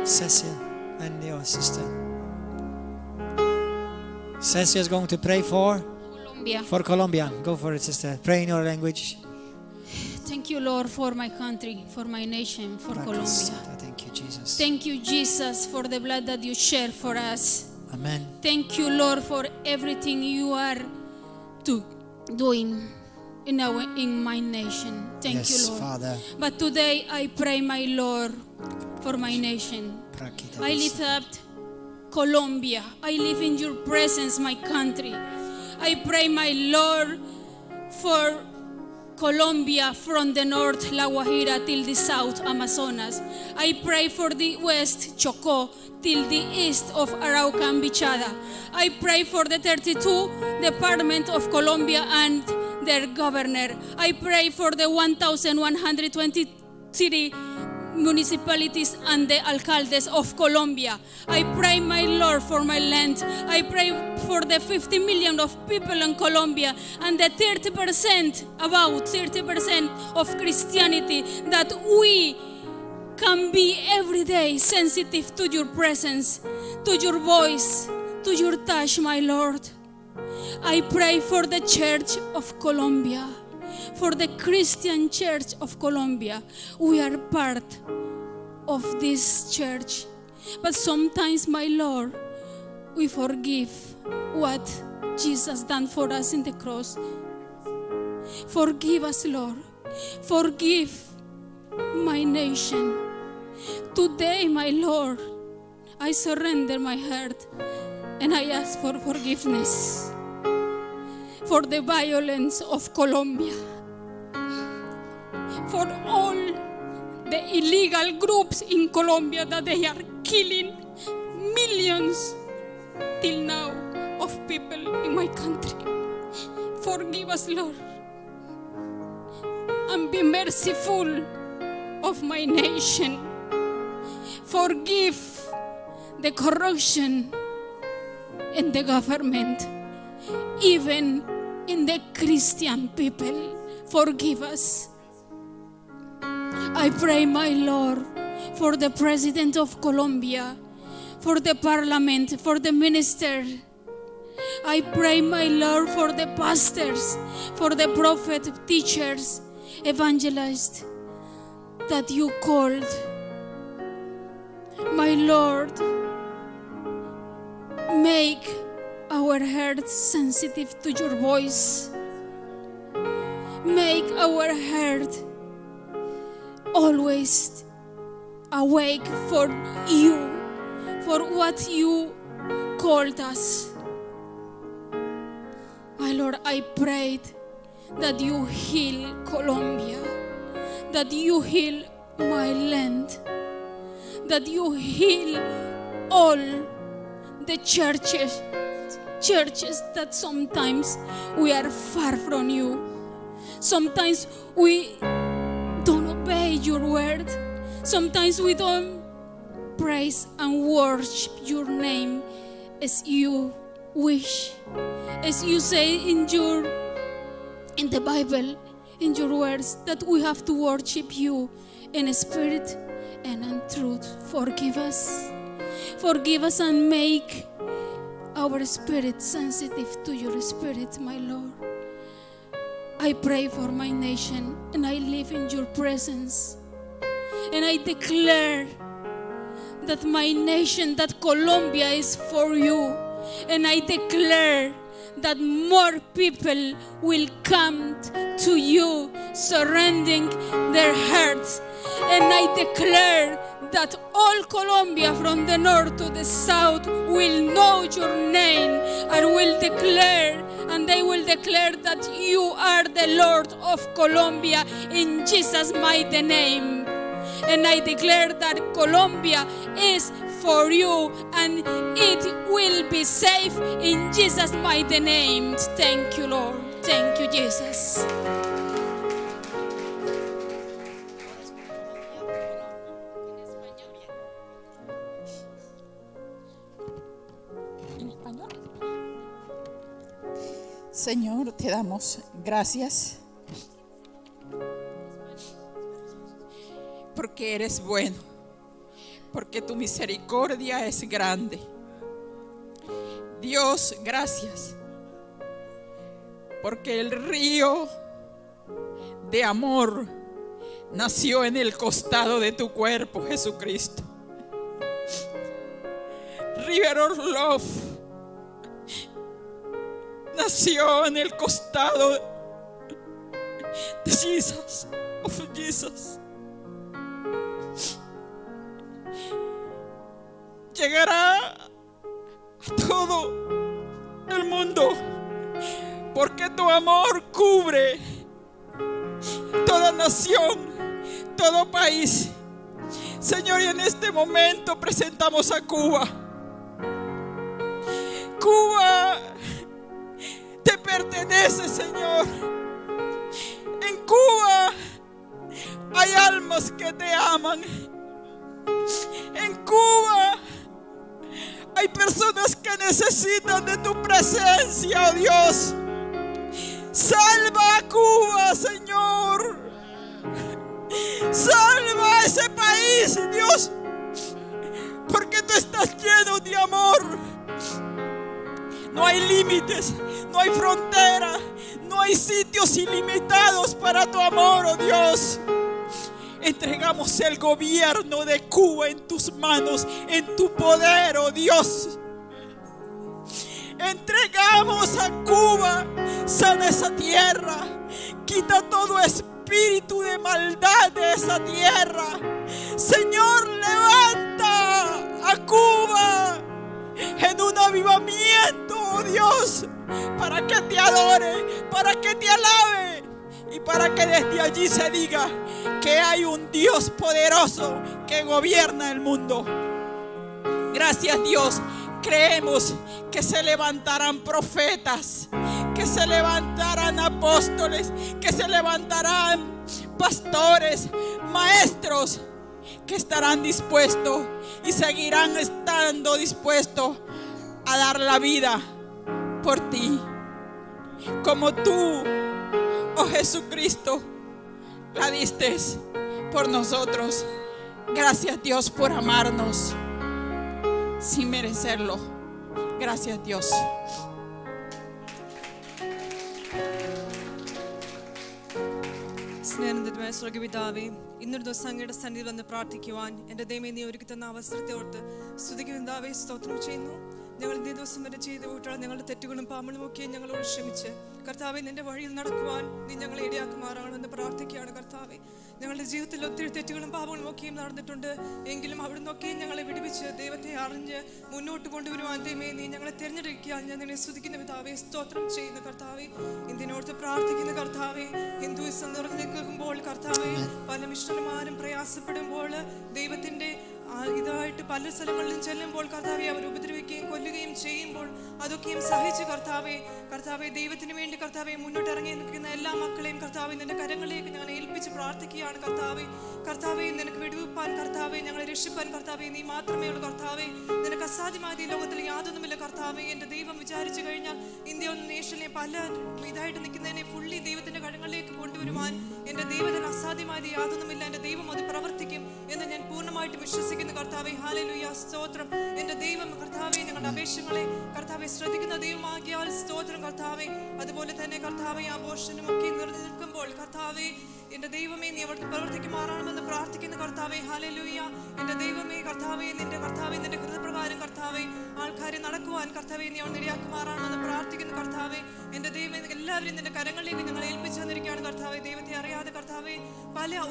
Cecilia and your sister. Cecilia is going to pray for Colombia. Go for it, sister. Pray in your language.
Thank you, Lord, for my country, for my nation, for Colombia.
Thank you, Jesus.
Thank you, Jesus, for the blood that you shed for us.
Amen.
Thank you, Lord, for everything you are doing in my nation. Thank you, Lord.
Father.
But today I pray, my Lord, for my nation. I lift up Colombia. I live in your presence, my country. I pray, my Lord, for Colombia from the north, La Guajira, till the south, Amazonas. I pray for the west, Chocó, till the east of Arauca and Bichada. I pray for the 32 department of Colombia and their governor. I pray for the 1,120 city municipalities and the alcaldes of Colombia. I pray, my Lord, for my land. I pray for the 50 million of people in Colombia and the 30%, about 30% of Christianity, that we can be every day sensitive to your presence, to your voice, to your touch, my Lord. I pray for the Church of Colombia, for the Christian Church of Colombia. We are part of this church. But sometimes, my Lord, we forgive what Jesus done for us in the cross. Forgive us, Lord. Forgive my nation. Today, my Lord, I surrender my heart and I ask for forgiveness for the violence of Colombia, for all the illegal groups in Colombia that they are killing millions till now of people in my country. Forgive us, Lord, and be merciful of my nation. Forgive the corruption in the government, even in the Christian people. Forgive us. I pray, my Lord, for the President of Colombia, for the Parliament, for the minister. I pray, my Lord, for the pastors, for the prophet, teachers, evangelists that you called. My Lord, make our hearts sensitive to your voice. Make our heart always awake for you, for what you called us. My Lord, I prayed that you heal Colombia, that you heal my land, that you heal all the churches that sometimes we are far from you. Sometimes we don't obey your word. Sometimes we don't praise and worship your name as you wish. As you say in the Bible, in your words, that we have to worship you in spirit and in truth. Forgive us. Forgive us and make our spirit sensitive to your spirit, my Lord. I pray for my nation and I live in your presence. And I declare that my nation, that Colombia is for you. And I declare that more people will come to you, surrendering their hearts. And I declare that all Colombia from the north to the south will know your name and will declare, and they will declare that you are the Lord of Colombia in Jesus' mighty name. And I declare that Colombia is for you and it will be safe in Jesus' mighty name. Thank you, Lord. Thank you, Jesus.
Señor, te damos gracias porque eres bueno, porque tu misericordia es grande. Dios, gracias, porque el río de amor nació en el costado de tu cuerpo, Jesucristo. River of Love nació en el costado de Jesus, of Jesus. Llegará a todo el mundo, porque tu amor cubre toda nación, todo país. Señor, y en este momento presentamos a Cuba. Cuba te pertenece, Señor. En Cuba hay almas que te aman. En Cuba hay personas que necesitan de tu presencia, oh Dios. Salva a Cuba, Señor. Salva a ese país, Dios, porque tú estás lleno de amor. No hay límites, no hay frontera, no hay sitios ilimitados para tu amor, oh Dios. Entregamos el gobierno de Cuba en tus manos, en tu poder, oh Dios. Entregamos a Cuba, sana esa tierra, quita todo espíritu de maldad de esa tierra. Señor, levanta a Cuba en un avivamiento, oh Dios, para que te adore, para que te alabe y para que desde allí se diga que hay un Dios poderoso que gobierna el mundo. Gracias, Dios. Creemos que se levantarán profetas, que se levantarán apóstoles, que se levantarán pastores, maestros, que estarán dispuestos y seguirán estando dispuestos a dar la vida por ti, como tú, oh Jesucristo, la diste por nosotros. Gracias, Dios, por amarnos sin merecerlo. Gracias, Dios.
സ്നേഹനിധിയായ സ്വർഗ്ഗപിതാവേ, ഇന്നൊരു ദിവസം അങ്ങയുടെ സന്നിധിയിൽ വന്ന് പ്രാർത്ഥിക്കുവാൻ എൻ്റെ ദൈവമേ നീ ഒരുക്കി തന്ന അവസരത്തെ ഓർത്ത് സ്തുതിക്കുന്ന പിതാവേ, സ്തോത്രം ചെയ്യുന്നു. ഞങ്ങൾ ഇന്നേ ദിവസം വരെ ചെയ്ത് പോയിട്ടുള്ള ഞങ്ങളുടെ തെറ്റുകളും പാപങ്ങളും ഒക്കെ ഞങ്ങളോട് ക്ഷമിച്ച് കർത്താവേ, നിന്റെ വഴിയിൽ നടക്കുവാൻ നീ ഞങ്ങളെ ഇടയാക്കുമാറാകണമെന്ന് പ്രാർത്ഥിക്കുകയാണ്. കർത്താവേ, ഞങ്ങളുടെ ജീവിതത്തിൽ ഒത്തിരി തെറ്റുകളും പാപങ്ങളും ഒക്കെയും നടന്നിട്ടുണ്ട്. എങ്കിലും അവിടെ നിന്നൊക്കെയും ഞങ്ങളെ വിടുവിച്ച് ദൈവത്തെ അറിഞ്ഞ് മുന്നോട്ട് കൊണ്ടുവരുവാൻ ദൈവമേ നീ ഞങ്ങളെ തിരഞ്ഞെടുക്കുക. ഞാൻ നിന്നെ സ്തുതിക്കുന്ന പിതാവേ, സ്തോത്രം ചെയ്യുന്ന കർത്താവേ, ഇന്ത്യനോർത്ത് പ്രാർത്ഥിക്കുന്ന കർത്താവേ, ഹിന്ദുയിസം നിറഞ്ഞു നിൽക്കുമ്പോൾ കർത്താവേ, പല മിഷണന്മാരും പ്രയാസപ്പെടുമ്പോൾ ദൈവത്തിന്റെ ഇതായിട്ട് പല സ്ഥലങ്ങളിലും ചെല്ലുമ്പോൾ കർത്താവെ അവർ ഉപദ്രവിക്കുകയും കൊല്ലുകയും ചെയ്യുമ്പോൾ അതൊക്കെയും സഹിച്ച് കർത്താവെ ദൈവത്തിന് വേണ്ടി കർത്താവെ മുന്നോട്ട് ഇറങ്ങി നിൽക്കുന്ന എല്ലാ മക്കളെയും കർത്താവെ നിന്റെ കരങ്ങളിലേക്ക് ഞങ്ങൾ ഏൽപ്പിച്ച് പ്രാർത്ഥിക്കുകയാണ് കർത്താവെ നിനക്ക് വിടുവിപ്പാൻ കർത്താവെ ഞങ്ങളെ രക്ഷിപ്പാൻ കർത്താവെ നീ മാത്രമേ ഉള്ളൂ കർത്താവെ നിനക്ക് അസാധ്യമായ ഈ ലോകത്തിൽ യാതൊന്നുമില്ല കർത്താവെ എൻ്റെ ദൈവം വിചാരിച്ചു കഴിഞ്ഞാൽ ഇന്ത്യ നേഷനിലെ പല ഇതായിട്ട് നിൽക്കുന്നതിനെ ഫുള്ളി ദൈവത്തിന്റെ കരങ്ങളിലേക്ക് കൊണ്ടുവരുവാൻ എൻ്റെ ദൈവത്തിന് അസാധ്യമായത് യാതൊന്നുമില്ല എൻ്റെ ദൈവം അത് പ്രവർത്തിക്കും എന്ന് ഞാൻ പൂർണ്ണമായിട്ട് വിശ്വസിക്കുന്നു കർത്താവെ ഹല്ലേലൂയ സ്തോത്രം എൻ്റെ ദൈവം കർത്താവെ ഞങ്ങളുടെ അപേക്ഷകളെ കർത്താവെ ശ്രദ്ധിക്കുന്ന ദൈവമാകിയാൽ സ്തോത്രം കർത്താവെ അതുപോലെ തന്നെ കർത്താവെ ആഘോഷനും ഒക്കെ നിൽക്കുമ്പോൾ കർത്താവെ എൻ്റെ ദൈവമേ നീ അവിടുത്തെ പ്രവർത്തിക്കുമാറാണെന്ന് പ്രാർത്ഥിക്കുന്ന കർത്താവെ ഹല്ലേലൂയ എൻ്റെ ദൈവമേ കർത്താവെ നിന്റെ ഹൃദയപ്രകാരം കർത്താവെ ആൾക്കാരെ നടക്കുവാൻ കർത്താവെ നീ അവിടെ ഇടയാക്കുമാറാണെന്ന് പ്രാർത്ഥിക്കുന്ന കർത്താവെ എൻ്റെ ദൈവമേ എല്ലാവരും നിന്റെ കരങ്ങളിലേക്ക് ഞങ്ങൾ ഏൽപ്പിച്ചു തന്നിരിക്കുകയാണ് കർത്താവെ ദൈവത്തെ അറിയാതെ കർത്താവെ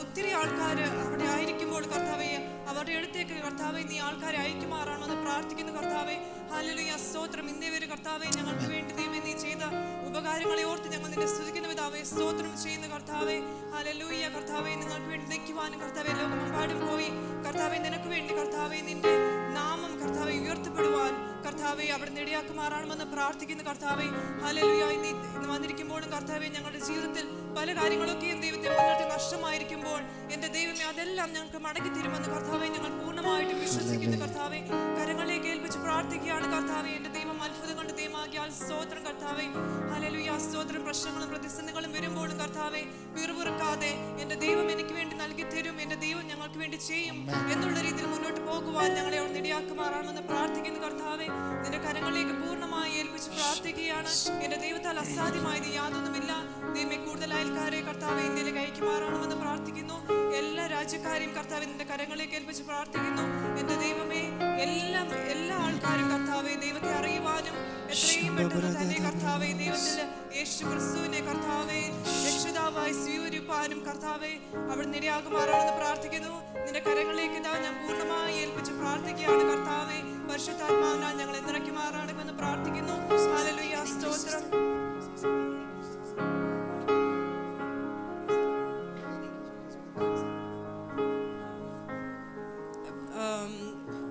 ഒത്തിരി ആൾക്കാർ അവിടെ ആയിരിക്കുമ്പോൾ കർത്താവെ അവരുടെ അടുത്തേക്ക് കർത്താവെ നീ ആൾക്കാരെ അയക്കുമാറാണെന്ന് പ്രാർത്ഥിക്കുന്ന കർത്താവെ ഹല്ലേലൂയ സ്തോത്രം ഇന്നേ വരെ കർത്താവെ ഞങ്ങൾക്ക് വേണ്ടി ദൈവമേ നീ ചെയ്ത ഉപകാരങ്ങളെ ഓർത്ത് ഞങ്ങൾ നിന്നെ സ്തുതിക്കുന്ന പിതാവേ സ്തോത്രം ചെയ്യുന്ന കർത്താവെ ഹല്ലേലൂയ കർത്താവെ നിങ്ങൾക്ക് വേണ്ടി നിൽക്കുവാനും കർത്താവെ ലോകമെമ്പാടും പോയി കർത്താവെ നിനക്ക് വേണ്ടി കർത്താവെ നിന്റെ നാമം കർത്താവെ ഉയർത്തപ്പെടുവാൻ കർത്താവെ അവിടെ ഇടയാക്കുമാറാണെന്ന് പ്രാർത്ഥിക്കുന്ന കർത്താവെ ഹല്ലേലൂയ ഇന്ന് വന്നിരിക്കുമ്പോഴും കർത്താവെ ഞങ്ങളുടെ ജീവിതത്തിൽ പല കാര്യങ്ങളൊക്കെയും ദൈവത്തെ മുന്നിട്ട് നഷ്ടമായിരിക്കുമ്പോൾ എൻ്റെ ദൈവമേ അതെല്ലാം ഞങ്ങൾക്ക് മടക്കി തരുമെന്ന് കർത്താവെ ഞങ്ങൾ പൂർണ്ണമായിട്ടും വിശ്വസിക്കുന്ന കർത്താവെ കരങ്ങളിലേക്ക് ഏൽപ്പിച്ച് പ്രാർത്ഥിക്കുകയാണ് കർത്താവെ എൻ്റെ ദൈവം അത്ഭുതം കൊണ്ട് ദൈവമാകിയാൽ സ്തോത്രം കർത്താവെ ഹല്ലേലൂയ സ്തോത്രം പ്രശ്നങ്ങളും പ്രതിസന്ധികളും വരുമ്പോഴും കർത്താവെ പിറുപിറുക്കാതെ എൻ്റെ ദൈവം എനിക്ക് വേണ്ടി നൽകി തരും എൻ്റെ ദൈവം ഞങ്ങൾക്ക് വേണ്ടി ചെയ്യും എന്നുള്ള രീതിയിൽ മുന്നോട്ട് പോകുവാൻ ഞങ്ങളെ അവിടെ ഇടയാക്കുമാറാണെന്ന് പ്രാർത്ഥിക്കുന്ന കർത്താവെ നിന്റെ കരങ്ങളിലേക്ക് പൂർണ്ണമായി ഏൽപ്പിച്ച് പ്രാർത്ഥിക്കുകയാണ് എൻ്റെ ദൈവത്താൽ അസാധ്യമായത് യാതൊന്നുമില്ല ദൈവമേ കൂടുതൽ അയൽക്കാരെ കർത്താവെ ഇന്ത്യയിലേക്ക് അയക്കുമാറാണെന്ന് പ്രാർത്ഥിക്കുന്നു എല്ലാ രാജ്യക്കാരെയും കർത്താവെ നിന്റെ കരങ്ങളിലേക്ക് ഏൽപ്പിച്ച് പ്രാർത്ഥിക്കുന്നു എൻ്റെ ദൈവമേ എല്ലാ ആൾക്കാരും കർത്താവെ ദൈവത്തെ അറിയുവാനും എത്രയും പെട്ടെന്ന് തന്നെ കർത്താവെ ദൈവത്തിൽ യേശു ക്രിസ്തുവിനെ കർത്താവെ രക്ഷിതാവായി സ്വീകരിപ്പാനും കർത്താവെ അവിടെ നിരയാകുമാറാണെന്ന് പ്രാർത്ഥിക്കുന്നു നിന്റെ കരങ്ങളിലേക്ക് ഞാൻ പൂർണ്ണമായി ഏൽപ്പിച്ച് പ്രാർത്ഥിക്കുകയാണ് കർത്താവെ പരിശുദ്ധാത്മാവിനാൽ ഞങ്ങളെ നിറയ്ക്കുമാറാണെന്ന് പ്രാർത്ഥിക്കുന്നു ഹല്ലേലൂയ സ്തോത്രം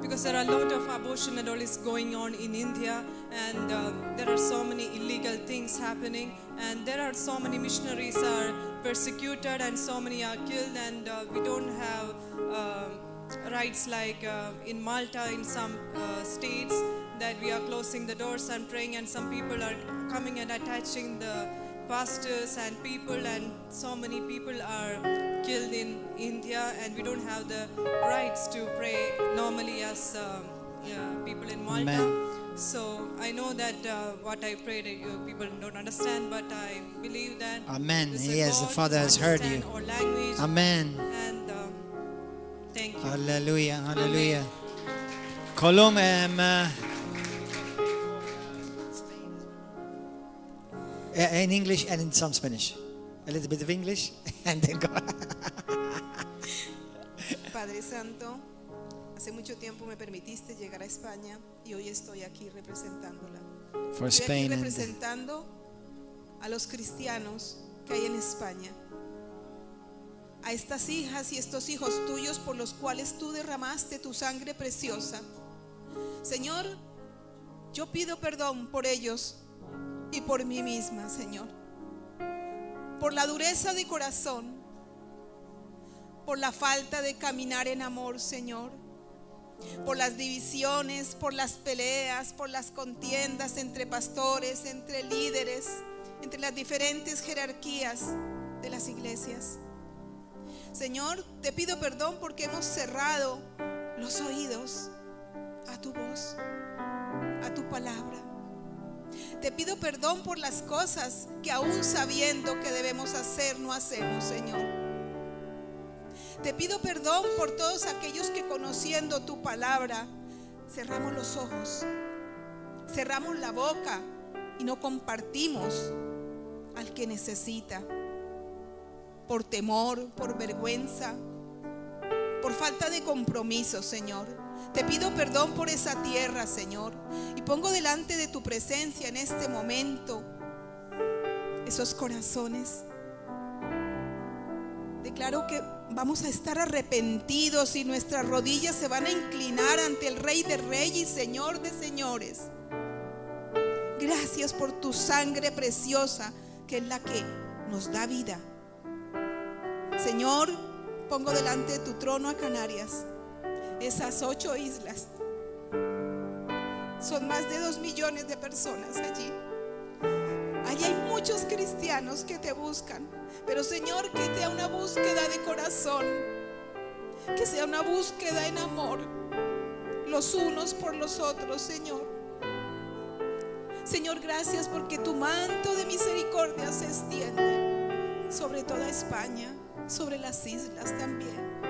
because there are a lot of abortion and all is going on in India and there are so many illegal things happening and there are so many missionaries are persecuted and so many are killed and we don't have rights like in Malta in some states that we are closing the doors and praying and some people are coming and attaching the pastors and people and so many people are killed in India and we don't have the rights to pray normally as people in Malta. Amen. So I know that what I prayed people don't understand but I believe that
Amen. Yes, the Father has heard you. Amen.
And thank you.
Hallelujah. Hallelujah. Kolum in English and in some Spanish. A little bit of English and then go.
Padre Santo, hace mucho tiempo me permitiste llegar a España y hoy estoy aquí representándola.
For
estoy
Spain
aquí representando a los cristianos que hay en España. A estas hijas y estos hijos tuyos por los cuales tú derramaste tu sangre preciosa. Señor, yo pido perdón por ellos y por mí misma, Señor, por la dureza de corazón, por la falta de caminar en amor, Señor, por las divisiones, por las peleas, por las contiendas entre pastores, entre líderes, entre las diferentes jerarquías de las iglesias. Señor, te pido perdón porque hemos cerrado los oídos a tu voz, a tu palabra. Te pido perdón por las cosas que aún sabiendo que debemos hacer no hacemos, Señor. Te pido perdón por todos aquellos que conociendo tu palabra cerramos los ojos, cerramos la boca y no compartimos al que necesita. Por temor, por vergüenza, por falta de compromiso, Señor. Te pido perdón por esa tierra, Señor, y pongo delante de tu presencia en este momento esos corazones Declaro que vamos a estar arrepentidos y nuestras rodillas se van a inclinar ante el Rey de Reyes y Señor de Señores. Gracias por tu sangre preciosa, que es la que nos da vida. Señor, pongo delante de tu trono a Canarias, esas 8 islas. Son más de 2 millones de personas allí. Allí hay muchos cristianos que te buscan, pero Señor, que sea una búsqueda de corazón, que sea una búsqueda en amor, los unos por los otros, Señor. Señor, gracias porque tu manto de misericordia se extiende sobre toda España, sobre las islas también.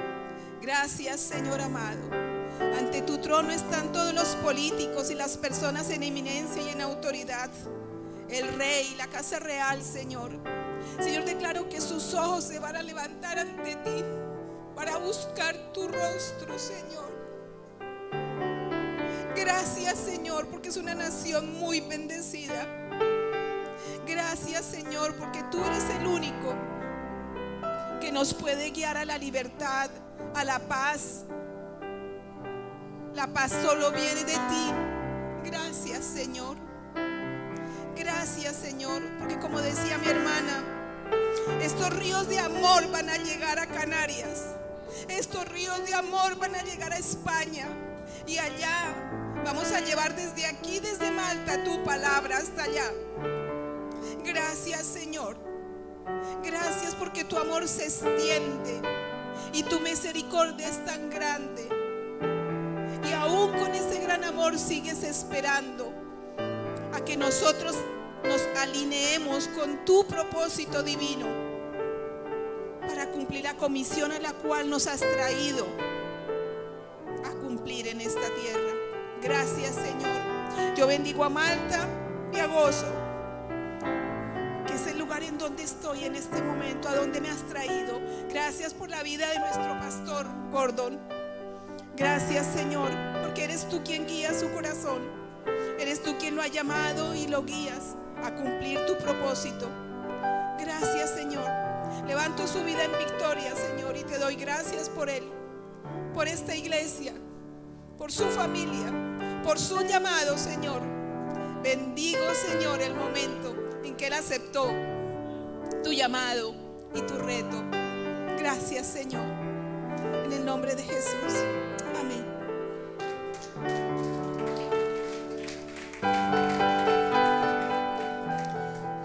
Gracias, Señor amado. Ante tu trono están todos los políticos y las personas en eminencia y en autoridad. El rey, la casa real, Señor. Señor, declaro que sus ojos se van a levantar ante ti para buscar tu rostro, Señor. Gracias, Señor, porque es una nación muy bendecida. Gracias, Señor, porque tú eres el único que nos puede guiar a la libertad, a la paz. La paz solo viene de ti. Gracias, Señor. Gracias, Señor, porque como decía mi hermana, estos ríos de amor van a llegar a Canarias. Estos ríos de amor van a llegar a España. Y allá vamos a llevar desde aquí, desde Malta, tu palabra hasta allá. Gracias, Señor. Gracias porque tu amor se extiende y tu misericordia es tan grande. Y aún con ese gran amor sigues esperando a que nosotros nos alineemos con tu propósito divino para cumplir la comisión a la cual nos has traído a cumplir en esta tierra. Gracias, Señor. Yo bendigo a Malta y a Gozo, que es el lugar en donde estoy en este momento, a donde me has traído. Gracias por la vida de nuestro pastor Gordon. Gracias, Señor, porque eres tú quien guía su corazón. Eres tú quien lo ha llamado y lo guías a cumplir tu propósito. Gracias, Señor. Levanto su vida en victoria, Señor, y te doy gracias por él, por esta iglesia, por su familia, por su llamado, Señor. Bendigo, Señor, el momento en que él aceptó tu llamado y tu reto. Gracias, Señor. En el nombre de Jesús. Amén.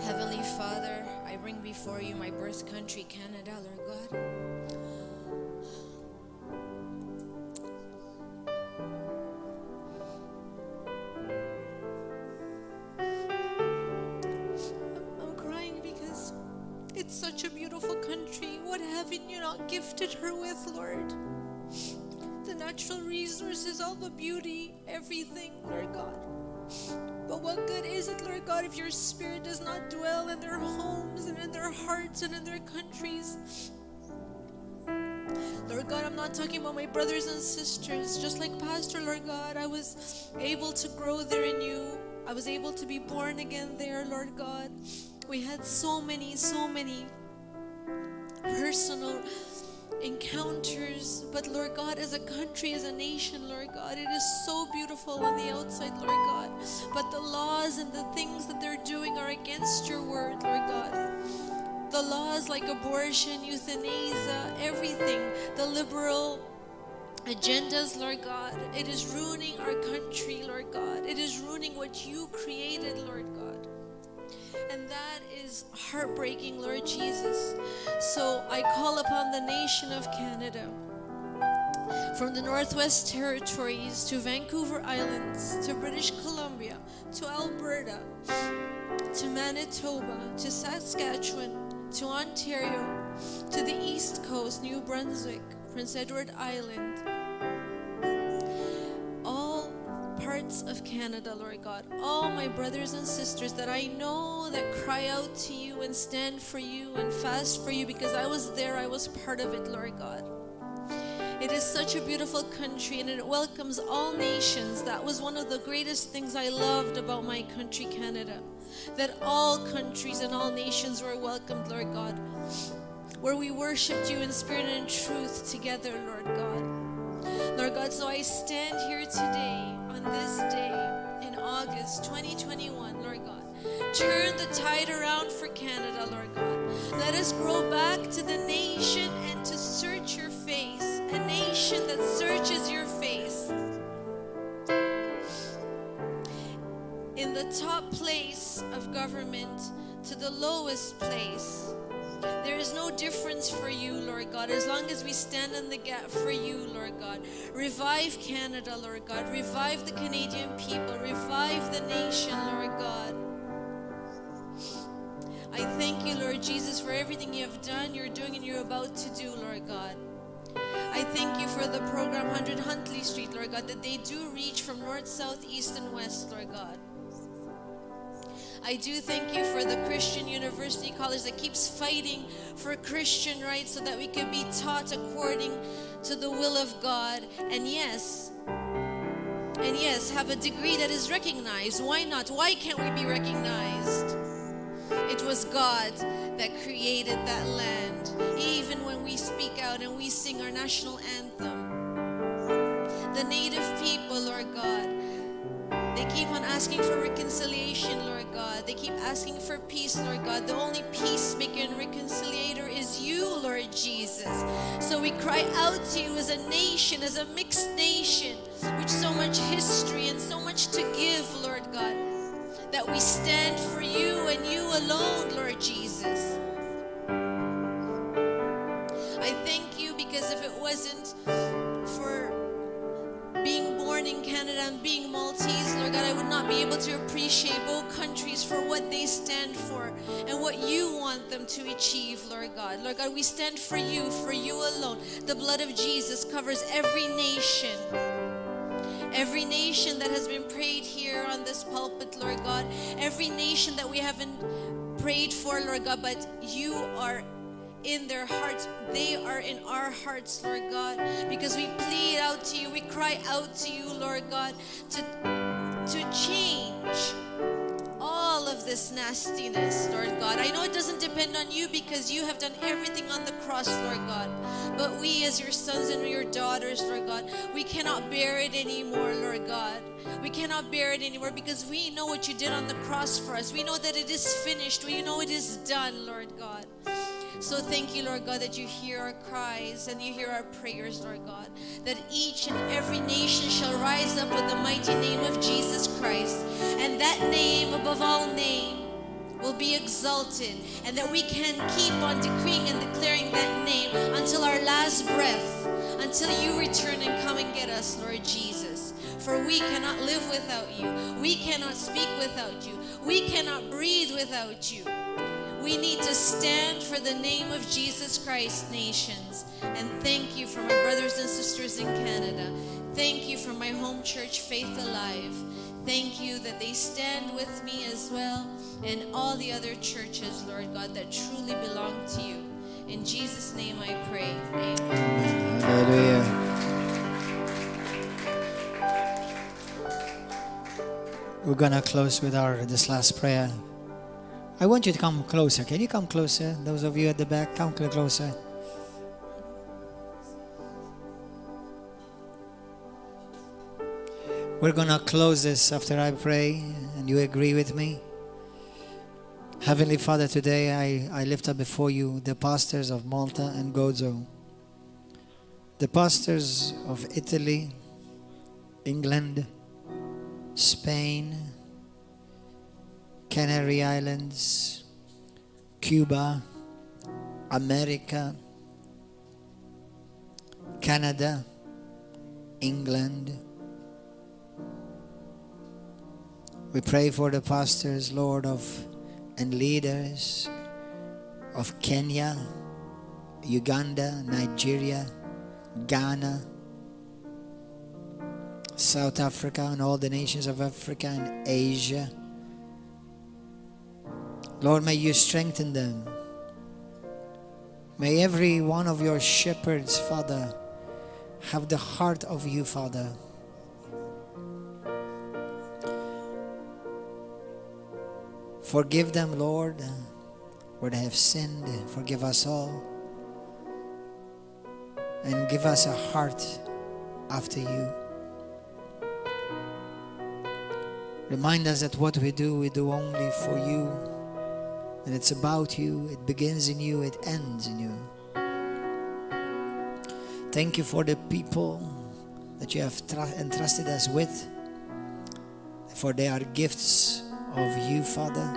Heavenly Father, I bring before you my birth country, Canada, Lord God. I'm crying because it's such a beautiful country. What haven't you not gifted her with, Lord? The natural resources, all the beauty, everything, Lord God. But what good is it, Lord God, if your spirit does not dwell in their homes and in their hearts and in their countries? Lord God, I'm not talking about my brothers and sisters. Just like Pastor, Lord God, I was able to grow there in you. I was able to be born again there, Lord God. We had so many personal encounters, but Lord God, as a country, as a nation, Lord God, it is so beautiful on the outside, Lord God, but the laws and the things that they're doing are against your word, Lord God. The laws like abortion, euthanasia, everything, the liberal agendas, Lord God, it is ruining our country, Lord God. It is ruining what you created, Lord God. And that is heartbreaking, Lord Jesus. So I call upon the nation of Canada, from the Northwest Territories to Vancouver Islands, to British Columbia, to Alberta, to Manitoba, to Saskatchewan, to Ontario, to the East Coast, New Brunswick, Prince Edward Island, all parts of Canada, Lord God, all my brothers and sisters that I know that cry out to you and stand for you and fast for you, because I was there, I was part of it, Lord God. It is such a beautiful country and it welcomes all nations. That was one of the greatest things I loved about my country, Canada, that all countries and all nations were welcomed, Lord God. where we worshiped you in spirit and in truth together, Lord God. Lord God, so I stand here today, on this day, in August 2021, Lord God. Turn the tide around for Canada, Lord God. Let us grow back to the nation and to search your face, a nation that searches your face. In the top place of government to the lowest place, there is no difference for you, Lord God, as long as we stand in the gap for you, Lord God. Revive Canada, Lord God. Revive the Canadian people. Revive the nation, Lord God. I thank you, Lord Jesus, for everything you have done, you're doing, and you're about to do, Lord God. I thank you for the program 100 Huntley Street, Lord God, that they do reach from north, south, east, and west, Lord God. I do thank you for the Christian University College that keeps fighting for Christian rights so that we can be taught according to the will of God. And yes, have a degree that is recognized. Why not? Why can't we be recognized? It was God that created that land. Even when we speak out and we sing our national anthem, the native people, Lord God, they keep on asking for reconciliation, Lord God. They keep asking for peace, Lord God. The only peacemaker and reconciliator is you, Lord Jesus. So we cry out to you as a nation, as a mixed nation, with so much history and so much to give, Lord God, that we stand for you and you alone, Lord Jesus. I thank you because if it wasn't for being born in Canada and being Maltese, Lord God, I would not be able to appreciate both countries for what they stand for and what you want them to achieve, Lord God. Lord God, we stand for you alone. The blood of Jesus covers every nation that has been prayed here on this pulpit, Lord God, every nation that we haven't prayed for, Lord God, but you are in their hearts. They are in our hearts, Lord God, because we plead out to you, we cry out to you, Lord God, to change all of this nastiness, Lord God. I know it doesn't depend on you because you have done everything on the cross, Lord God, but we as your sons and your daughters, Lord God, we cannot bear it anymore, Lord God. We cannot bear it anymore because we know what you did on the cross for us. We know that it is finished. We know it is done, Lord God. So thank you, Lord God, that you hear our cries and you hear our prayers, Lord God, that each and every nation shall rise up with the mighty name of Jesus Christ, and that name above all name will be exalted, and that we can keep on decreeing and declaring that name until our last breath, until you return and come and get us, Lord Jesus. For we cannot live without you. We cannot speak without you. We cannot breathe without you. We need to stand for the name of Jesus Christ, nations. And thank you for my brothers and sisters in Canada. Thank you for my home church, Faith Alive. Thank you that they stand with me as well, and all the other churches, Lord God, that truly belong to you. In Jesus' name I pray. Amen.
Hallelujah. We're going to close with this last prayer. I want you to come closer. Can you come closer? Those of you at the back, come closer. We're going to close this after I pray, and you agree with me. Heavenly Father, today I lift up before you the pastors of Malta and Gozo, the pastors of Italy, England, Spain, Canary Islands, Cuba, America, Canada, England. We pray for the pastors, Lord, and leaders of Kenya, Uganda, Nigeria, Ghana, South Africa, and all the nations of Africa and Asia. Lord, may you strengthen them. May every one of your shepherds, Father, have the heart of you, Father. Forgive them, Lord, where they have sinned. Forgive us all. and give us a heart after you. Remind us that what we do only for you, and it's about you, it begins in you, it ends in you. Thank you for the people that you have entrusted us with, for they are gifts of you, Father.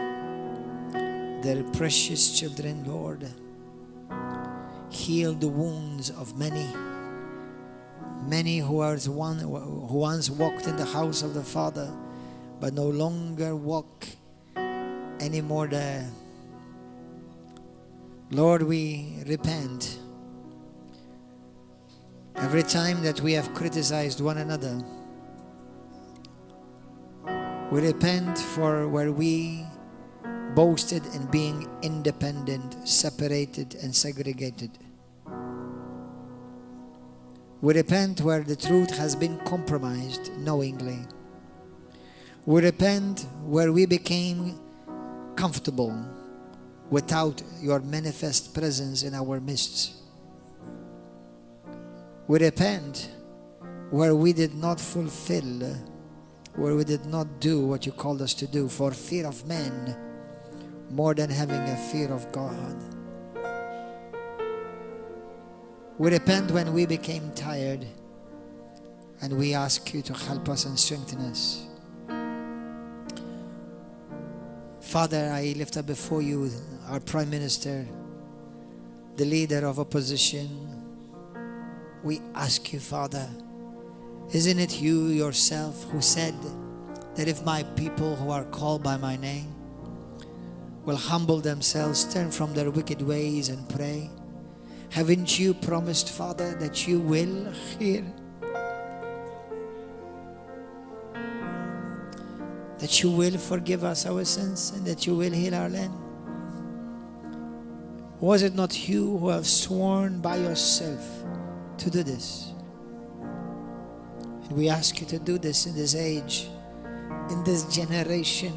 They're precious children, Lord. Heal the wounds of many who once walked in the house of the Father, but no longer walk anymore there. Lord, we repent. Every time that we have criticized one another, we repent for where we boasted in being independent, separated, and segregated. We repent where the truth has been compromised knowingly. We repent where we became comfortable without your manifest presence in our midst. We repent where we did not fulfill, where we did not do what you called us to do for fear of men more than having a fear of God. We repent when we became tired, and we ask you to help us and strengthen us. Father, I lift up before you our Prime Minister, the leader of opposition. We ask you, Father, isn't it you yourself who said that if my people who are called by my name will humble themselves, turn from their wicked ways and pray? Haven't you promised, Father, that you will hear? That you will forgive us our sins and that you will heal our land? Was it not you who have sworn by yourself to do this? And we ask you to do this in this age, in this generation.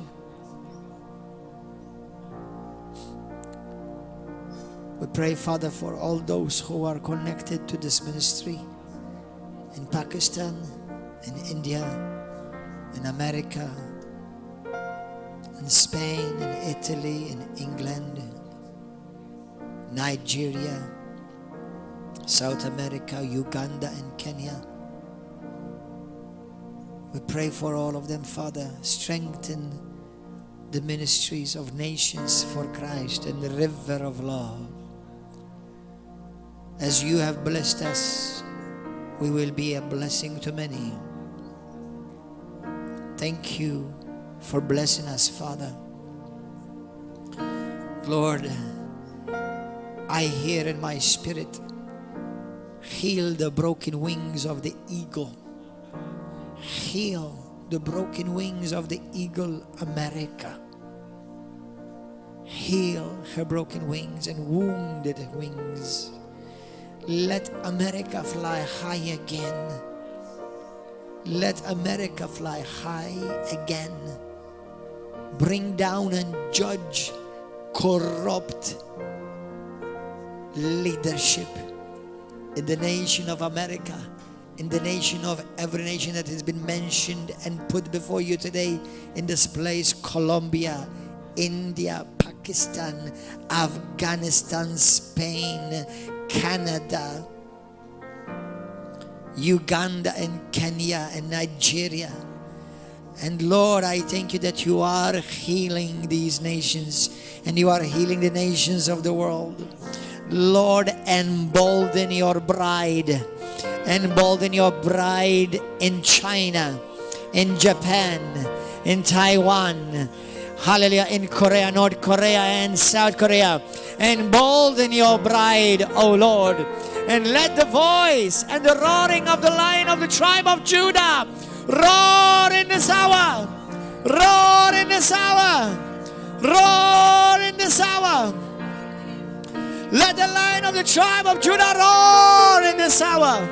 We pray, Father, for all those who are connected to this ministry in Pakistan, in India, in America, in Spain, in Italy, in England, Nigeria, South America, Uganda, and Kenya. We pray for all of them, Father. Strengthen the ministries of nations for Christ and the river of love. As you have blessed us, we will be a blessing to many. Thank you for blessing us, Father. Lord, I hear in my spirit, heal the broken wings of the eagle. Heal the broken wings of the eagle, America. Heal her broken wings and wounded wings. Let America fly high again. Let America fly high again. Bring down and judge corrupt leadership in the nation of America, in the nation of every nation that has been mentioned and put before you today in this place: Colombia, India, Pakistan, Afghanistan, Spain, Canada, Uganda and Kenya and Nigeria. And Lord, I thank you that you are healing these nations and you are healing the nations of the world. Lord, embolden your bride. Embolden your bride in China, in Japan, in Taiwan, hallelujah, in Korea, North Korea and South Korea. Embolden your bride, O Lord, and let the voice and the roaring of the Lion of the tribe of Judah roar in this hour, roar in this hour, roar in this hour. Let the Lion of the tribe of Judah roar in this hour.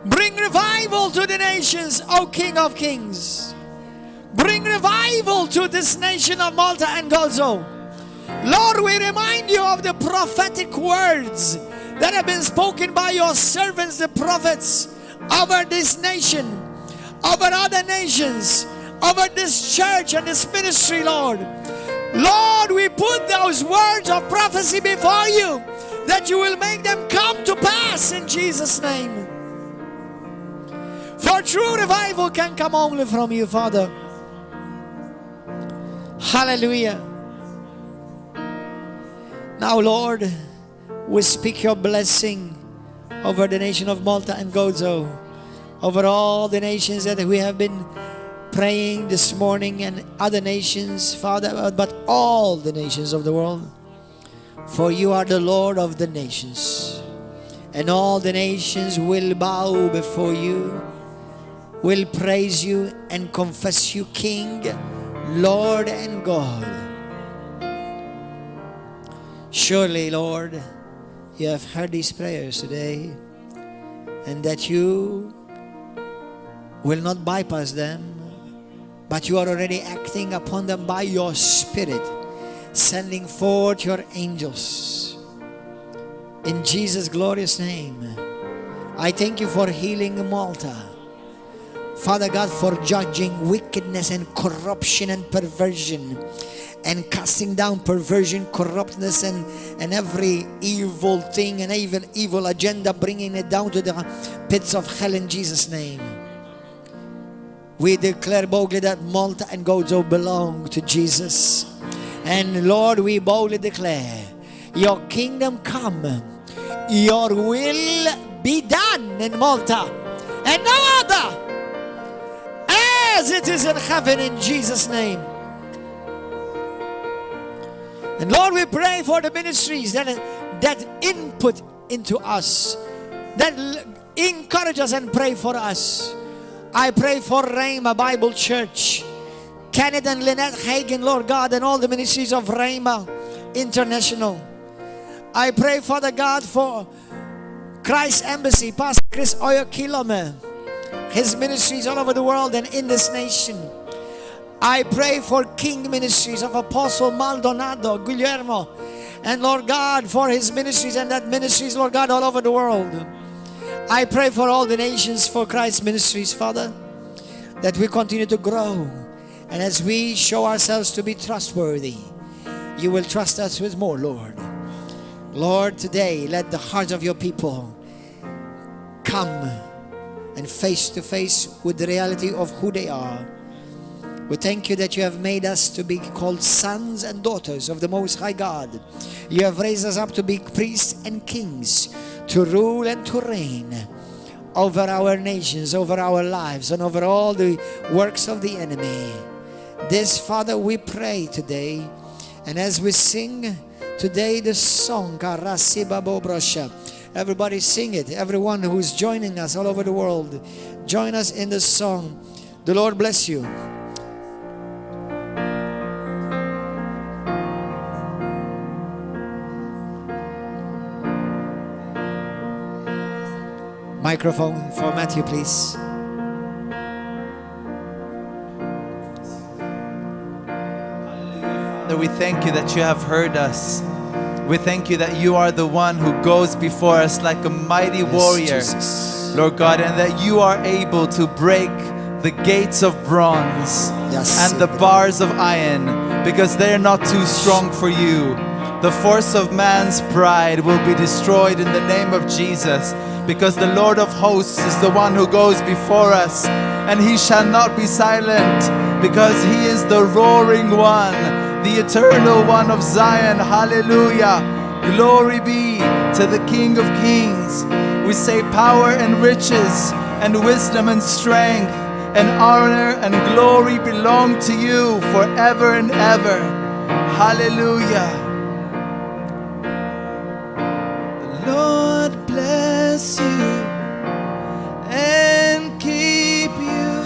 Bring revival to the nations, O King of Kings. Bring revival to this nation of Malta and Gozo. Lord, we remind you of the prophetic words that have been spoken by your servants, the prophets, over this nation, over other nations, over this church and this ministry, Lord. Lord, we put those words of prophecy before you, that you will make them come to pass in Jesus' name. For true revival can come only from you, Father. Hallelujah. Now, Lord, we speak your blessing over the nation of Malta and Gozo, over all the nations that we have been praying this morning, and other nations, Father, but all the nations of the world. For you are the Lord of the nations, and all the nations will bow before you, will praise you and confess you King, Lord and God. Surely, Lord, you have heard these prayers today, and that you will not bypass them, but you are already acting upon them by your Spirit, sending forth your angels. In Jesus' glorious name, I thank you for healing Malta. Father God, for judging wickedness and corruption and perversion, and casting down perversion, corruptness, and every evil thing and evil agenda, bringing it down to the pits of hell in Jesus' name. We declare boldly that Malta and Gozo belong to Jesus. And Lord, we boldly declare, your kingdom come, your will be done in Malta, and no other, as it is in heaven, in Jesus' name. And Lord, we pray for the ministries that input into us, that encourage us and pray for us. I pray for Rhema Bible Church, Kenneth and Lynette Hagen, Lord God, and all the ministries of Rhema International. I pray, Father God, for Christ Embassy, Pastor Chris Oyokilome, his ministries all over the world and in this nation. I pray for King Ministries of Apostle Maldonado, Guillermo, and Lord God, for his ministries and that ministries, Lord God, all over the world. I pray for all the nations, for Christ's ministries, Father, that we continue to grow. And as we show ourselves to be trustworthy, you will trust us with more, Lord. Lord, today, let the hearts of your people come and face to face with the reality of who they are. We thank you that you have made us to be called sons and daughters of the Most High God. You have raised us up to be priests and kings, to rule and to reign over our nations, over our lives, and over all the works of the enemy. This, Father, we pray today. And as we sing today the song, everybody sing it. Everyone who's joining us all over the world, join us in the song. The Lord bless you. Microphone for Matthew, please.
Father, we thank you that you have heard us. We thank you that you are the one who goes before us like a mighty warrior, Lord God, and that you are able to break the gates of bronze and the bars of iron, because they're not too strong for you. The force of man's pride will be destroyed in the name of Jesus, because the Lord of hosts is the one who goes before us, and he shall not be silent, because he is the roaring one, the eternal one of Zion. Hallelujah. Glory be to the King of Kings. We say power and riches and wisdom and strength and honor and glory belong to you forever and ever. Hallelujah. The Lord bless you and keep you.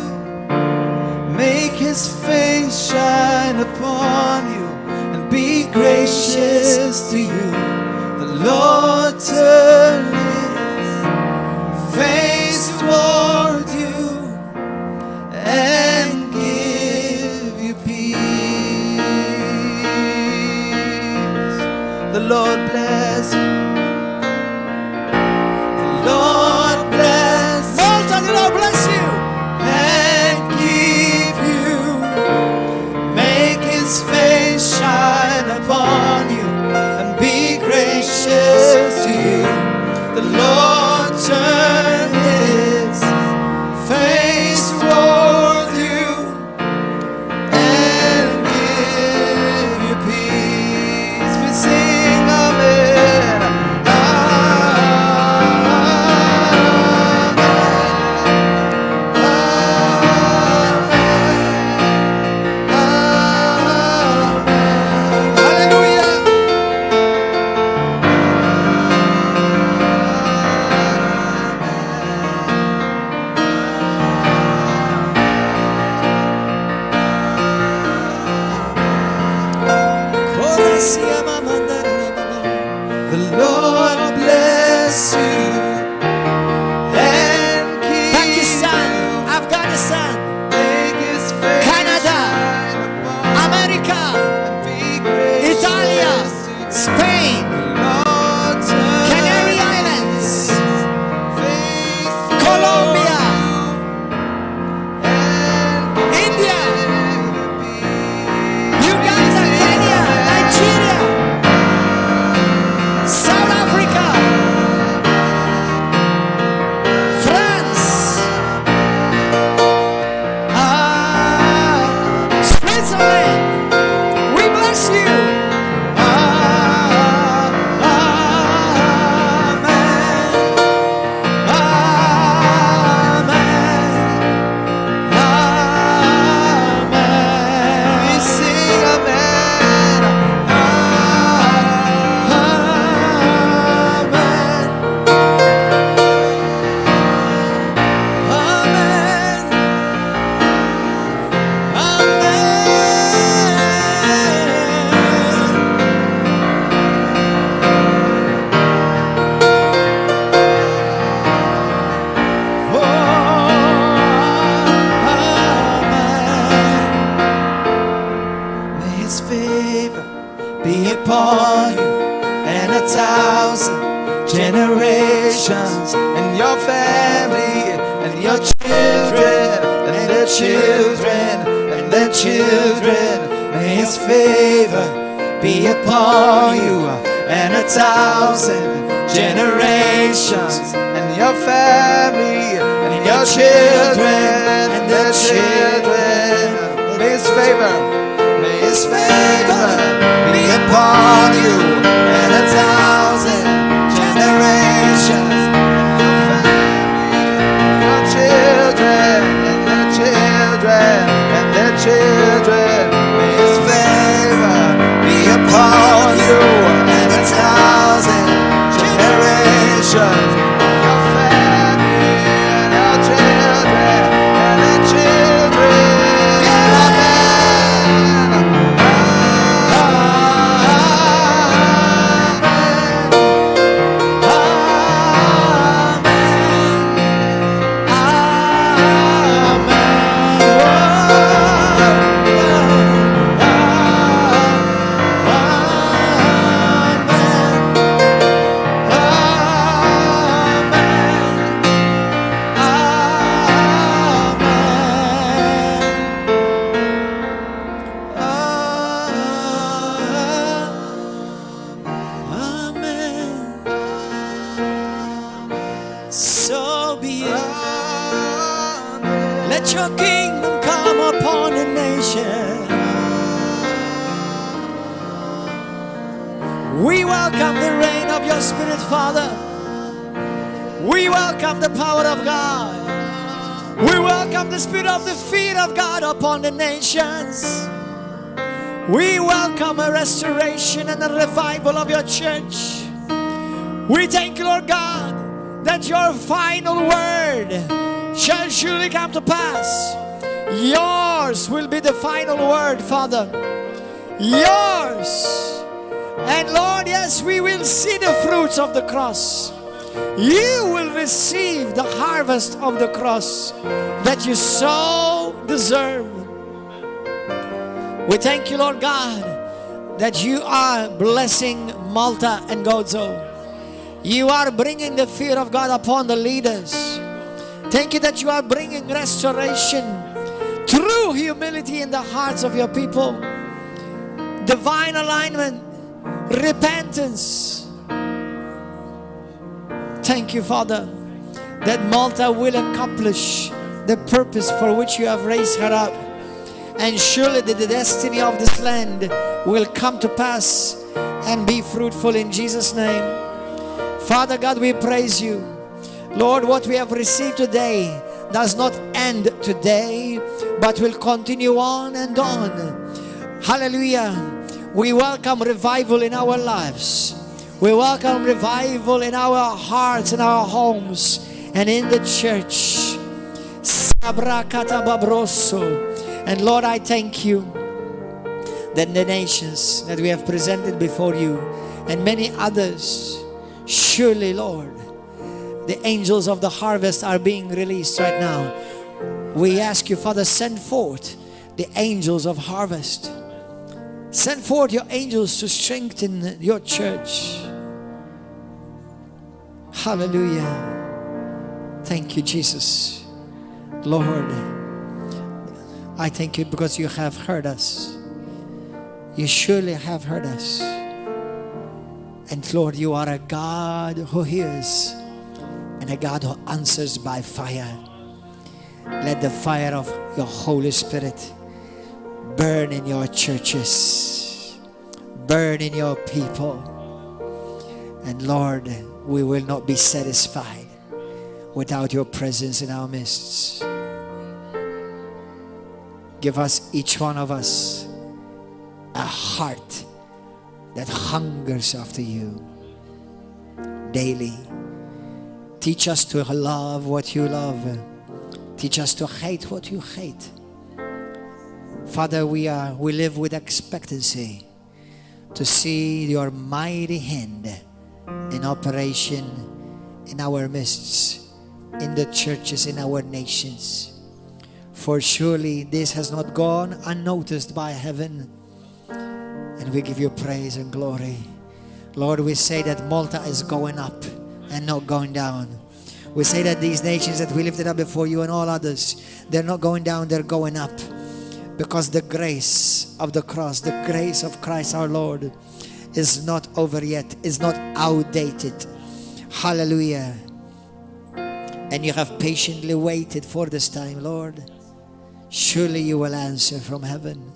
Make his face shine upon you and be gracious to you. The Lord turn his face toward you and give you peace. Lord bless you. The Lord bless you.
Malta, the Lord bless you.
And keep you. Make his face shine upon you and be gracious to you. The Lord turn his face toward you and give you peace. We sing amen. The Lord bless you and keep
Pakistan, Afghanistan,
make his face
Canada,
shine upon
America,
and be gracious
Italia,
to you.
Spain,
Lord, turn
Canary Islands,
his face
Colombia,
and
India,
give you peace.
Uganda, Kenya, Nigeria, South Africa, France, Switzerland. We bless you.
We sing amen. May his favor be upon you and 1,000 generations and your family and your children and their children and their children. May his favor be upon you and 1,000 generations and your family and your children and their children. May his favor be upon you and 1,000 generations and your family and your children and their children and their children. May his favor be upon you and 1,000 generations and your family and your children and their children.
So be it. Let your kingdom come upon the nation. We welcome the reign of your Spirit, Father. We welcome the power of God. We welcome the Spirit of the fear of God upon the nations. We welcome a restoration and a revival of your church. We thank you, Lord God, that your final word shall surely come to pass. Yours will be the final word, Father. Yours. And Lord, yes, we will see the fruits of the cross. You will receive the harvest of the cross that you so deserve. We thank you, Lord God, that you are blessing Malta and Gozo. You are bringing the fear of God upon the leaders. Thank you that you are bringing restoration, true humility in the hearts of your people, divine alignment, repentance. Thank you, Father, that Malta will accomplish the purpose for which you have raised her up. And surely the destiny of this land will come to pass and be fruitful in Jesus' name. Father God, we praise you. Lord, what we have received today does not end today, but will continue on and on. Hallelujah. We welcome revival in our lives. We welcome revival in our hearts, in our homes, and in the church. And Lord, I thank you that the nations that we have presented before you and many others, surely, Lord, the angels of the harvest are being released right now. We ask you, Father, send forth the angels of harvest. Send forth your angels to strengthen your church. Hallelujah. Thank you, Jesus. Lord, I thank you because you have heard us. You surely have heard us. And Lord, you are a God who hears and a God who answers by fire. Let the fire of your Holy Spirit burn in your churches, burn in your people. And Lord, we will not be satisfied without your presence in our midst. Give us, each one of us, a heart that hungers after you daily. Teach us to love what you love. Teach us to hate what you hate. Father, we live with expectancy to see your mighty hand in operation in our midst, in the churches, in our nations. For surely this has not gone unnoticed by heaven. And we give you praise and glory. Lord, we say that Malta is going up and not going down. We say that these nations that we lifted up before you and all others, they're not going down, they're going up. Because the grace of the cross, the grace of Christ our Lord is not over yet, is not outdated. Hallelujah. And you have patiently waited for this time, Lord. Surely you will answer from heaven.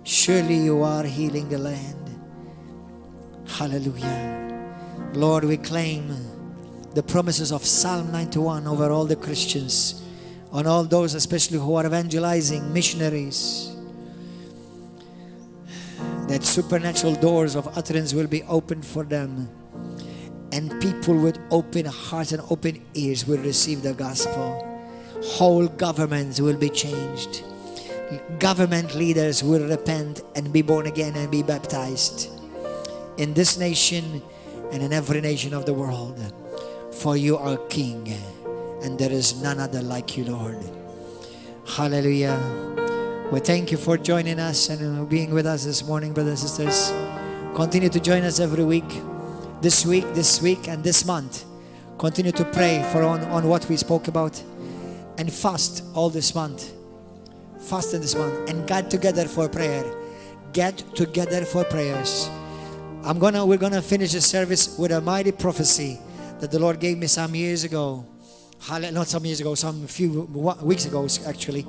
Surely you are healing the land. Hallelujah. Lord, we claim the promises of Psalm 91 over all the Christians, on all those especially who are evangelizing, missionaries, that supernatural doors of utterance will be opened for them, and people with open hearts and open ears will receive the gospel. Whole governments will be changed. Government leaders will repent and be born again and be baptized in this nation and in every nation of the world. For you are King, and there is none other like you, Lord. Hallelujah. We thank you for joining us and being with us this morning, brothers and sisters. Continue to join us every week, this week, and this month. Continue to pray on what we spoke about, and fast all this month. Fast in this month and get together for prayer. Get together for prayers. We're gonna finish the service with a mighty prophecy that the Lord gave me some years ago. Not some years ago, some few weeks ago actually.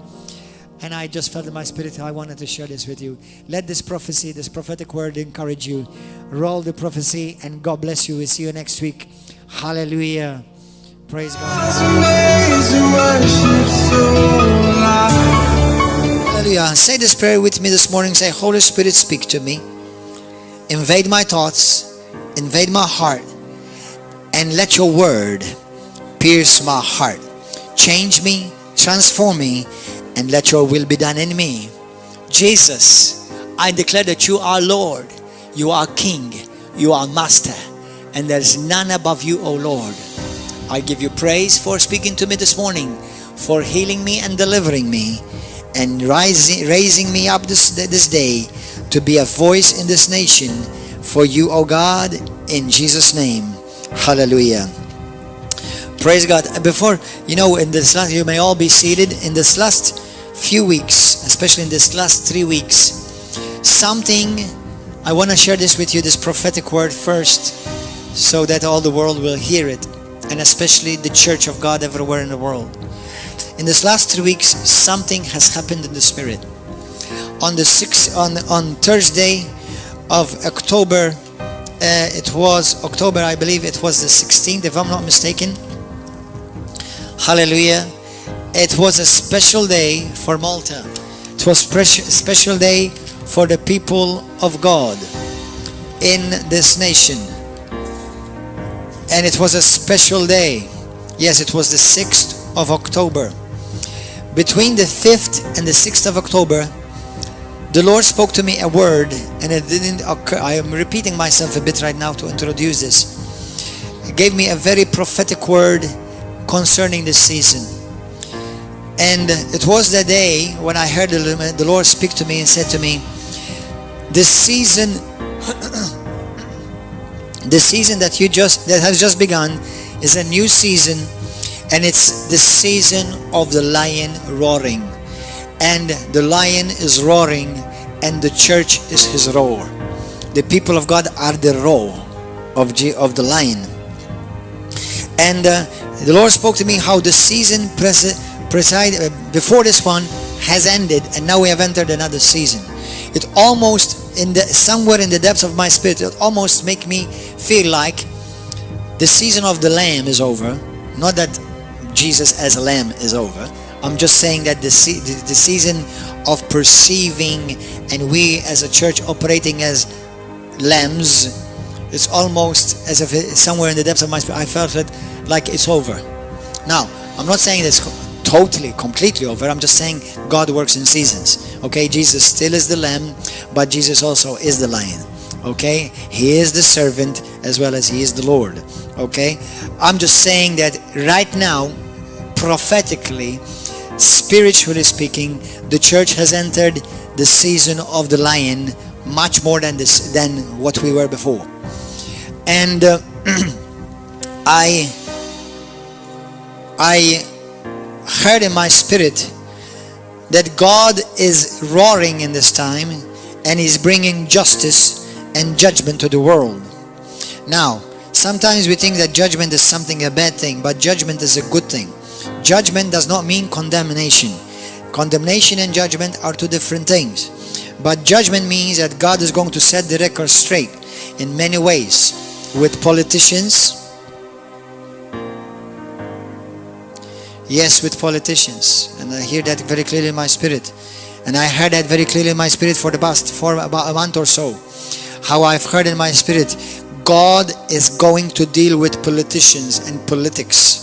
And I just felt in my spirit I wanted to share this with you. Let this prophecy, this prophetic word encourage you. Roll the prophecy and God bless you. We'll see you next week. Hallelujah. Praise God. Hallelujah. Say this prayer with me this morning. Say, Holy Spirit, speak to me. Invade my thoughts. Invade my heart. And let your word pierce my heart. Change me. Transform me. And let your will be done in me. Jesus, I declare that you are Lord. You are King. You are Master. And there's none above you, O Lord. I give you praise for speaking to me this morning, for healing me and delivering me, and raising me up this day to be a voice in this nation for you, O God, in Jesus' name. Hallelujah. Praise God. Before, in this last, you may all be seated. In this last few weeks, especially in this last 3 weeks, something, I want to share this with you, this prophetic word first, so that all the world will hear it, and especially the church of God everywhere in the world. In this last 3 weeks, something has happened in the Spirit. On Thursday of October, it was October, I believe it was the 16th, if I'm not mistaken. Hallelujah. It was a special day for Malta. It was a special day for the people of God in this nation. And it was a special day. Yes, it was the 6th of October. Between the 5th and the 6th of October, the Lord spoke to me a word, and it didn't occur. I am repeating myself a bit right now to introduce this. He gave me a very prophetic word concerning this season. And it was the day when I heard the Lord speak to me and said to me, this season the season that has just begun is a new season, and it's the season of the lion roaring. And the lion is roaring, and the church is his roar. The people of God are the roar of the lion. And the Lord spoke to me how the season before this one has ended, and now we have entered another season. It almost, somewhere in the depths of my spirit, it almost make me feel like the season of the Lamb is over. Not that Jesus as a lamb is over. I'm just saying that the season of perceiving, and we as a church operating as lambs, it's almost as if somewhere in the depths of my spirit I felt it like it's over. Now, I'm not saying it's totally, completely over. I'm just saying God works in seasons. Okay, Jesus still is the lamb, but Jesus also is the lion. Okay, he is the servant as well as he is the Lord. Okay, I'm just saying that right now, prophetically, spiritually speaking, the church has entered the season of the lion much more than what we were before. And I heard in my spirit that God is roaring in this time, and he's bringing justice and judgment to the world. Now, sometimes we think that judgment is a bad thing, but judgment is a good thing. Judgment does not mean condemnation. Condemnation and judgment are two different things. But judgment means that God is going to set the record straight in many ways with politicians. Yes, with politicians. And I hear that very clearly in my spirit. And I heard that very clearly in my spirit for about a month or so. How I've heard in my spirit, God is going to deal with politicians and politics.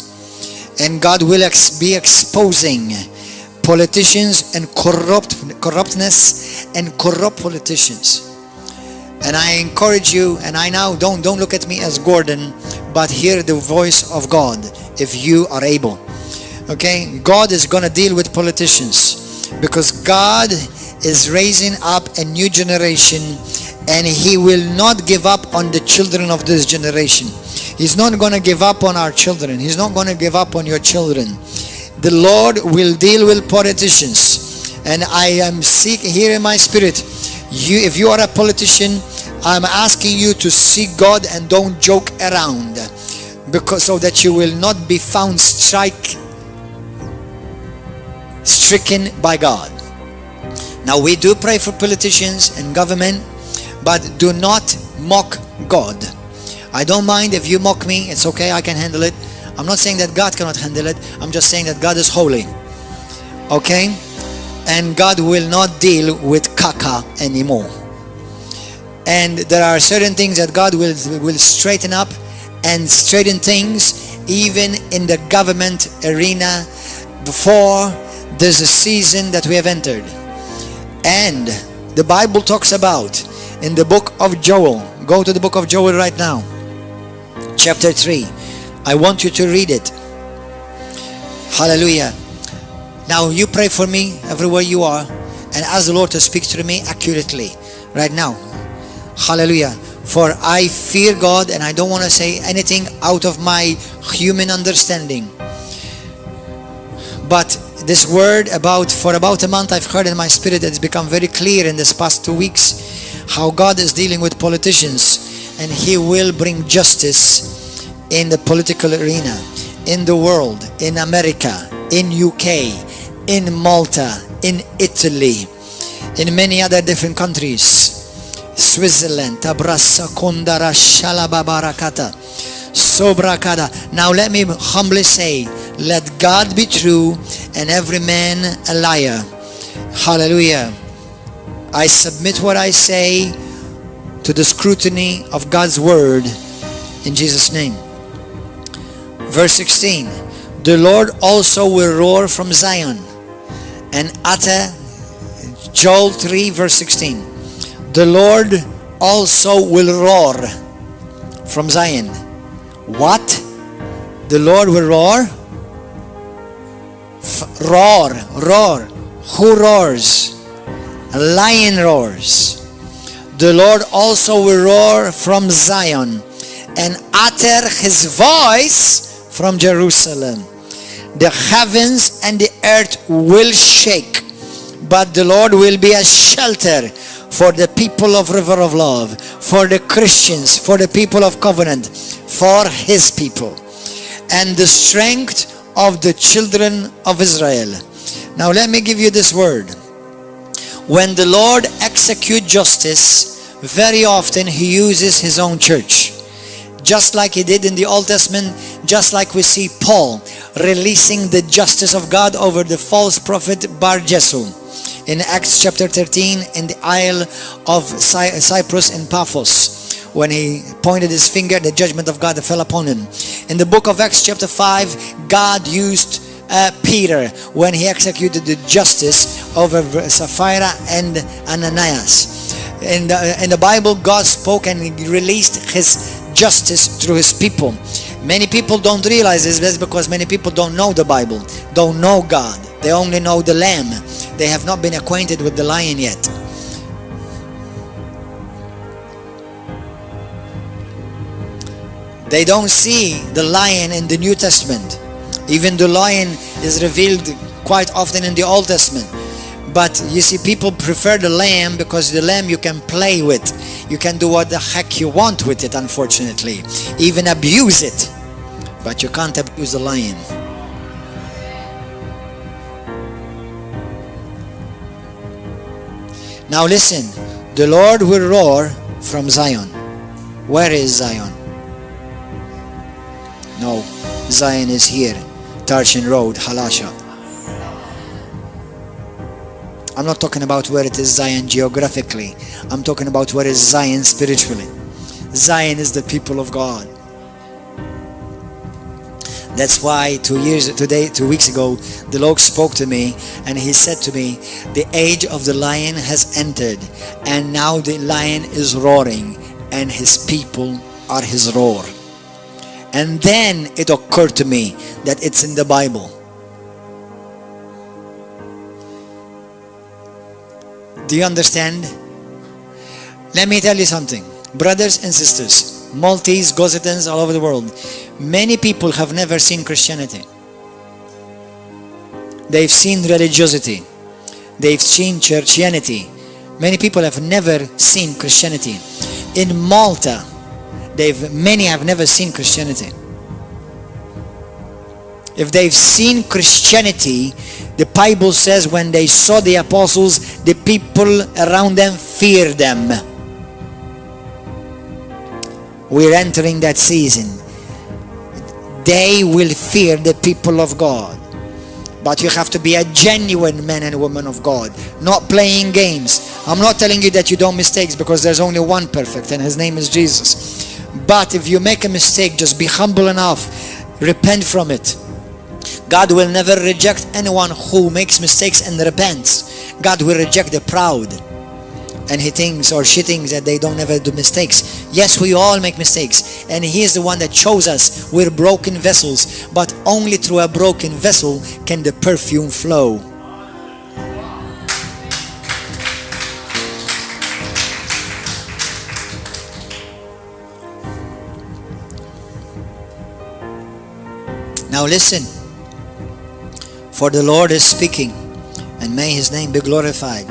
And God will be exposing politicians and corruptness and corrupt politicians. And I encourage you, and I now don't look at me as Gordon, but hear the voice of God if you are able. Okay, God is going to deal with politicians, because God is raising up a new generation, and he will not give up on the children of this generation. He's not going to give up on our children. He's not going to give up on your children. The Lord will deal with politicians. And I am seeking here in my spirit, if you are a politician, I'm asking you to seek God and don't joke around, because so that you will not be found stricken by God. Now, we do pray for politicians and government, but do not mock God. I don't mind if you mock me. It's okay, I can handle it. I'm not saying that God cannot handle it. I'm just saying that God is holy. Okay? And God will not deal with caca anymore. And there are certain things that God will straighten up, and straighten things even in the government arena before there's a season that we have entered. And the Bible talks about in the book of Joel. Go to the book of Joel right now. Chapter 3. I want you to read it. Hallelujah. Now you pray for me everywhere you are, and ask the Lord to speak to me accurately. right now. Hallelujah. For I fear God and I don't want to say anything out of my human understanding. But this word for about a month I've heard in my spirit that it's become very clear in this past 2 weeks how God is dealing with politicians, and He will bring justice in the political arena, in the world, in America, in UK, in Malta, in Italy, in many other different countries. Switzerland, Tabrassa Kondara Shalababarakata, Sobrakada. Now let me humbly say, let God be true and every man a liar. Hallelujah. I submit what I say to the scrutiny of God's word in Jesus' name. Verse 16. The Lord also will roar from Zion and utter, Joel 3 verse 16. The Lord also will roar from Zion. What? The Lord will roar? Roar. Who roars? A lion roars. The Lord also will roar from Zion and utter His voice from Jerusalem. The heavens and the earth will shake, but the Lord will be a shelter for the people of River of Love, for the Christians, for the people of covenant, for His people, and the strength of the children of Israel. Now let me give you this word. When the Lord executes justice, very often He uses His own church. Just like He did in the Old Testament, just like we see Paul releasing the justice of God over the false prophet Bar-Jesu in Acts chapter 13 in the Isle of Cyprus in Paphos, when he pointed his finger, the judgment of God fell upon him. In the book of Acts chapter 5, God used Peter when he executed the justice over Sapphira and Ananias. In the Bible, God spoke and He released His justice through His people. Many people don't realize this. That's because many people don't know the Bible, don't know God. They only know the Lamb. They have not been acquainted with the Lion yet. They don't see the Lion in the New Testament. Even the Lion is revealed quite often in the Old Testament. But you see, people prefer the lamb because the lamb you can play with. You can do what the heck you want with it, unfortunately. Even abuse it. But you can't abuse the lion. Now listen. The Lord will roar from Zion. Where is Zion? No. Zion is here. Tarshan Road, Halasha. I'm not talking about where it is Zion geographically. I'm talking about where is Zion spiritually. Zion is the people of God. That's why 2 weeks ago, the Lord spoke to me and He said to me, the age of the lion has entered, and now the lion is roaring, and His people are His roar. And then it occurred to me that it's in the Bible. Do you understand? Let me tell you something. Brothers and sisters, Maltese, Gossetans all over the world, many people have never seen Christianity. They've seen religiosity. They've seen churchianity. Many people have never seen Christianity. In Malta, many have never seen Christianity. If they've seen Christianity, the Bible says when they saw the apostles, the people around them feared them. We're entering that season. They will fear the people of God. But you have to be a genuine man and woman of God, not playing games. I'm not telling you that you don't mistakes, because there's only one perfect, and His name is Jesus. But if you make a mistake, just be humble enough, repent from it. God will never reject anyone who makes mistakes and repents. God will reject the proud. And he thinks, or she thinks, that they don't ever do mistakes. Yes, we all make mistakes. And He is the one that chose us. We're broken vessels. But only through a broken vessel can the perfume flow. Now listen, for the Lord is speaking, and may His name be glorified.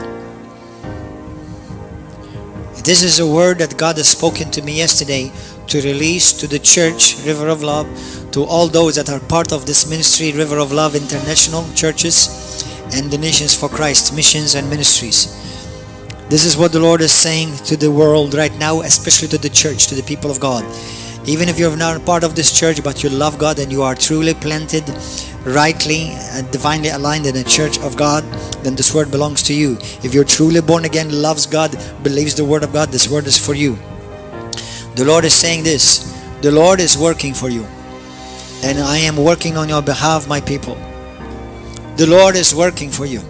This is a word that God has spoken to me yesterday to release to the church, River of Love, to all those that are part of this ministry, River of Love International Churches, and the Nations for Christ Missions and Ministries. This is what the Lord is saying to the world right now, especially to the church, to the people of God. Even if you're not part of this church, but you love God and you are truly planted, rightly and divinely aligned in the church of God, then this word belongs to you. If you're truly born again, loves God, believes the word of God, this word is for you. The Lord is saying this: the Lord is working for you, and I am working on your behalf, my people. The Lord is working for you.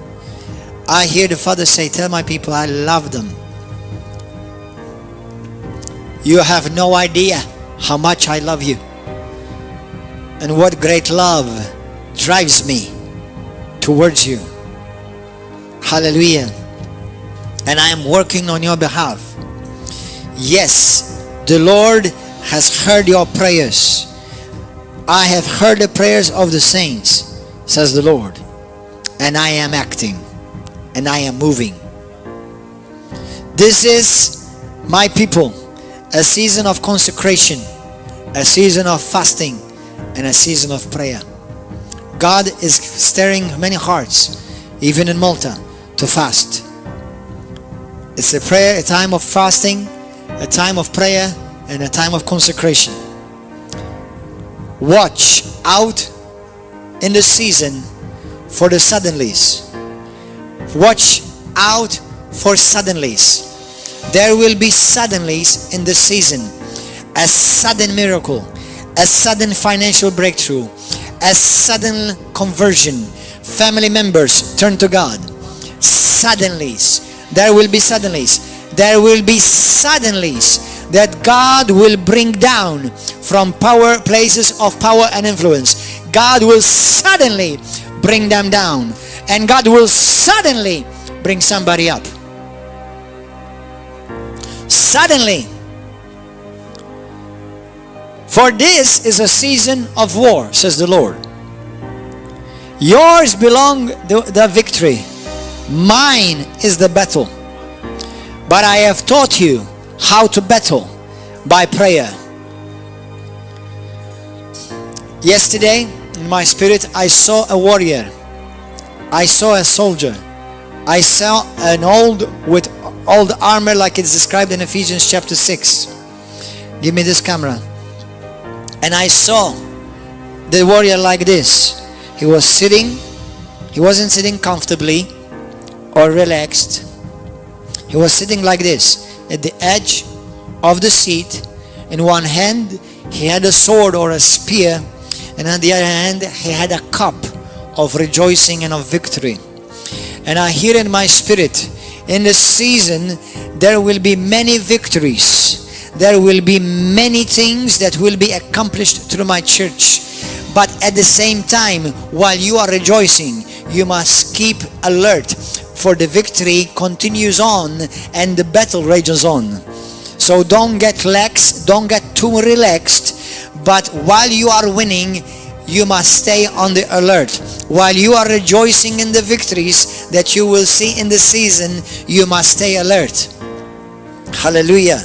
I hear the Father say, tell my people I love them. You have no idea how much I love you, and what great love drives me towards you. Hallelujah. And I am working on your behalf. Yes, the Lord has heard your prayers. I have heard the prayers of the saints, says the Lord, and I am acting, and I am moving. This is, my people, a season of consecration, a season of fasting, and a season of prayer. God is stirring many hearts, even in Malta, to fast. It's a time of fasting, a time of prayer, and a time of consecration. Watch out in the season for the suddenlies. Watch out for suddenlies. There will be suddenlies in the season. A sudden miracle, a sudden financial breakthrough, a sudden conversion. Family members turn to God. Suddenlies. There will be suddenlies. There will be suddenlies that God will bring down from places of power and influence. God will suddenly bring them down, and God will suddenly bring somebody up. Suddenly. For this is a season of war, says the Lord. Yours belong the victory. Mine is the battle. But I have taught you how to battle by prayer. Yesterday, in my spirit, I saw a warrior. I saw a soldier. I saw an with old armor, like it's described in Ephesians chapter 6. Give me this camera. And I saw the warrior like this. He was sitting. He wasn't sitting comfortably or relaxed. He was sitting like this at the edge of the seat. In one hand he had a sword or a spear, and on the other hand he had a cup of rejoicing and of victory. And I hear in my spirit, in this season there will be many victories. There will be many things that will be accomplished through my church. But at the same time, while you are rejoicing, you must keep alert, for the victory continues on and the battle rages on. So don't get lax, don't get too relaxed, but while you are winning, you must stay on the alert. While you are rejoicing in the victories that you will see in the season, you must stay alert. Hallelujah.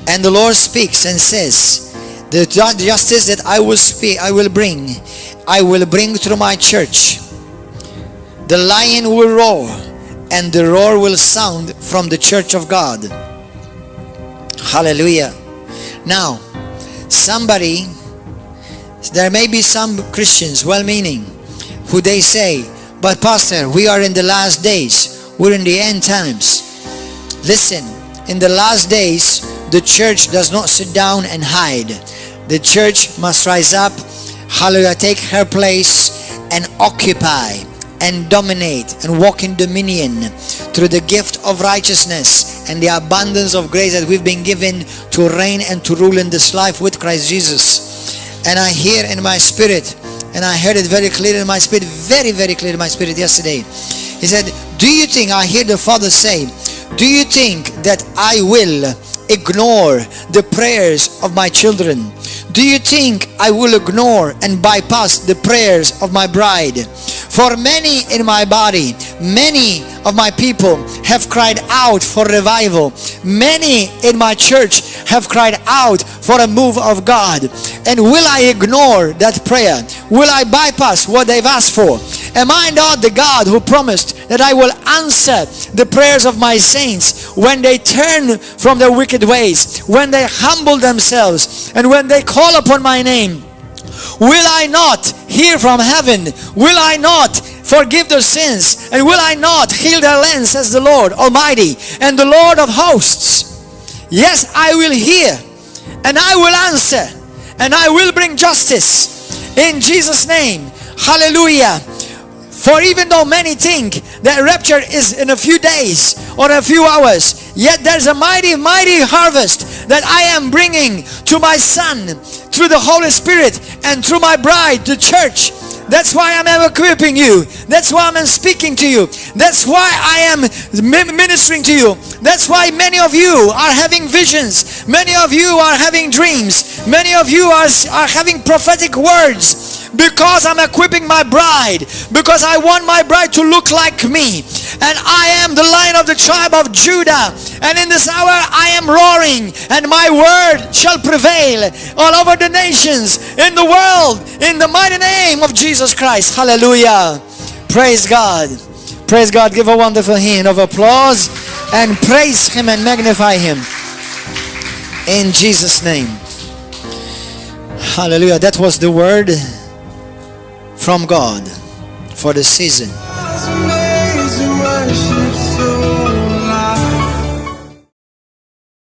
And the Lord speaks and says, the justice that I will bring through my church. The lion will roar, and the roar will sound from the church of God. Hallelujah. Now, there may be some Christians, well-meaning, who they say, but Pastor, we are in the last days. We're in the end times. Listen, in the last days, the church does not sit down and hide. The church must rise up, hallelujah, take her place and occupy and dominate and walk in dominion through the gift of righteousness and the abundance of grace that we've been given to reign and to rule in this life with Christ Jesus. And I hear in my spirit, and I heard it very clear in my spirit, very, very clear in my spirit yesterday. He said, do you think, I hear the Father say, do you think that I will ignore the prayers of my children? Do you think I will ignore and bypass the prayers of my bride? For many in my body, many of my people have cried out for revival. Many in my church have cried out for a move of God. And will I ignore that prayer? Will I bypass what they've asked for? Am I not the God who promised that I will answer the prayers of my saints when they turn from their wicked ways, when they humble themselves, and when they call upon my name? Will I not hear from heaven? Will I not forgive their sins? And will I not heal their land, says the Lord Almighty and the Lord of hosts? Yes, I will hear, and I will answer, and I will bring justice in Jesus' name. Hallelujah. For even though many think that rapture is in a few days or a few hours, yet there's a mighty, mighty harvest that I am bringing to my Son through the Holy Spirit and through my bride, the church. That's why I'm equipping you. That's why I'm speaking to you. That's why I am ministering to you. That's why many of you are having visions. Many of you are having dreams. Many of you are having prophetic words. Because I'm equipping my bride. Because I want my bride to look like me. And I am the Lion of the tribe of Judah. And in this hour I am roaring. And my word shall prevail all over the nations, in the world, in the mighty name of Jesus Christ. Hallelujah. Praise God. Praise God. Give a wonderful hand of applause and praise Him and magnify Him. In Jesus' name. Hallelujah. That was the word from God for the season.